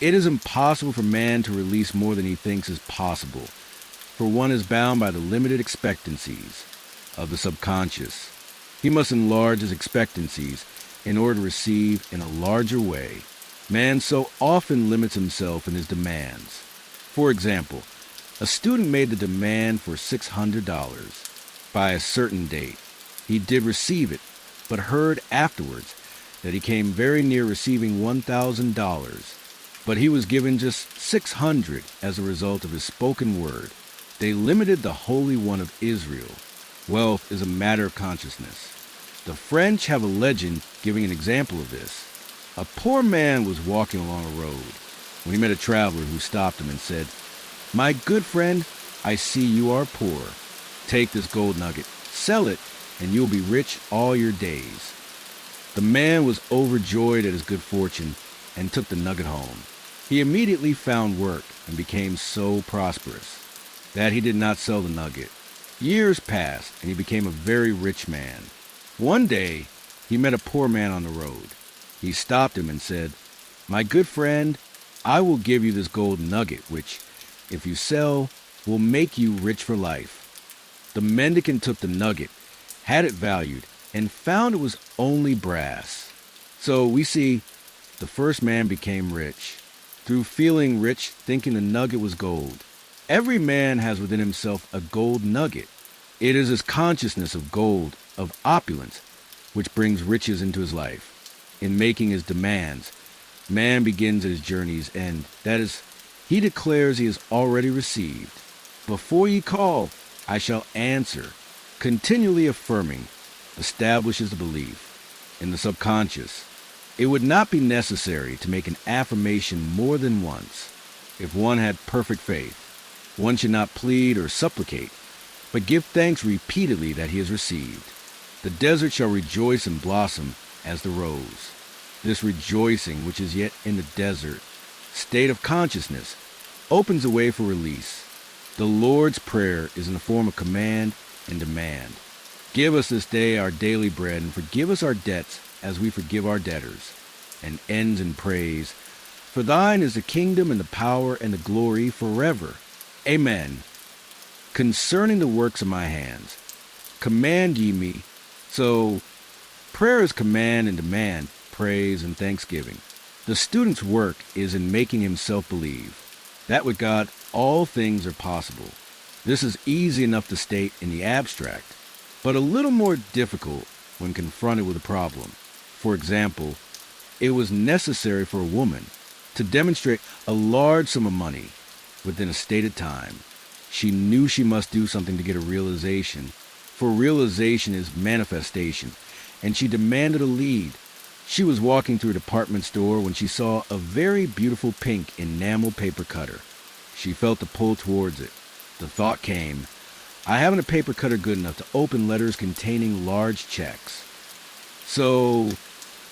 It is impossible for man to release more than he thinks is possible, for one is bound by the limited expectancies of the subconscious. He must enlarge his expectancies in order to receive in a larger way. Man so often limits himself in his demands. For example, a student made the demand for $600 by a certain date. He did receive it, but heard afterwards that he came very near receiving $1,000, but he was given just $600 as a result of his spoken word. They limited the Holy One of Israel. Wealth is a matter of consciousness. The French have a legend giving an example of this. A poor man was walking along a road when he met a traveler who stopped him and said, My good friend, I see you are poor. Take this gold nugget, sell it, and you'll be rich all your days. The man was overjoyed at his good fortune and took the nugget home. He immediately found work and became so prosperous that he did not sell the nugget. Years passed and he became a very rich man. One day, he met a poor man on the road. He stopped him and said, My good friend, I will give you this gold nugget, which, if you sell, will make you rich for life. The mendicant took the nugget, had it valued, and found it was only brass. So we see the first man became rich through feeling rich, thinking the nugget was gold. Every man has within himself a gold nugget. It is his consciousness of gold, of opulence, which brings riches into his life. In making his demands, man begins at his journey's end. That is, he declares he has already received. Before ye call, I shall answer. Continually affirming establishes the belief. In the subconscious, it would not be necessary to make an affirmation more than once. If one had perfect faith, one should not plead or supplicate, but give thanks repeatedly that he has received. The desert shall rejoice and blossom as the rose. This rejoicing, which is yet in the desert state of consciousness, opens the way for release. The Lord's Prayer is in the form of command and demand. Give us this day our daily bread, and forgive us our debts as we forgive our debtors. And ends in praise. For thine is the kingdom and the power and the glory forever. Amen. Concerning the works of my hands, command ye me. So, prayer is command and demand, praise and thanksgiving. The student's work is in making himself believe that with God all things are possible. This is easy enough to state in the abstract, but a little more difficult when confronted with a problem. For example, it was necessary for a woman to demonstrate a large sum of money within a stated time. She knew she must do something to get a realization, for realization is manifestation, and she demanded a lead. She was walking through a department store when she saw a very beautiful pink enamel paper cutter. She felt the pull towards it. The thought came, I haven't a paper cutter good enough to open letters containing large checks. So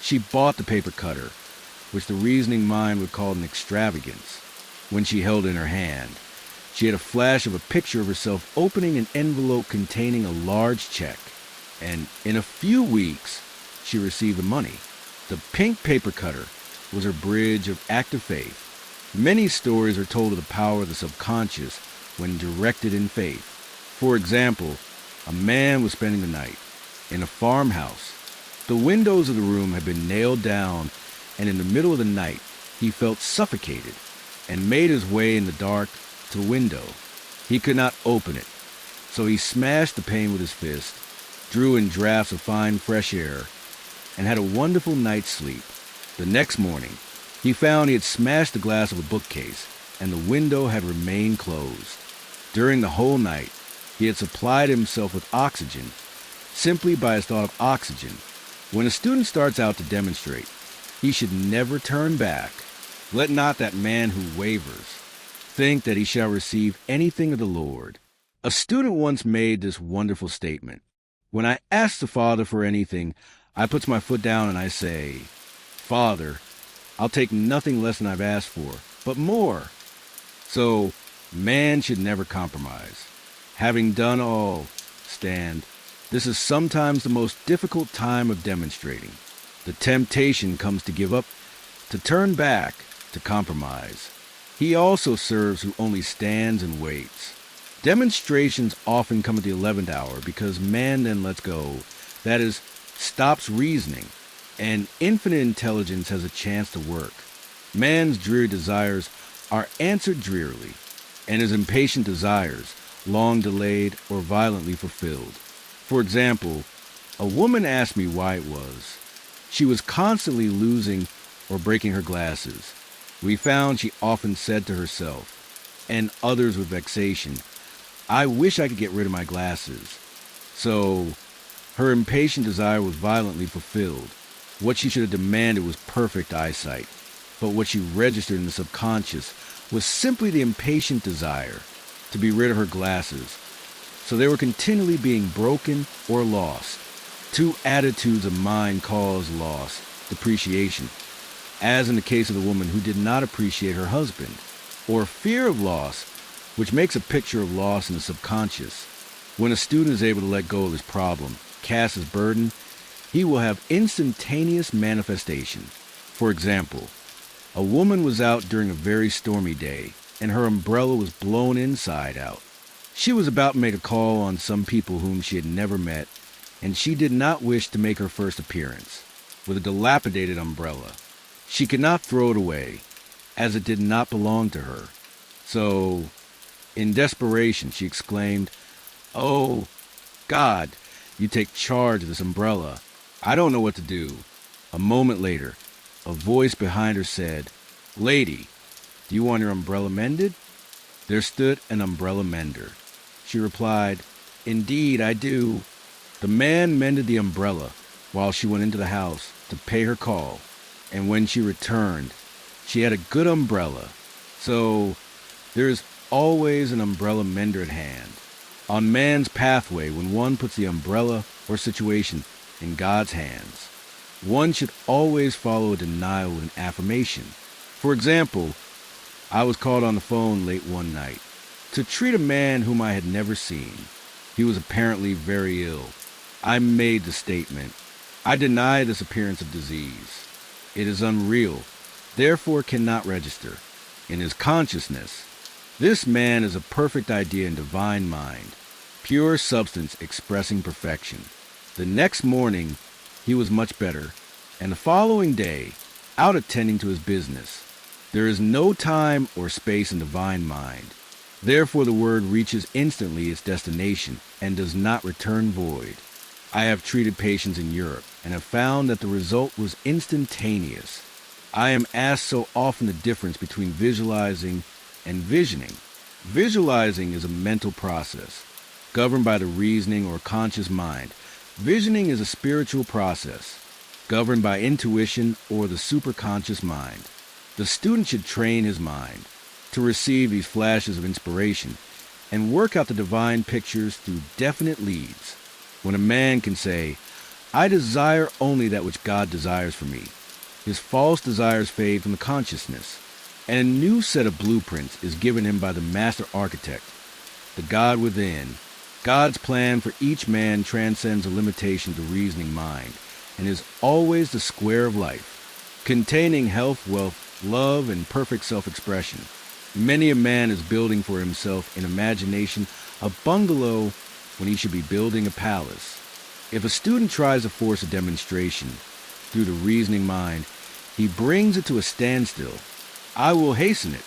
she bought the paper cutter, which the reasoning mind would call an extravagance. When she held it in her hand, she had a flash of a picture of herself opening an envelope containing a large check, and in a few weeks, she received the money. The pink paper cutter was her bridge of active faith. Many stories are told of the power of the subconscious when directed in faith. For example, a man was spending the night in a farmhouse. The windows of the room had been nailed down, and in the middle of the night, he felt suffocated and made his way in the dark to the window. He could not open it, so he smashed the pane with his fist, drew in drafts of fine fresh air, and had a wonderful night's sleep. The next morning, he found he had smashed the glass of a bookcase, and the window had remained closed. During the whole night, he had supplied himself with oxygen simply by his thought of oxygen. When a student starts out to demonstrate, he should never turn back. Let not that man who wavers think that he shall receive anything of the Lord. A student once made this wonderful statement. When I ask the Father for anything, I puts my foot down and I say, Father, I'll take nothing less than I've asked for, but more. So, man should never compromise. Having done all, stand. This is sometimes the most difficult time of demonstrating. The temptation comes to give up, to turn back, to compromise. He also serves who only stands and waits. Demonstrations often come at the 11th hour because man then lets go, that is, stops reasoning, and infinite intelligence has a chance to work. Man's dreary desires are answered drearily, and his impatient desires, long delayed or violently fulfilled. For example, a woman asked me why it was. She was constantly losing or breaking her glasses. We found she often said to herself, and others with vexation, I wish I could get rid of my glasses. So, her impatient desire was violently fulfilled. What she should have demanded was perfect eyesight, but what she registered in the subconscious was simply the impatient desire to be rid of her glasses. So they were continually being broken or lost. Two attitudes of mind cause loss, depreciation, as in the case of the woman who did not appreciate her husband, or fear of loss, which makes a picture of loss in the subconscious. When a student is able to let go of his problem, cast his burden, he will have instantaneous manifestation. For example, a woman was out during a very stormy day, and her umbrella was blown inside out. She was about to make a call on some people whom she had never met, and she did not wish to make her first appearance with a dilapidated umbrella. She could not throw it away, as it did not belong to her. So, in desperation, she exclaimed, "Oh, God, you take charge of this umbrella. I don't know what to do." A moment later, a voice behind her said, "Lady, do you want your umbrella mended?" There stood an umbrella mender. She replied, "Indeed, I do." The man mended the umbrella while she went into the house to pay her call, and when she returned, she had a good umbrella. So, there is always an umbrella mender at hand. On man's pathway, when one puts the umbrella or situation in God's hands, one should always follow a denial with an affirmation. For example, I was called on the phone late one night to treat a man whom I had never seen. He was apparently very ill. I made the statement, "I deny this appearance of disease. It is unreal, therefore cannot register." In his consciousness, this man is a perfect idea in divine mind, pure substance expressing perfection. The next morning, he was much better, and the following day, out attending to his business. There is no time or space in divine mind. Therefore the word reaches instantly its destination and does not return void. I have treated patients in Europe and have found that the result was instantaneous. I am asked so often the difference between visualizing and visioning. Visualizing is a mental process, governed by the reasoning or conscious mind. Visioning is a spiritual process, governed by intuition or the superconscious mind. The student should train his mind to receive these flashes of inspiration and work out the divine pictures through definite leads. When a man can say, "I desire only that which God desires for me," his false desires fade from the consciousness, and a new set of blueprints is given him by the master architect, the God within. God's plan for each man transcends the limitation of the reasoning mind and is always the square of life, containing health, wealth, love, and perfect self-expression. Many a man is building for himself in imagination a bungalow when he should be building a palace. If a student tries to force a demonstration through the reasoning mind, he brings it to a standstill. "I will hasten it,"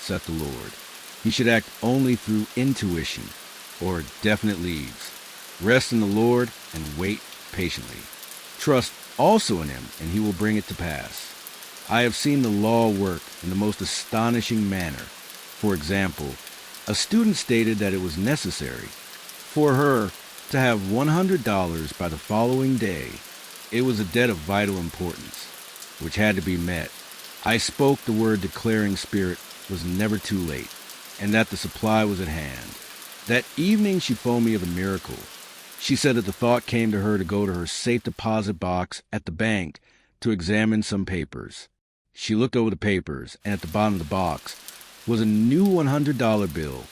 saith the Lord. He should act only through intuition or definite leads. Rest in the Lord and wait patiently. Trust also in him, and he will bring it to pass. I have seen the law work in the most astonishing manner. For example, a student stated that it was necessary for her to have $100 by the following day. It was a debt of vital importance, which had to be met. I spoke the word declaring spirit was never too late, and that the supply was at hand. That evening she phoned me of a miracle. She said that the thought came to her to go to her safe deposit box at the bank to examine some papers. She looked over the papers, and at the bottom of the box was a new $100 bill.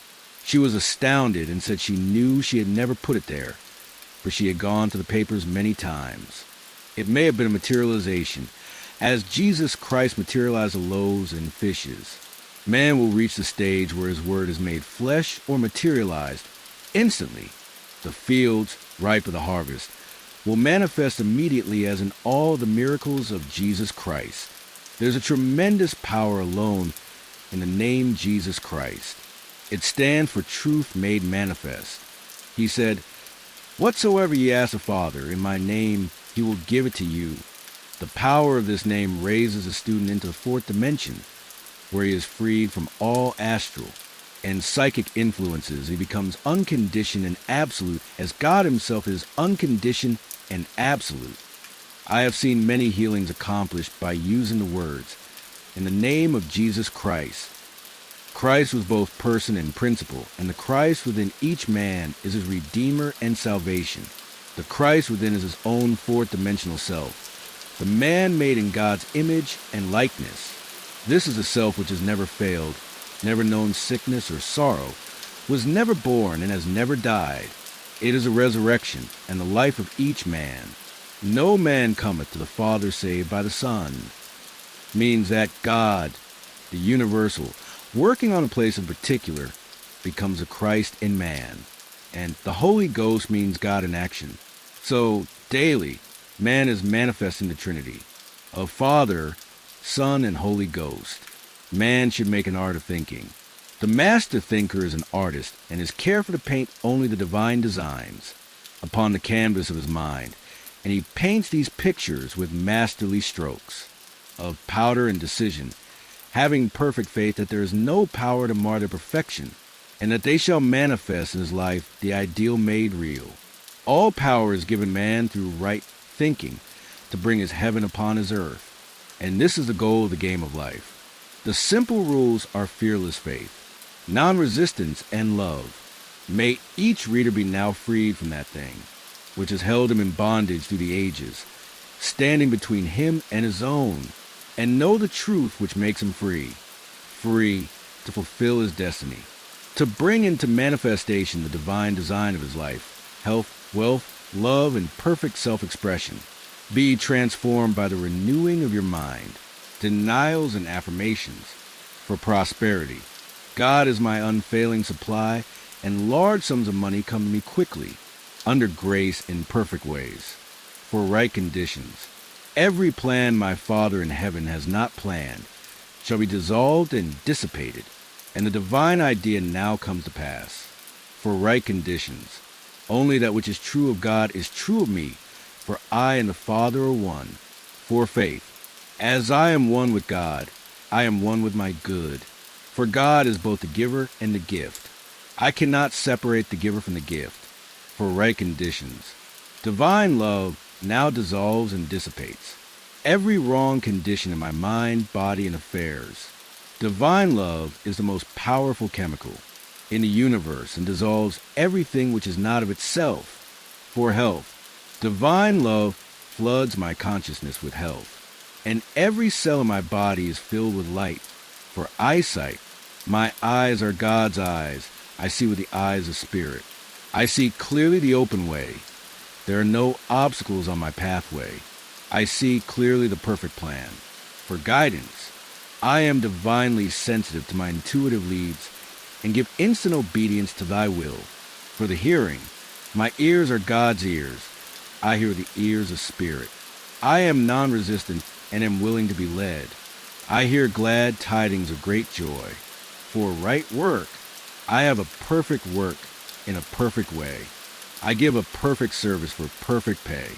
She was astounded and said she knew she had never put it there, for she had gone to the papers many times. It may have been a materialization, as Jesus Christ materialized the loaves and fishes. Man will reach the stage where his word is made flesh or materialized instantly. The fields, ripe for the harvest, will manifest immediately as in all the miracles of Jesus Christ. There's a tremendous power alone in the name Jesus Christ. It stands for truth made manifest. He said, "Whatsoever ye ask the Father in my name, he will give it to you." The power of this name raises a student into the fourth dimension, where he is freed from all astral and psychic influences. He becomes unconditioned and absolute, as God himself is unconditioned and absolute. I have seen many healings accomplished by using the words, "In the name of Jesus Christ." Christ was both person and principle, and the Christ within each man is his Redeemer and salvation. The Christ within is his own fourth-dimensional self, the man made in God's image and likeness. This is a self which has never failed, never known sickness or sorrow, was never born and has never died. It is a resurrection and the life of each man. No man cometh to the Father save by the Son. Means that God, the universal, working on a place in particular, becomes a Christ in man. And the Holy Ghost means God in action. So, daily, man is manifesting the Trinity of Father, Son, and Holy Ghost. Man should make an art of thinking. The master thinker is an artist and is careful to paint only the divine designs upon the canvas of his mind, and he paints these pictures with masterly strokes of powder and decision, having perfect faith that there is no power to mar their perfection, and that they shall manifest in his life the ideal made real. All power is given man through right thinking to bring his heaven upon his earth, and this is the goal of the game of life. The simple rules are fearless faith, non-resistance, and love. May each reader be now freed from that thing, which has held him in bondage through the ages, standing between him and his own, and know the truth which makes him free to fulfill his destiny, to bring into manifestation the divine design of his life, health, wealth, love, and perfect self-expression. Be transformed by the renewing of your mind, denials and affirmations, for prosperity. God is my unfailing supply, and large sums of money come to me quickly, under grace in perfect ways, for right conditions. Every plan my Father in heaven has not planned shall be dissolved and dissipated. And the divine idea now comes to pass. For right conditions, only that which is true of God is true of me, for I and the Father are one. For faith, as I am one with God, I am one with my good. For God is both the giver and the gift. I cannot separate the giver from the gift. For right conditions, divine love now dissolves and dissipates every wrong condition in my mind, body, and affairs. Divine love is the most powerful chemical in the universe and dissolves everything which is not of itself. For health, divine love floods my consciousness with health, and every cell in my body is filled with light. For eyesight, my eyes are God's eyes. I see with the eyes of spirit. I see clearly the open way. There are no obstacles on my pathway. I see clearly the perfect plan. For guidance, I am divinely sensitive to my intuitive leads and give instant obedience to thy will. For the hearing, my ears are God's ears. I hear the ears of spirit. I am non-resistant and am willing to be led. I hear glad tidings of great joy. For right work, I have a perfect work in a perfect way. I give a perfect service for perfect pay,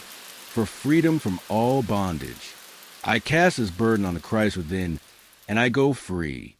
for freedom from all bondage. I cast this burden on the Christ within, and I go free.